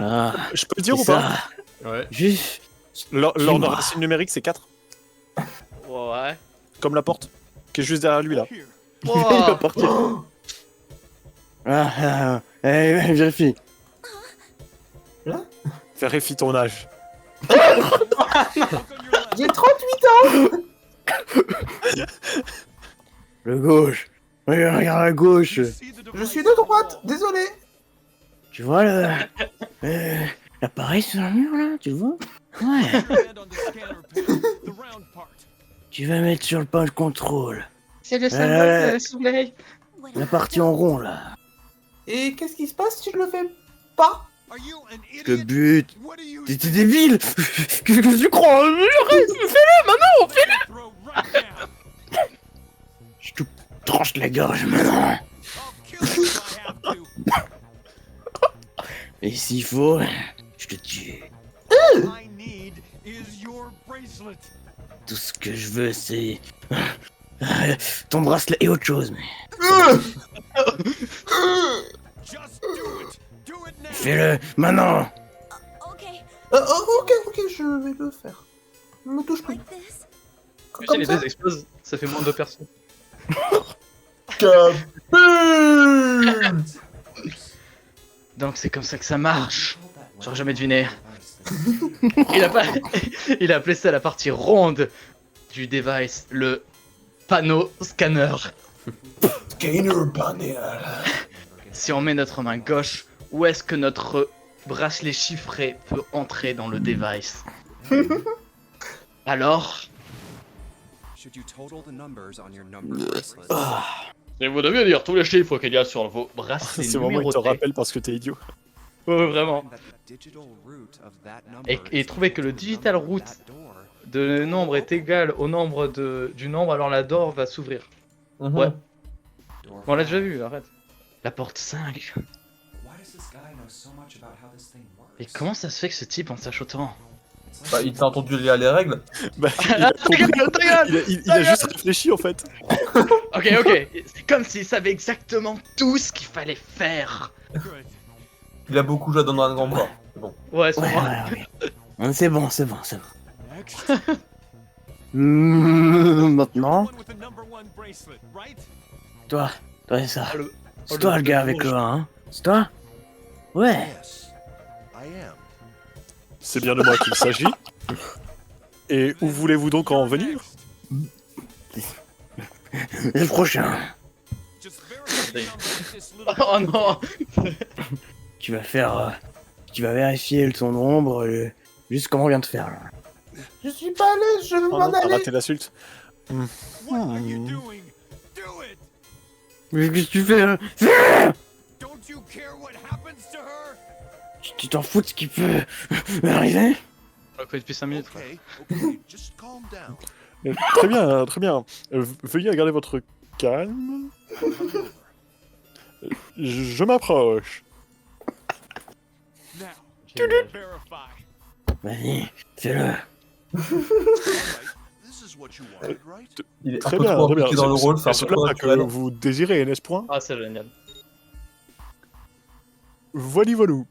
[SPEAKER 3] Ah,
[SPEAKER 11] Je peux le dire ou
[SPEAKER 3] c'est
[SPEAKER 11] pas
[SPEAKER 3] ça.
[SPEAKER 1] Ouais.
[SPEAKER 3] Juste.
[SPEAKER 11] L'ordre de racine numérique, c'est 4.
[SPEAKER 8] Ouais.
[SPEAKER 11] Comme la porte, qui est juste derrière lui là.
[SPEAKER 3] Il va partir. Vérifie.
[SPEAKER 11] Vérifie ton âge.
[SPEAKER 6] J'ai 38 ans.
[SPEAKER 3] Le gauche. Regarde à gauche.
[SPEAKER 6] Je suis de droite, désolé.
[SPEAKER 3] Tu vois l'appareil sur le mur là, tu vois? Ouais. Tu vas mettre sur le point de contrôle.
[SPEAKER 2] C'est le symbole du soleil.
[SPEAKER 3] La partie en rond là.
[SPEAKER 6] Et qu'est-ce qui se passe si je le fais pas?
[SPEAKER 3] Le but. T'es débile. Qu'est-ce que tu crois? Fais-le maintenant, fais-le. Je te tranche la gorge maintenant. Et s'il faut, je te tue. Tout ce que je veux, c'est ton bracelet et autre chose, mais. Fais-le maintenant.
[SPEAKER 6] Ok, je vais le faire. Ne me touche plus.
[SPEAKER 2] Si les deux explosent, ça fait moins de personnes. Donc c'est comme ça que ça marche. J'aurais jamais deviné. Il a appelé ça la partie ronde du device, le panneau scanner.
[SPEAKER 6] Scanner panel.
[SPEAKER 2] Si on met notre main gauche, où est-ce que notre bracelet chiffré peut entrer dans le device? Alors, et vous devez dire tous les chiffres qu'il y a sur vos bracelets
[SPEAKER 11] C'est vraiment, il te
[SPEAKER 2] numérotés.
[SPEAKER 11] rappelle parce que t'es idiot.
[SPEAKER 2] Ouais, vraiment. Et trouver que le digital root de nombre est égal au nombre du nombre, alors la door va s'ouvrir. Ouais. Bon, on l'a déjà vu, arrête. La porte 5. Et comment ça se fait que ce type en sache autant?
[SPEAKER 5] Bah, il t'a entendu lire les règles.
[SPEAKER 11] Bah, il a juste réfléchi en fait.
[SPEAKER 2] Ok, c'est comme s'il savait exactement tout ce qu'il fallait faire.
[SPEAKER 5] Il a beaucoup joué dans un grand bras. C'est bon.
[SPEAKER 2] Ouais, c'est moi.
[SPEAKER 3] C'est bon. Maintenant. Toi, c'est ça. C'est toi le gars avec le 1, hein? C'est toi? Ouais.
[SPEAKER 4] C'est bien de moi qu'il s'agit. Et où voulez-vous donc en venir?
[SPEAKER 3] Le prochain.
[SPEAKER 2] Oh non.
[SPEAKER 3] Tu vas vérifier ton ombre, juste comme on vient de faire là.
[SPEAKER 6] Je suis pas à l'aise, je veux
[SPEAKER 4] Oh
[SPEAKER 6] m'en
[SPEAKER 4] non, t'as
[SPEAKER 6] aller.
[SPEAKER 4] raté l'insulte.
[SPEAKER 3] Mais qu'est-ce que tu fais là? Tu t'en fous de ce qui peut arriver?
[SPEAKER 2] On l'a fait depuis 5 minutes.
[SPEAKER 4] Très bien, très bien. Veuillez garder votre calme. Je m'approche.
[SPEAKER 3] Vas-y, fais-le.
[SPEAKER 5] Il est
[SPEAKER 4] Très
[SPEAKER 5] un peu
[SPEAKER 4] bien,
[SPEAKER 5] trop
[SPEAKER 4] très bien.
[SPEAKER 5] impliqué dans le rôle, c'est un
[SPEAKER 4] C'est
[SPEAKER 5] peu trop
[SPEAKER 4] là que
[SPEAKER 5] naturel.
[SPEAKER 4] vous désirez, n'est-ce point?
[SPEAKER 2] Ah, c'est génial.
[SPEAKER 4] Voilou.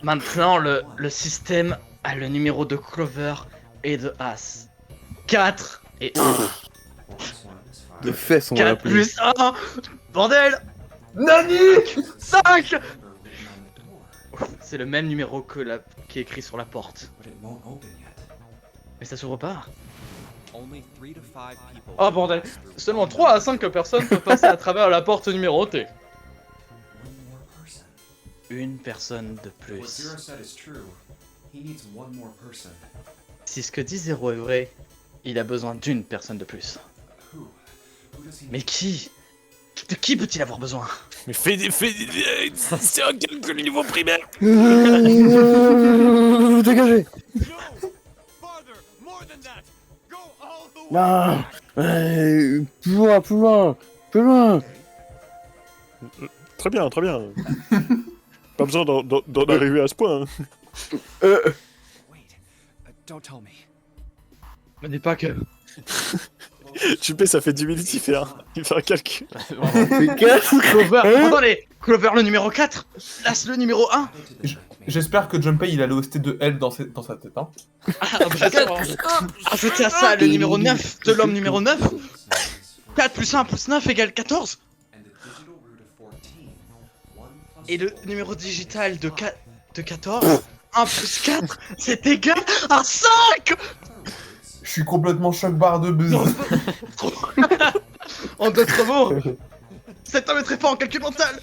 [SPEAKER 2] Maintenant, le système a le numéro de Clover et de As. 4 et 1.
[SPEAKER 3] De fesses, on va
[SPEAKER 2] 4
[SPEAKER 3] l'appeler.
[SPEAKER 2] plus 1. Bordel.
[SPEAKER 6] Nani.
[SPEAKER 2] 5. C'est le même numéro que qui est écrit sur la porte. Mais ça s'ouvre pas. Oh bordel. Seulement 3 à 5 personnes peuvent passer à travers la porte numérotée. Une personne de plus. Si ce que dit Zero est vrai, il a besoin d'une personne de plus. Mais qui? De qui peut-il avoir besoin?
[SPEAKER 11] Mais c'est un calcul niveau primaire.
[SPEAKER 3] Dégagez. Non. Plus loin.
[SPEAKER 4] Très bien, très bien. Pas besoin d'en arriver à ce point.
[SPEAKER 7] Don't tell me.
[SPEAKER 2] Me dis pas que.
[SPEAKER 4] Juppé, ça fait 10 minutes, il fait un calcul.
[SPEAKER 2] Clover, attendez, Clover le numéro 4, Las le numéro 1.
[SPEAKER 6] J'espère que Junpei il a l'OST de L dans sa tête. Hein.
[SPEAKER 2] Ajoutez à ça le numéro 9 de l'homme numéro 9. 4 plus 1 plus 9 égale 14. Et le numéro digital de 14, 1 plus 4, c'est égal à 5.
[SPEAKER 6] Je suis complètement choc barre de buzz.
[SPEAKER 2] En d'autres mots, cet homme est très fort en calcul mental.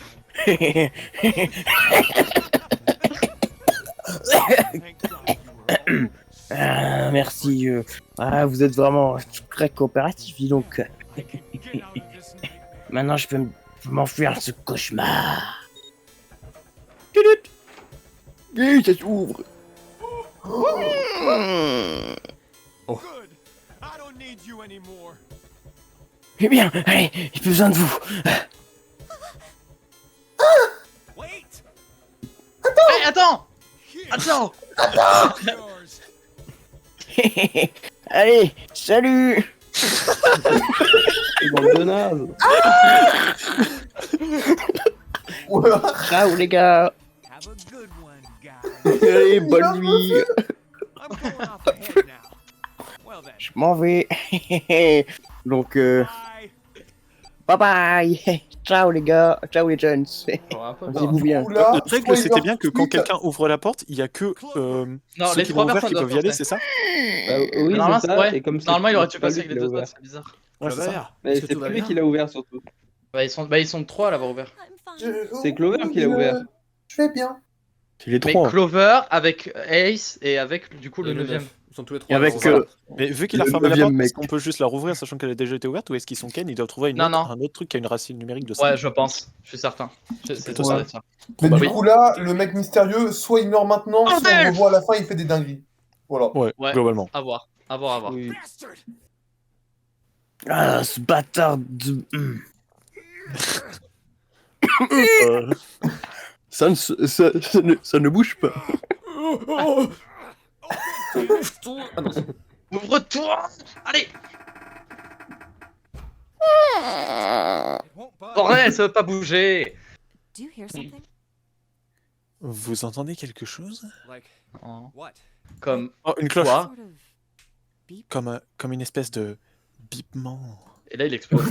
[SPEAKER 3] Merci. Vous êtes vraiment très coopératif, dis donc. Maintenant, je peux m'enfuir de ce cauchemar. Oui, ça s'ouvre. Eh bien, allez, j'ai plus besoin de vous.
[SPEAKER 2] Attends.
[SPEAKER 3] Allez, salut.
[SPEAKER 8] C'est bon de naze.
[SPEAKER 3] Ciao les gars. Allez, bonne nuit. Je m'en vais. Donc, bye bye. Ciao les gars. Ciao les jeunes. Pensez-vous bien.
[SPEAKER 4] La règle, c'était bien que quand quelqu'un ouvre la porte, il y a que ceux qui vont ouvrir qui peuvent y aller, c'est ça?
[SPEAKER 8] Oui,
[SPEAKER 2] Normalement,
[SPEAKER 8] c'est ça.
[SPEAKER 2] ouais.
[SPEAKER 8] Et comme
[SPEAKER 2] Normalement, il aurait
[SPEAKER 8] c'est
[SPEAKER 2] dû
[SPEAKER 8] pas
[SPEAKER 2] passer
[SPEAKER 8] lui
[SPEAKER 2] avec
[SPEAKER 8] qui
[SPEAKER 2] les
[SPEAKER 8] l'a
[SPEAKER 2] deux
[SPEAKER 8] ouvert.
[SPEAKER 2] autres, c'est bizarre.
[SPEAKER 4] Ouais, c'est ça.
[SPEAKER 8] Mais c'est pas lui qui l'a ouvert surtout.
[SPEAKER 2] Bah, ils sont 3 à l'avoir ouvert.
[SPEAKER 8] C'est Clover qui l'a ouvert.
[SPEAKER 6] Je vais bien.
[SPEAKER 3] C'est les
[SPEAKER 2] Mais
[SPEAKER 3] trois.
[SPEAKER 2] Clover avec Ace et avec du coup le 9ème.
[SPEAKER 1] Ils sont tous les trois.
[SPEAKER 3] Et avec
[SPEAKER 4] Mais vu qu'il a
[SPEAKER 3] le
[SPEAKER 4] refermé la
[SPEAKER 3] neuvième
[SPEAKER 4] porte, est-ce
[SPEAKER 3] mec.
[SPEAKER 4] qu'on peut juste la rouvrir sachant qu'elle a déjà été ouverte ou est-ce qu'ils sont Ken, ils doivent trouver
[SPEAKER 2] Non, non.
[SPEAKER 4] un autre truc qui a une racine numérique de 5?
[SPEAKER 2] Ouais, je pense. Je suis certain. C'est
[SPEAKER 4] plutôt
[SPEAKER 2] ça.
[SPEAKER 4] ça.
[SPEAKER 2] ça.
[SPEAKER 6] Mais
[SPEAKER 2] Bah
[SPEAKER 6] du
[SPEAKER 2] oui.
[SPEAKER 6] coup là, le mec mystérieux, soit il meurt maintenant, soit on le voit à la fin, il fait des dingueries. Voilà.
[SPEAKER 4] Ouais,
[SPEAKER 2] Ouais.
[SPEAKER 4] globalement.
[SPEAKER 2] À voir. À voir.
[SPEAKER 8] Oui.
[SPEAKER 3] Ah, ce bâtard de... Ça ne bouge pas.
[SPEAKER 2] Ouvre-toi. Allez. Bordel, ça veut pas bouger.
[SPEAKER 9] Do you hear something?
[SPEAKER 4] Vous entendez quelque chose?
[SPEAKER 2] Oh. Comme
[SPEAKER 4] Oh, une cloche.
[SPEAKER 2] quoi?
[SPEAKER 4] Comme une espèce de bipement.
[SPEAKER 2] Et là, il explose.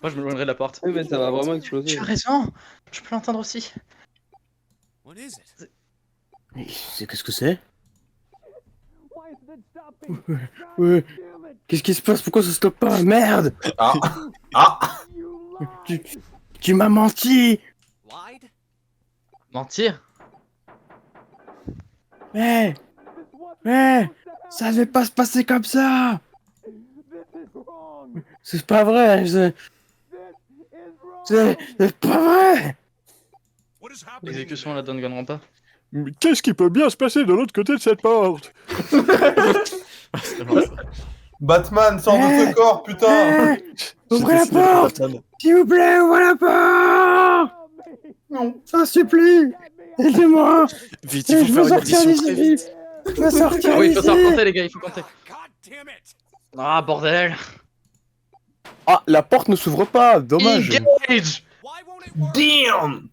[SPEAKER 2] Moi, je me loignerai de la porte.
[SPEAKER 8] Oui, mais ça va vraiment exploser.
[SPEAKER 2] Tu as raison. Je peux l'entendre aussi.
[SPEAKER 7] What is it?
[SPEAKER 3] Qu'est-ce que c'est? Ouais. Qu'est-ce qui se passe? Pourquoi ça stoppe pas? Merde! Tu m'as menti!
[SPEAKER 7] Lied?
[SPEAKER 2] Mentir?
[SPEAKER 3] Mais ça devait pas se passer comme ça! C'est pas vrai! C'est pas vrai!
[SPEAKER 2] L'exécution la donne gagnera pas.
[SPEAKER 4] Mais qu'est-ce qui peut bien se passer de l'autre côté de cette porte?
[SPEAKER 6] Batman, sors de ce corps, putain!
[SPEAKER 3] Ouvrez la porte! S'il vous plaît, ouvrez la porte!
[SPEAKER 6] Non.
[SPEAKER 3] Ça supplie! Aidez-moi!
[SPEAKER 4] Vite, il faut faire une édition très vite.
[SPEAKER 3] Je veux sortir
[SPEAKER 2] Ah oui, il faut
[SPEAKER 3] d'ici.
[SPEAKER 2] savoir compter, les gars, il faut compter. Ah, bordel!
[SPEAKER 3] Ah, la porte ne s'ouvre pas, dommage.
[SPEAKER 2] Engage!
[SPEAKER 6] Damn!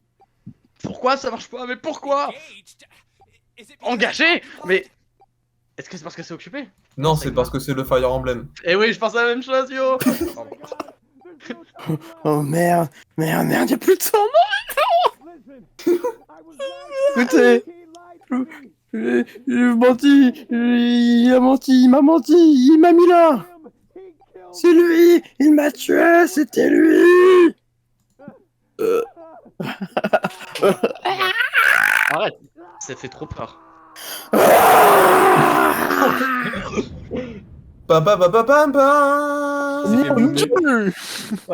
[SPEAKER 2] Pourquoi ça marche pas? Mais pourquoi? Engagé? Mais. Est-ce que c'est parce que c'est occupé?
[SPEAKER 6] Non, c'est parce que c'est le Fire Emblem.
[SPEAKER 2] Eh oui, je pense à la même chose, yo!
[SPEAKER 3] Oh merde, y'a plus de sang, non! Écoutez, il m'a menti, il m'a mis là! C'est lui, il m'a tué, c'était lui!
[SPEAKER 2] Arrête, ça fait trop peur.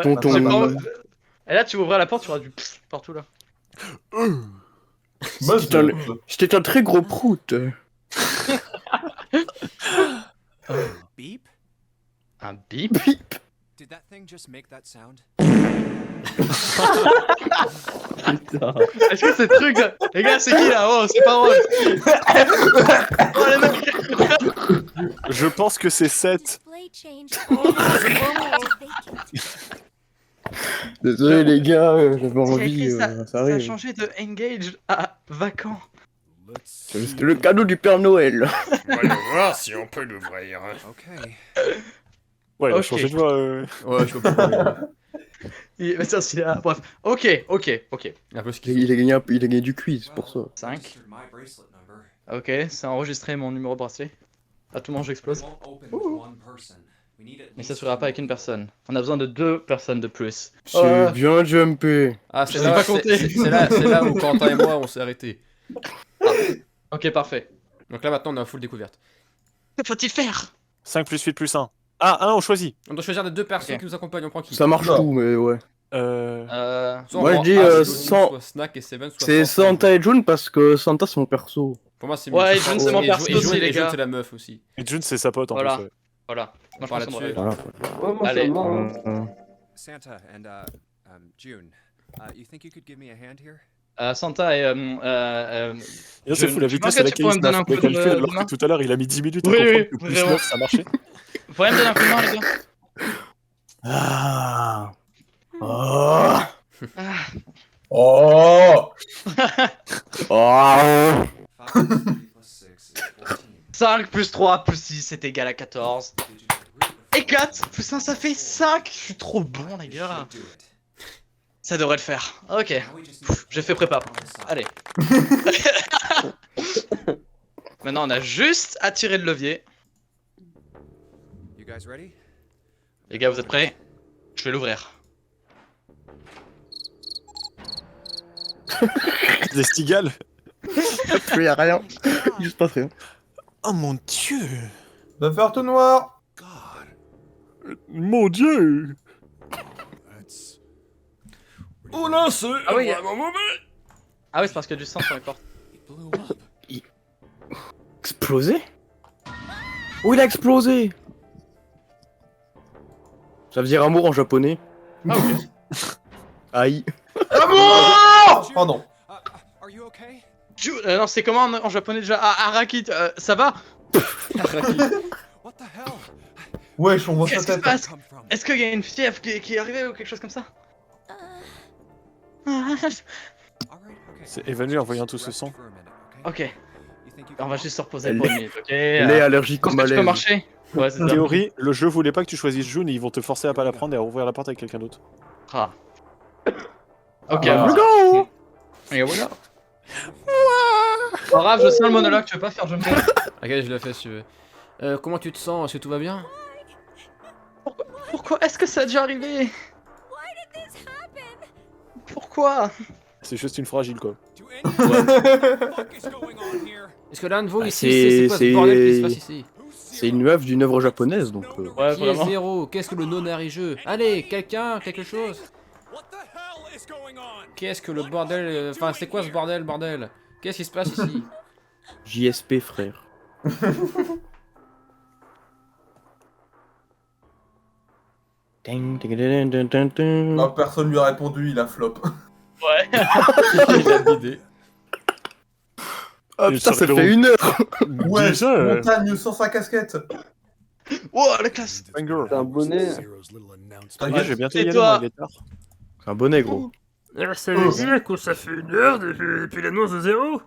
[SPEAKER 3] Tonton.
[SPEAKER 2] Et là, tu vas ouvrir la porte, tu auras du pfff partout là.
[SPEAKER 3] J'étais un très gros prout.
[SPEAKER 7] Beep?
[SPEAKER 2] Un bip?
[SPEAKER 7] Did that thing just make that sound?
[SPEAKER 8] Putain.
[SPEAKER 2] Est-ce que ce truc là... Les gars, c'est qui là? Oh, c'est pas drôle. Oh les mecs.
[SPEAKER 4] Je pense que c'est 7.
[SPEAKER 3] Désolé les gars, j'avais
[SPEAKER 2] Il a
[SPEAKER 3] envie,
[SPEAKER 2] écrit
[SPEAKER 3] ça
[SPEAKER 2] ça a
[SPEAKER 3] arrive.
[SPEAKER 2] changé de engage à vacant.
[SPEAKER 3] C'était le cadeau du Père Noël.
[SPEAKER 12] Voyons voir si on peut l'ouvrir.
[SPEAKER 7] Okay.
[SPEAKER 4] Ouais, il a
[SPEAKER 2] Ok.
[SPEAKER 4] changé de voix.
[SPEAKER 1] Ouais, je vois pas.
[SPEAKER 2] Mais ça, c'est là. Bref. Ok.
[SPEAKER 1] Un peu ce
[SPEAKER 3] Il a gagné du quiz pour ça.
[SPEAKER 2] 5.
[SPEAKER 7] Registered my bracelet number.
[SPEAKER 2] Ok, c'est enregistré mon numéro de bracelet. À tout moment, j'explose.
[SPEAKER 7] Won't open with one person. We need at
[SPEAKER 2] Mais
[SPEAKER 7] least
[SPEAKER 2] ça s'ouvrira pas avec une personne. On a besoin de 2 personnes de plus.
[SPEAKER 3] C'est bien jumpé.
[SPEAKER 1] Ah, c'est
[SPEAKER 2] Je
[SPEAKER 1] là,
[SPEAKER 2] sais pas compter.
[SPEAKER 1] c'est là où Quentin et moi on s'est arrêtés.
[SPEAKER 2] Ok, parfait.
[SPEAKER 1] Donc là maintenant on est en full découverte.
[SPEAKER 2] Que faut-il faire?
[SPEAKER 4] 5 plus 8 plus 1. Ah, 1, on choisit.
[SPEAKER 1] On doit choisir des 2 personnes
[SPEAKER 2] Ok.
[SPEAKER 1] qui nous accompagnent, on prend qui?
[SPEAKER 3] Ça marche
[SPEAKER 6] Non.
[SPEAKER 3] tout, mais ouais.
[SPEAKER 1] Soit on
[SPEAKER 3] Moi, je
[SPEAKER 1] prend
[SPEAKER 3] dis,
[SPEAKER 1] Ash,
[SPEAKER 3] sans-
[SPEAKER 1] soit Snack et Seven, soit
[SPEAKER 3] C'est Santa et June parce que Santa c'est mon perso.
[SPEAKER 1] Pour moi c'est
[SPEAKER 2] Ouais,
[SPEAKER 1] mieux.
[SPEAKER 2] June, c'est mon
[SPEAKER 1] Et
[SPEAKER 2] perso
[SPEAKER 1] June- et
[SPEAKER 2] aussi,
[SPEAKER 1] June-
[SPEAKER 2] les
[SPEAKER 1] et June,
[SPEAKER 2] gars.
[SPEAKER 1] c'est la meuf aussi.
[SPEAKER 4] Et June, c'est sa pote en
[SPEAKER 2] Voilà.
[SPEAKER 4] plus. Ouais.
[SPEAKER 2] Voilà. Moi, je
[SPEAKER 1] Par
[SPEAKER 2] pense que ça
[SPEAKER 1] là-dessus.
[SPEAKER 2] me
[SPEAKER 3] Voilà.
[SPEAKER 8] Ouais, moi,
[SPEAKER 2] Allez.
[SPEAKER 8] ça me va. Hein.
[SPEAKER 7] Santa and June. You think you could give me a hand here?
[SPEAKER 2] Santa et.
[SPEAKER 4] Et là, c'est fou, la
[SPEAKER 2] je
[SPEAKER 4] vitesse
[SPEAKER 2] pense
[SPEAKER 4] à
[SPEAKER 2] que tu
[SPEAKER 4] laquelle
[SPEAKER 2] pourrais
[SPEAKER 4] il
[SPEAKER 2] me donner un
[SPEAKER 4] snap
[SPEAKER 2] coup
[SPEAKER 4] les
[SPEAKER 2] de
[SPEAKER 4] calculs, alors
[SPEAKER 2] main.
[SPEAKER 4] que tout à l'heure, il a mis 10 minutes à
[SPEAKER 2] Oui,
[SPEAKER 4] comprendre
[SPEAKER 2] oui,
[SPEAKER 4] que plus
[SPEAKER 2] vraiment.
[SPEAKER 4] 9, ça marchait.
[SPEAKER 2] Vous pourriez me donner un coup de main, les gars?
[SPEAKER 3] Ah. Oh.
[SPEAKER 6] Oh
[SPEAKER 3] Oh.
[SPEAKER 7] 5 plus 6 is 14.
[SPEAKER 2] 5 plus 3 plus 6 c'est égal à 14.
[SPEAKER 7] Did you get rid of
[SPEAKER 2] Et 4 plus 1 ça fait 5. Je suis trop bon, les gars.
[SPEAKER 7] do it?
[SPEAKER 2] Ça devrait le faire. Ok.
[SPEAKER 7] Now we just need to
[SPEAKER 2] J'ai fait prépa.
[SPEAKER 7] on the side.
[SPEAKER 2] Allez. Maintenant, on a juste à tirer le levier.
[SPEAKER 7] You guys ready?
[SPEAKER 2] Les gars, vous êtes prêts? Je vais l'ouvrir.
[SPEAKER 4] Des stigales.
[SPEAKER 3] Il y a rien. Il se passe rien.
[SPEAKER 4] Oh mon dieu.
[SPEAKER 6] Va faire tout noir.
[SPEAKER 4] Mon dieu.
[SPEAKER 12] Oh là, c'est
[SPEAKER 2] Ah oui,
[SPEAKER 12] vraiment mauvais.
[SPEAKER 2] Ah oui, c'est parce qu'il y a du sang sur les portes.
[SPEAKER 7] It blew up.
[SPEAKER 3] Explosé? Oh, il a explosé! Ça veut dire amour en japonais.
[SPEAKER 2] Ah ok.
[SPEAKER 3] Aïe.
[SPEAKER 6] Amour! Pardon.
[SPEAKER 7] Are you okay?
[SPEAKER 2] Non, c'est comment en japonais déjà? Ah, Araki, ça va?
[SPEAKER 7] What the hell?
[SPEAKER 6] Wesh, on voit sa
[SPEAKER 2] Qu'est-ce qui se
[SPEAKER 6] tête.
[SPEAKER 2] passe?
[SPEAKER 7] Come from?
[SPEAKER 2] Est-ce qu'il y a une fièvre qui est arrivée ou quelque chose comme ça?
[SPEAKER 7] All right, okay.
[SPEAKER 4] C'est évanoui en voyant tout ce sang.
[SPEAKER 7] For a minute, okay?
[SPEAKER 2] Ok,
[SPEAKER 7] You think you
[SPEAKER 2] on
[SPEAKER 7] can
[SPEAKER 2] va
[SPEAKER 7] help?
[SPEAKER 2] juste se reposer
[SPEAKER 3] Elle
[SPEAKER 2] pour
[SPEAKER 3] est-
[SPEAKER 2] une minute, ok?
[SPEAKER 3] Elle est allergique au
[SPEAKER 2] Est-ce que tu peux
[SPEAKER 3] malaise.
[SPEAKER 2] marcher? Ouais, c'est
[SPEAKER 4] En
[SPEAKER 2] ça.
[SPEAKER 4] théorie, le jeu voulait pas que tu choisisses June et ils vont te forcer à pas la prendre et à ouvrir la porte avec quelqu'un d'autre.
[SPEAKER 2] Ah. Ok,
[SPEAKER 6] Ah.
[SPEAKER 2] go! Et voilà. Pas grave, je sens le monologue, tu veux pas faire jumper?
[SPEAKER 1] Ok, je le fais si tu veux. Comment tu te sens? Est-ce que tout va bien?
[SPEAKER 2] Pourquoi est-ce que ça a déjà arrivé? Pourquoi?
[SPEAKER 4] C'est juste une fragile quoi.
[SPEAKER 7] Do any of what the fuck is going on here?
[SPEAKER 1] Est-ce que l'un de vous
[SPEAKER 3] Bah,
[SPEAKER 1] ici, c'est quoi ce bordel qui se passe ici?
[SPEAKER 3] C'est une meuf d'une œuvre japonaise donc.
[SPEAKER 2] Ouais,
[SPEAKER 1] Qui est
[SPEAKER 2] vraiment.
[SPEAKER 1] zéro? Qu'est-ce que le non-jeu? Allez, quelqu'un, quelque chose?
[SPEAKER 7] What the hell is going on?
[SPEAKER 1] Qu'est-ce que le bordel? Enfin, c'est quoi ce bordel? Qu'est-ce qui se passe ici?
[SPEAKER 3] JSP frère. Ting, ting, ting, ting, ting, ting.
[SPEAKER 6] Non, personne lui a répondu, il a flop.
[SPEAKER 2] Ouais.
[SPEAKER 1] Il a bidé.
[SPEAKER 3] Ah
[SPEAKER 4] Il
[SPEAKER 3] putain, ça
[SPEAKER 4] serait
[SPEAKER 3] fait
[SPEAKER 4] drôle.
[SPEAKER 3] 1 heure!
[SPEAKER 6] Ouais,
[SPEAKER 4] Déjà,
[SPEAKER 6] montagne sans sa casquette.
[SPEAKER 2] Oh, la classe.
[SPEAKER 4] Banger.
[SPEAKER 8] C'est un bonnet.
[SPEAKER 4] Ouais, j'ai bientôt
[SPEAKER 2] Et
[SPEAKER 4] y aller,
[SPEAKER 2] toi
[SPEAKER 4] moi, il est tard.
[SPEAKER 3] C'est un bonnet gros.
[SPEAKER 12] Ça veut dire que ça fait 1 heure depuis l'annonce de zéro.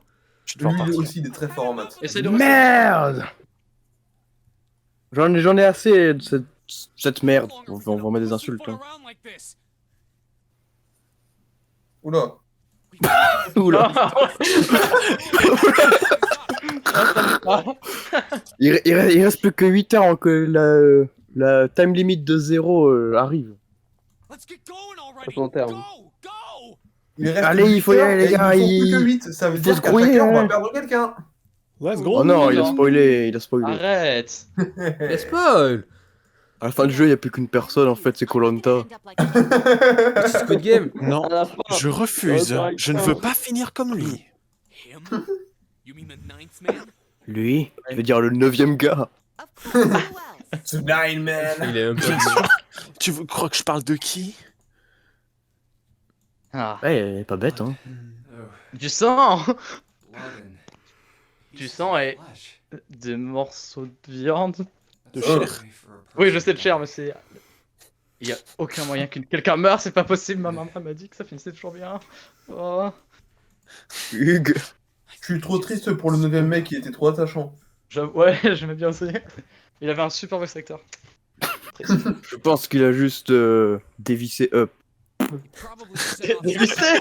[SPEAKER 4] Je te
[SPEAKER 6] Lui il est aussi, il est très fort en maths.
[SPEAKER 2] Essaye de
[SPEAKER 3] Merde! J'en ai assez de cette merde. On va mettre des insultes. Hein.
[SPEAKER 6] Oula.
[SPEAKER 3] Oula. Il reste plus que 8 heures avant que la time limit de 0 arrive.
[SPEAKER 8] Long terme.
[SPEAKER 6] Il reste
[SPEAKER 3] Allez, il faut y
[SPEAKER 6] 8
[SPEAKER 3] aller, les
[SPEAKER 6] heures
[SPEAKER 3] gars,
[SPEAKER 6] et il nous faut plus
[SPEAKER 3] il-
[SPEAKER 6] que 8. Ça veut
[SPEAKER 3] faut
[SPEAKER 6] dire
[SPEAKER 3] se
[SPEAKER 6] qu'à
[SPEAKER 3] grouiller,
[SPEAKER 6] chaque heure, on va
[SPEAKER 3] hein.
[SPEAKER 6] perdre quelqu'un.
[SPEAKER 4] Let's go.
[SPEAKER 3] Oh non, il a
[SPEAKER 2] non.
[SPEAKER 3] spoilé, il a spoilé.
[SPEAKER 2] Arrête.
[SPEAKER 1] Mais spoil!
[SPEAKER 3] À la fin du jeu, il n'y a plus qu'une personne en fait, c'est Koh-Lanta.
[SPEAKER 1] C'est Squid Game?
[SPEAKER 4] Non,
[SPEAKER 8] À la fin.
[SPEAKER 4] je refuse.
[SPEAKER 8] Ouais,
[SPEAKER 4] Je ne veux pas finir comme lui.
[SPEAKER 7] Him? You mean the ninth man?
[SPEAKER 3] Lui, je veux dire le 9ème gars.
[SPEAKER 6] C'est Nine Man.
[SPEAKER 1] Il est un peu.
[SPEAKER 4] Tu crois que je parle de qui?
[SPEAKER 2] Ah.
[SPEAKER 3] Ouais, elle est pas bête, hein.
[SPEAKER 2] Du sang. Du sang et des morceaux de viande.
[SPEAKER 11] De chair.
[SPEAKER 2] Oui, je sais de chair, mais c'est... Il y a aucun moyen que quelqu'un meure, c'est pas possible. Ma maman m'a dit que ça finissait toujours bien. Oh.
[SPEAKER 3] Hugues.
[SPEAKER 6] Je suis trop triste pour le 9ème mec, il était trop attachant.
[SPEAKER 2] Ouais, j'aimais bien aussi. Il avait un super voice actor.
[SPEAKER 3] Je pense qu'il a juste dévissé up.
[SPEAKER 2] Dévissé.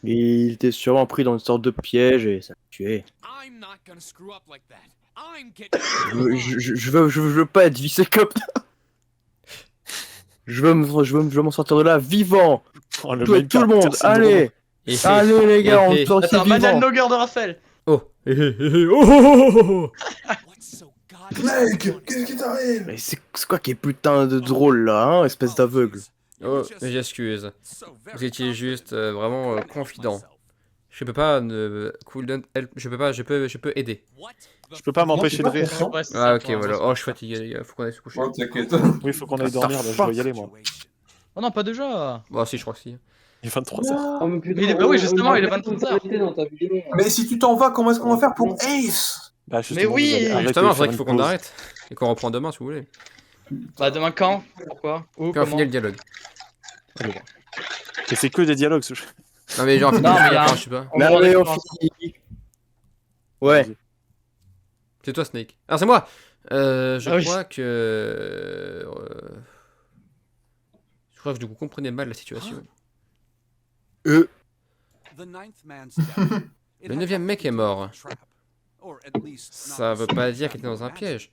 [SPEAKER 3] Il était sûrement pris dans une sorte de piège et ça l'a tué. Je veux pas être vissé comme ça. Je veux m'en sortir de là vivant.
[SPEAKER 4] Oh, le
[SPEAKER 3] Tout
[SPEAKER 4] mec
[SPEAKER 3] le monde,
[SPEAKER 4] syndrome.
[SPEAKER 3] allez. Allez les gars, on sort
[SPEAKER 2] Attends, Madame Nogger de Raphaël.
[SPEAKER 1] Oh. Oh.
[SPEAKER 6] Mec, qu'est-ce qui t'arrive?
[SPEAKER 3] Mais c'est quoi qui est putain de drôle là, hein, espèce d'aveugle?
[SPEAKER 1] Oh, j'excuse. Vous étiez juste vraiment confident. Je peux pas ne cooldown help, je peux aider.
[SPEAKER 4] Je peux pas m'empêcher de rire.
[SPEAKER 1] Ah ok voilà. Oh je suis fatigué les gars, faut qu'on aille se coucher.
[SPEAKER 6] Oh, t'inquiète.
[SPEAKER 4] Oui, faut qu'on aille dormir, là, je dois y aller moi.
[SPEAKER 2] Oh non, pas déjà.
[SPEAKER 1] Bah si je crois que si.
[SPEAKER 4] Il est 23h.
[SPEAKER 8] Oh, mais putain,
[SPEAKER 2] Bah oui, justement, il est 23h.
[SPEAKER 8] dans ta vidéo.
[SPEAKER 6] Mais si tu t'en vas, comment est-ce qu'on va faire pour Ace?
[SPEAKER 4] Bah, justement,
[SPEAKER 2] oui.
[SPEAKER 4] vous allez arrêter
[SPEAKER 1] Justement,
[SPEAKER 4] de
[SPEAKER 1] c'est vrai
[SPEAKER 4] faire
[SPEAKER 1] qu'il faut
[SPEAKER 4] une
[SPEAKER 1] qu'on
[SPEAKER 4] pause.
[SPEAKER 1] arrête. Et qu'on reprend demain si vous voulez.
[SPEAKER 2] Bah demain quand? Pourquoi? Où?
[SPEAKER 1] Puis on
[SPEAKER 2] Comment?
[SPEAKER 1] finit le dialogue.
[SPEAKER 4] Et c'est que des dialogues ce jeu.
[SPEAKER 1] Non mais genre,
[SPEAKER 2] Non, mais il y a
[SPEAKER 1] enfin, je sais pas.
[SPEAKER 2] on
[SPEAKER 3] Mais
[SPEAKER 2] va
[SPEAKER 3] allez, on
[SPEAKER 2] recommencer.
[SPEAKER 3] finit. Ouais.
[SPEAKER 1] C'est toi Snake. Ah c'est moi. Je
[SPEAKER 2] Ah oui.
[SPEAKER 1] crois que je crois que vous comprenez mal la situation. Le 9ème mec est mort. Ça veut pas dire qu'il était dans un piège.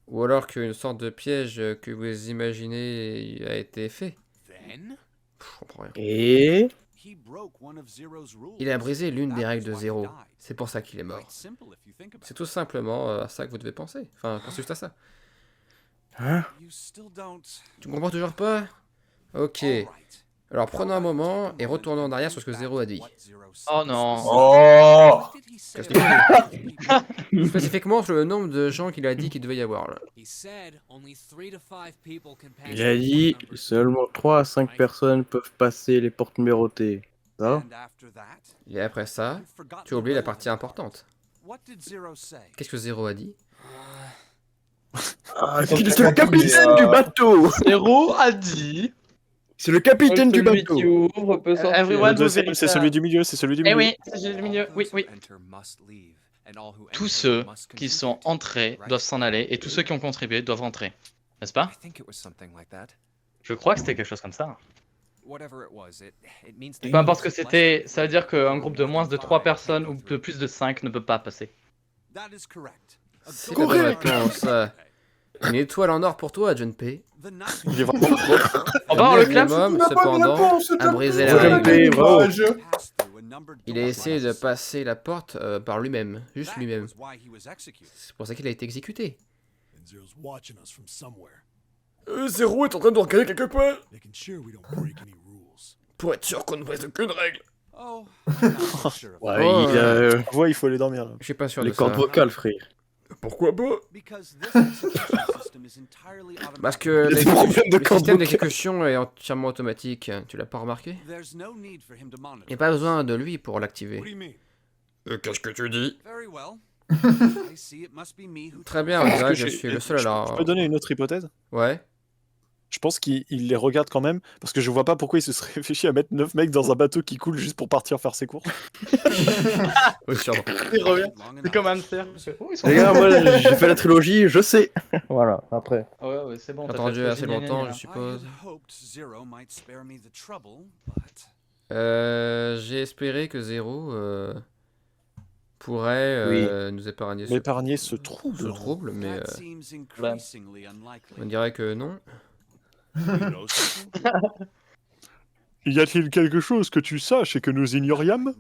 [SPEAKER 1] Ou alors qu'une sorte de piège que vous imaginez a été fait. Je comprends rien.
[SPEAKER 3] Et
[SPEAKER 1] Il a brisé l'une des règles de Zéro. C'est pour ça qu'il est mort. C'est tout simplement à ça que vous devez penser. Enfin, pensez juste à ça.
[SPEAKER 3] Hein?
[SPEAKER 1] Tu comprends toujours pas? Ok. Alors prenons un moment et retournons en arrière sur ce que Zéro a dit.
[SPEAKER 2] Oh non.
[SPEAKER 6] Oh!
[SPEAKER 1] Spécifiquement sur le nombre de gens qu'il a dit qu'il devait y avoir là.
[SPEAKER 3] il a dit seulement 3 à 5 personnes peuvent passer les portes numérotées. Ça?
[SPEAKER 1] Et après ça, tu as oublié la partie importante. Qu'est-ce que Zéro a dit?
[SPEAKER 3] Ah, c'est le capitaine du bateau!
[SPEAKER 2] Zéro a dit.
[SPEAKER 3] C'est le capitaine du
[SPEAKER 8] Celui
[SPEAKER 3] bateau!
[SPEAKER 8] qui ouvre peut sortir.
[SPEAKER 2] Everyone will
[SPEAKER 4] C'est
[SPEAKER 2] verify.
[SPEAKER 4] celui du milieu, c'est celui du
[SPEAKER 2] Eh
[SPEAKER 4] milieu.
[SPEAKER 2] oui, c'est le milieu. Oui, oui. Tous ceux qui sont entrés doivent s'en aller et tous ceux qui ont contribué doivent rentrer. N'est-ce pas? Je crois que c'était quelque chose comme ça. Peu importe ce que c'était, ça veut dire qu'un groupe de moins de 3 personnes ou de plus de 5 ne peut pas passer.
[SPEAKER 1] C'est la bonne réponse. Une étoile en or pour toi, John P.
[SPEAKER 4] Il est vraiment trop.
[SPEAKER 2] On va voir le clap.
[SPEAKER 1] Minimum, cependant, a brisé la
[SPEAKER 3] John P,
[SPEAKER 1] règle.
[SPEAKER 3] bravo.
[SPEAKER 1] Il a essayé de passer la porte par lui-même, juste lui-même. C'est pour ça qu'il a été exécuté. Zéro est en train de regarder quelque part. Pour être sûr qu'on ne brise aucune règle.
[SPEAKER 3] Ouais, il
[SPEAKER 4] Ouais, il faut aller dormir là.
[SPEAKER 1] Je suis pas sûr
[SPEAKER 3] les
[SPEAKER 1] de ça.
[SPEAKER 3] cordes vocales, frère.
[SPEAKER 1] Pourquoi pas? Parce que
[SPEAKER 3] Il y a des problèmes de
[SPEAKER 1] le
[SPEAKER 3] cordes
[SPEAKER 1] système
[SPEAKER 3] vocales.
[SPEAKER 1] d'exécution est entièrement automatique. Tu l'as pas remarqué? Il n'y a pas besoin de lui pour l'activer. Qu'est-ce que tu dis? Très bien, on dirait que je suis le seul à
[SPEAKER 4] Je
[SPEAKER 1] la...
[SPEAKER 4] peux donner une autre hypothèse?
[SPEAKER 1] Ouais.
[SPEAKER 4] Je pense qu'il les regarde quand même, parce que je vois pas pourquoi il se serait réfléchi à mettre 9 mecs dans un bateau qui coule juste pour partir faire ses courses.
[SPEAKER 1] Oui, sûrement.
[SPEAKER 2] Il revient. C'est comme un hamster. Oh, ils sont
[SPEAKER 3] Les gars, moi j'ai fait la trilogie, je sais. Voilà, après.
[SPEAKER 2] Ouais, ouais, c'est bon.
[SPEAKER 1] J'ai
[SPEAKER 2] t'as
[SPEAKER 1] attendu
[SPEAKER 2] fait
[SPEAKER 1] assez
[SPEAKER 2] gna, gna,
[SPEAKER 1] longtemps,
[SPEAKER 2] gna.
[SPEAKER 1] je suppose. J'ai espéré que Zéro pourrait nous épargner
[SPEAKER 4] M'épargner ce trouble.
[SPEAKER 1] ce trouble, mais
[SPEAKER 2] Ouais.
[SPEAKER 1] on dirait que non.
[SPEAKER 4] Y a-t-il quelque chose que tu saches et que nous ignoriâmes?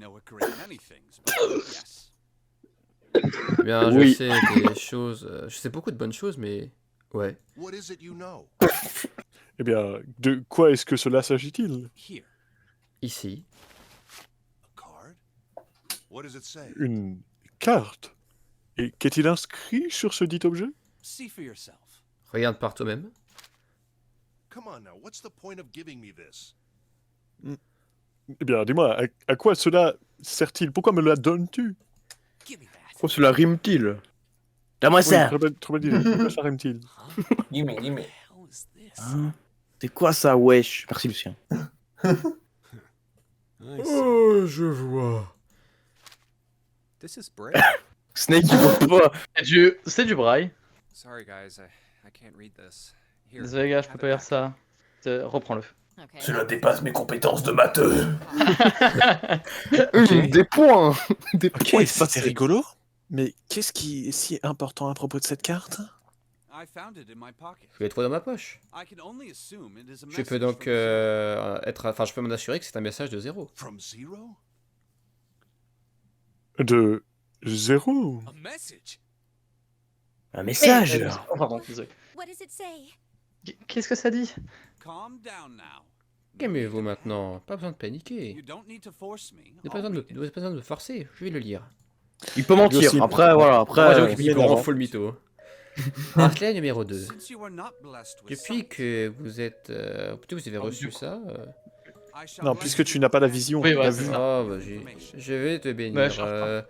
[SPEAKER 1] Eh bien, je
[SPEAKER 3] Oui.
[SPEAKER 1] sais des choses... je sais beaucoup de bonnes choses, mais... Ouais.
[SPEAKER 4] Eh bien, de quoi est-ce que cela s'agit-il?
[SPEAKER 1] Ici.
[SPEAKER 4] Une carte. Et qu'est-il inscrit sur ce dit objet?
[SPEAKER 1] Regarde par toi-même.
[SPEAKER 10] come on now. What's the point of giving me this?
[SPEAKER 4] Eh bien, dis-moi, à quoi cela sert-il? Pourquoi me la donnes-tu?
[SPEAKER 3] Pourquoi cela rime-t-il? Donne-moi ça.
[SPEAKER 4] Très belle idée. Pourquoi ça rime-t-il?
[SPEAKER 6] Gimme.
[SPEAKER 3] Hein? C'est quoi ça, wesh? Merci, Lucien.
[SPEAKER 1] Oh, je vois.
[SPEAKER 7] This is bread.
[SPEAKER 3] Snake, il voit pas.
[SPEAKER 2] C'est du braille.
[SPEAKER 7] Sorry guys, I can't read this. Here,
[SPEAKER 2] Désolé gars, je peux
[SPEAKER 7] have
[SPEAKER 2] pas
[SPEAKER 7] it
[SPEAKER 2] lire
[SPEAKER 7] back.
[SPEAKER 2] ça. Reprends-le.
[SPEAKER 6] Cela dépasse mes compétences de matheux.
[SPEAKER 3] Des points. Des
[SPEAKER 11] Ok,
[SPEAKER 3] points.
[SPEAKER 11] ça c'est rigolo. Mais qu'est-ce qui est si important à propos de cette carte?
[SPEAKER 7] I found it in my pocket.
[SPEAKER 1] Je l'ai trouvé dans ma poche.
[SPEAKER 7] I can only assume it is a
[SPEAKER 1] Je peux
[SPEAKER 7] message
[SPEAKER 1] donc
[SPEAKER 7] from
[SPEAKER 1] je peux m'en assurer que c'est un message de Zero.
[SPEAKER 10] From Zero?
[SPEAKER 4] De 0.
[SPEAKER 7] a message.
[SPEAKER 3] Un message.
[SPEAKER 2] Oh, pardon, désolé.
[SPEAKER 9] What does it say?
[SPEAKER 2] Qu'est-ce que ça dit?
[SPEAKER 7] Calm down now.
[SPEAKER 1] Calmez-vous maintenant, pas besoin de paniquer.
[SPEAKER 7] You don't need to force me.
[SPEAKER 1] Vous n'avez pas besoin de me forcer, je vais le lire.
[SPEAKER 3] Il peut mentir.
[SPEAKER 11] Aussi.
[SPEAKER 3] Après, voilà.
[SPEAKER 1] Moi, j'avoue
[SPEAKER 3] Après,
[SPEAKER 1] qu'il peut en full mytho. Bracelet numéro 2.
[SPEAKER 7] Since you are not blessed with
[SPEAKER 1] Depuis
[SPEAKER 7] sight,
[SPEAKER 1] que vous êtes... Plutôt vous avez reçu ça...
[SPEAKER 7] I shall
[SPEAKER 4] Non,
[SPEAKER 7] bless
[SPEAKER 4] puisque
[SPEAKER 7] you
[SPEAKER 4] tu n'as pas la vision.
[SPEAKER 2] Oui,
[SPEAKER 4] la
[SPEAKER 2] ouais,
[SPEAKER 4] vue.
[SPEAKER 2] c'est
[SPEAKER 1] Ah, bah, je vais te bénir.
[SPEAKER 2] Ouais, je cherche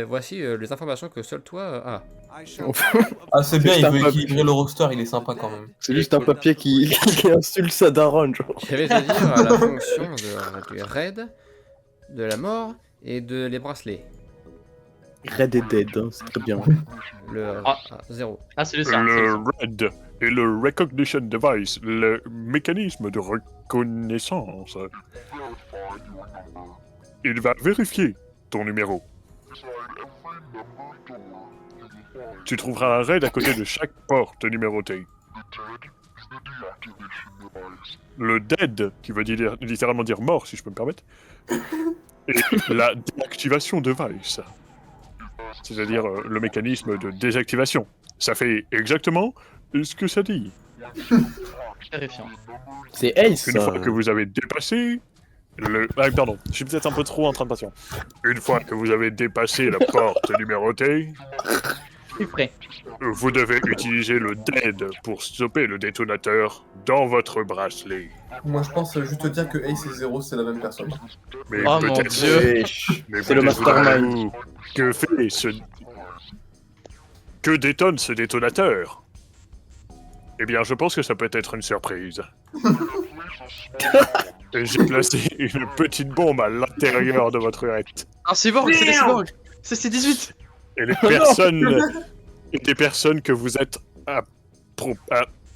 [SPEAKER 1] Voici les informations que seul toi as.
[SPEAKER 7] I shall
[SPEAKER 6] Ah, c'est bien,
[SPEAKER 3] C'est
[SPEAKER 6] il
[SPEAKER 3] un
[SPEAKER 6] veut
[SPEAKER 3] peu-
[SPEAKER 6] équilibrer le roster, il est sympa quand même.
[SPEAKER 3] c'est juste un papier qui insulte sa daronne, genre.
[SPEAKER 1] Je vais te dire la fonction du raid, de la mort et de les bracelets.
[SPEAKER 3] Red et Dead, hein, c'est très bien.
[SPEAKER 1] Le 0.
[SPEAKER 2] Ah, c'est lui ça.
[SPEAKER 4] Le RED et le Recognition Device, le mécanisme de reconnaissance. Il va vérifier ton numéro. Tu trouveras un RED à côté de chaque porte numérotée. Le DEAD, qui veut dire, littéralement dire mort, si je peux me permettre, et la déactivation device. C'est-à-dire le mécanisme de désactivation. Ça fait exactement ce que ça dit.
[SPEAKER 2] Terrifiant.
[SPEAKER 3] C'est Ace.
[SPEAKER 4] Une fois que vous avez dépassé le... Ah, pardon, je suis peut-être un peu trop en train de passion. Une fois que vous avez dépassé la porte numérotée,
[SPEAKER 2] Je suis prêt.
[SPEAKER 4] vous devez utiliser le DEAD pour stopper le détonateur dans votre bracelet.
[SPEAKER 6] Moi je pense juste te dire que Ace et Zero c'est la même personne.
[SPEAKER 4] Mais
[SPEAKER 2] Oh mon
[SPEAKER 4] peut-être...
[SPEAKER 2] Dieu.
[SPEAKER 4] Mais
[SPEAKER 3] C'est le
[SPEAKER 4] peut-être
[SPEAKER 3] mastermind.
[SPEAKER 4] voudrez-vous que fait ce... Que détonne ce détonateur? Eh bien, je pense que ça peut être une surprise. Et j'ai placé une petite bombe à l'intérieur de votre urette.
[SPEAKER 2] Un cyborg, c'est des cyborgs. C'est 18.
[SPEAKER 4] Et les personnes... et des personnes que vous êtes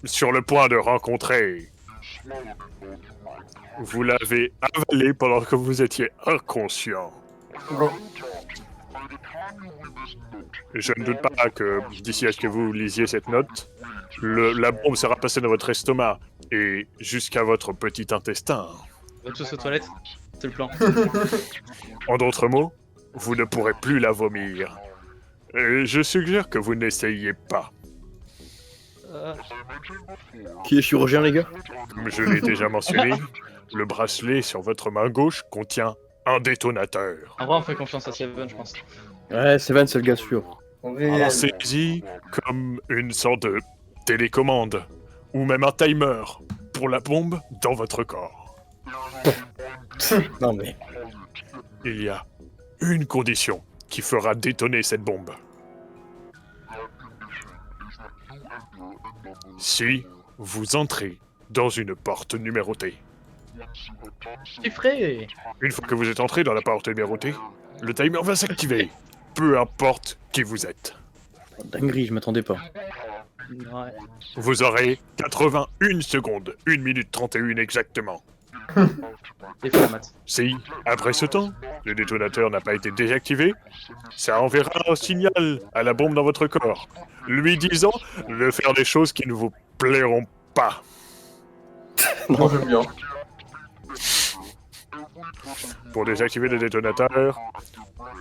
[SPEAKER 4] sur le point de rencontrer. Vous l'avez avalé pendant que vous étiez inconscient. Je ne doute pas que d'ici à ce que vous lisiez cette note, la bombe sera passée dans votre estomac et jusqu'à votre petit intestin.
[SPEAKER 2] On va tous aux toilettes. C'est le plan.
[SPEAKER 4] En d'autres mots, vous ne pourrez plus la vomir. Et je suggère que vous n'essayiez pas.
[SPEAKER 3] Qui est chirurgien, les gars?
[SPEAKER 4] Comme je l'ai déjà mentionné, le bracelet sur votre main gauche contient un détonateur.
[SPEAKER 2] En vrai, on fait confiance à Seven, je pense.
[SPEAKER 3] Ouais, Seven, c'est le gars sûr.
[SPEAKER 4] Pensez-y comme une sorte de télécommande, ou même un timer, pour la bombe dans votre corps.
[SPEAKER 3] Non mais...
[SPEAKER 4] Il y a une condition qui fera détonner cette bombe. Si vous entrez dans une porte numérotée.
[SPEAKER 2] Chiffré.
[SPEAKER 4] Une fois que vous êtes entré dans la porte numérotée, le timer va s'activer, peu importe qui vous êtes.
[SPEAKER 3] Dinguerie, je m'attendais pas.
[SPEAKER 2] Ouais.
[SPEAKER 4] Vous aurez 81 secondes, 1 minute 31 exactement.
[SPEAKER 2] Des formats.
[SPEAKER 4] Si, après ce temps, le détonateur n'a pas été désactivé, ça enverra un signal à la bombe dans votre corps, lui disant de faire des choses qui ne vous plairont pas.
[SPEAKER 6] Moi j'aime bien.
[SPEAKER 4] Pour désactiver le détonateur,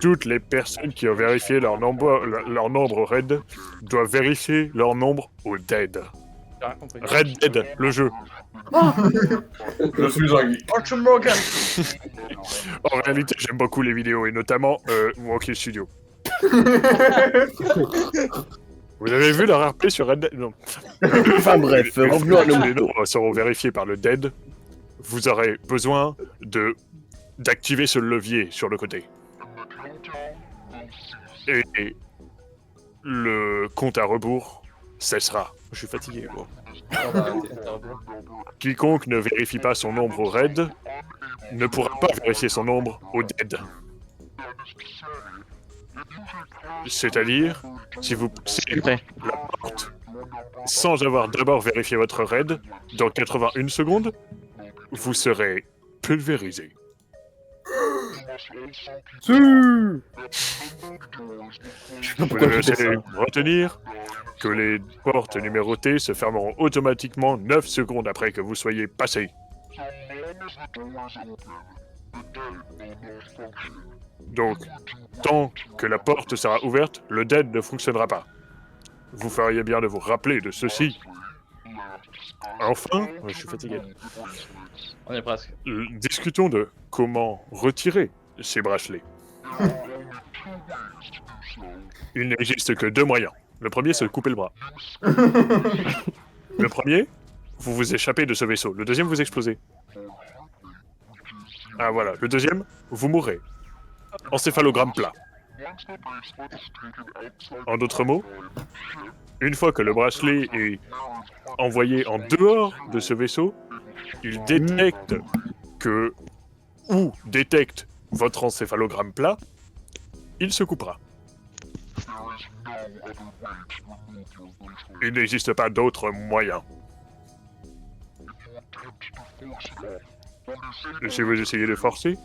[SPEAKER 4] toutes les personnes qui ont vérifié leur nombre RAID doivent vérifier leur nombre au DEAD.
[SPEAKER 2] J'ai rien compris.
[SPEAKER 4] Red Dead, le jeu.
[SPEAKER 6] Je suis un geek.
[SPEAKER 2] Archer Morgan.
[SPEAKER 4] En réalité, j'aime beaucoup les vidéos et notamment Walkie Studio. Vous avez vu leur RP sur Red Dead? Non.
[SPEAKER 3] Enfin bref, revenons à nos
[SPEAKER 4] Les
[SPEAKER 3] moutons.
[SPEAKER 4] nombres seront vérifiés par le Dead. Vous aurez besoin d'activer ce levier sur le côté. Et le compte à rebours cessera. Je suis fatigué, gros. Quiconque ne vérifie pas son nombre au raid ne pourra pas vérifier son nombre au dead. C'est-à-dire, si vous poussez la porte sans avoir d'abord vérifié votre raid, dans 81 secondes, vous serez pulvérisé. Vous devez aussi retenir que les portes numérotées se fermeront automatiquement 9 secondes après que vous soyez passé. Donc, tant que la porte sera ouverte, le dead ne fonctionnera pas. Vous feriez bien de vous rappeler de ceci. Enfin, je suis fatigué.
[SPEAKER 2] On est presque.
[SPEAKER 4] Discutons de comment retirer ces bracelets. Il n'existe que 2 moyens. Le premier, c'est de couper le bras. Le premier, vous vous échappez de ce vaisseau. Le deuxième, vous explosez. Ah voilà. Le deuxième, vous mourrez. Encéphalogramme plat. En d'autres mots, une fois que le bracelet est envoyé en dehors de ce vaisseau, il détecte que... ou détecte votre encéphalogramme plat, il se coupera. Il n'existe pas d'autre moyen. Et si vous essayez de forcer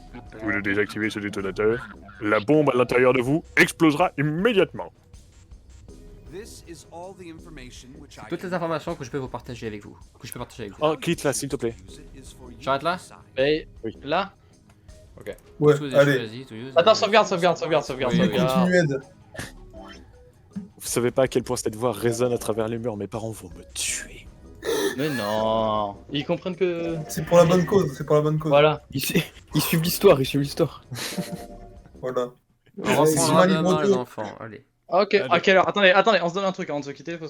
[SPEAKER 4] ou de désactiver ce détonateur, la bombe à l'intérieur de vous explosera immédiatement.
[SPEAKER 1] Toutes les informations que je peux vous partager avec vous.
[SPEAKER 11] Oh, quitte là, s'il te plaît.
[SPEAKER 1] J'arrête là?
[SPEAKER 2] Mais là?
[SPEAKER 1] Ok.
[SPEAKER 6] Ouais,
[SPEAKER 1] Tous les
[SPEAKER 6] allez.
[SPEAKER 1] choisis, tous les-
[SPEAKER 2] Attends, sauvegarde.
[SPEAKER 6] Continue, Ed.
[SPEAKER 11] Vous savez pas à quel point cette voix résonne à travers les murs, mes parents vont me tuer.
[SPEAKER 2] Mais non. Ils comprennent que...
[SPEAKER 6] C'est pour la bonne cause,
[SPEAKER 2] Voilà.
[SPEAKER 3] Ils suivent l'histoire,
[SPEAKER 6] Voilà.
[SPEAKER 1] On reprend
[SPEAKER 6] C'est
[SPEAKER 1] le
[SPEAKER 6] ma
[SPEAKER 1] lendemain,
[SPEAKER 6] libre
[SPEAKER 1] les
[SPEAKER 6] tour.
[SPEAKER 1] enfants, allez.
[SPEAKER 2] Ok, à quelle heure? Attendez, on se donne un truc avant de se quitter.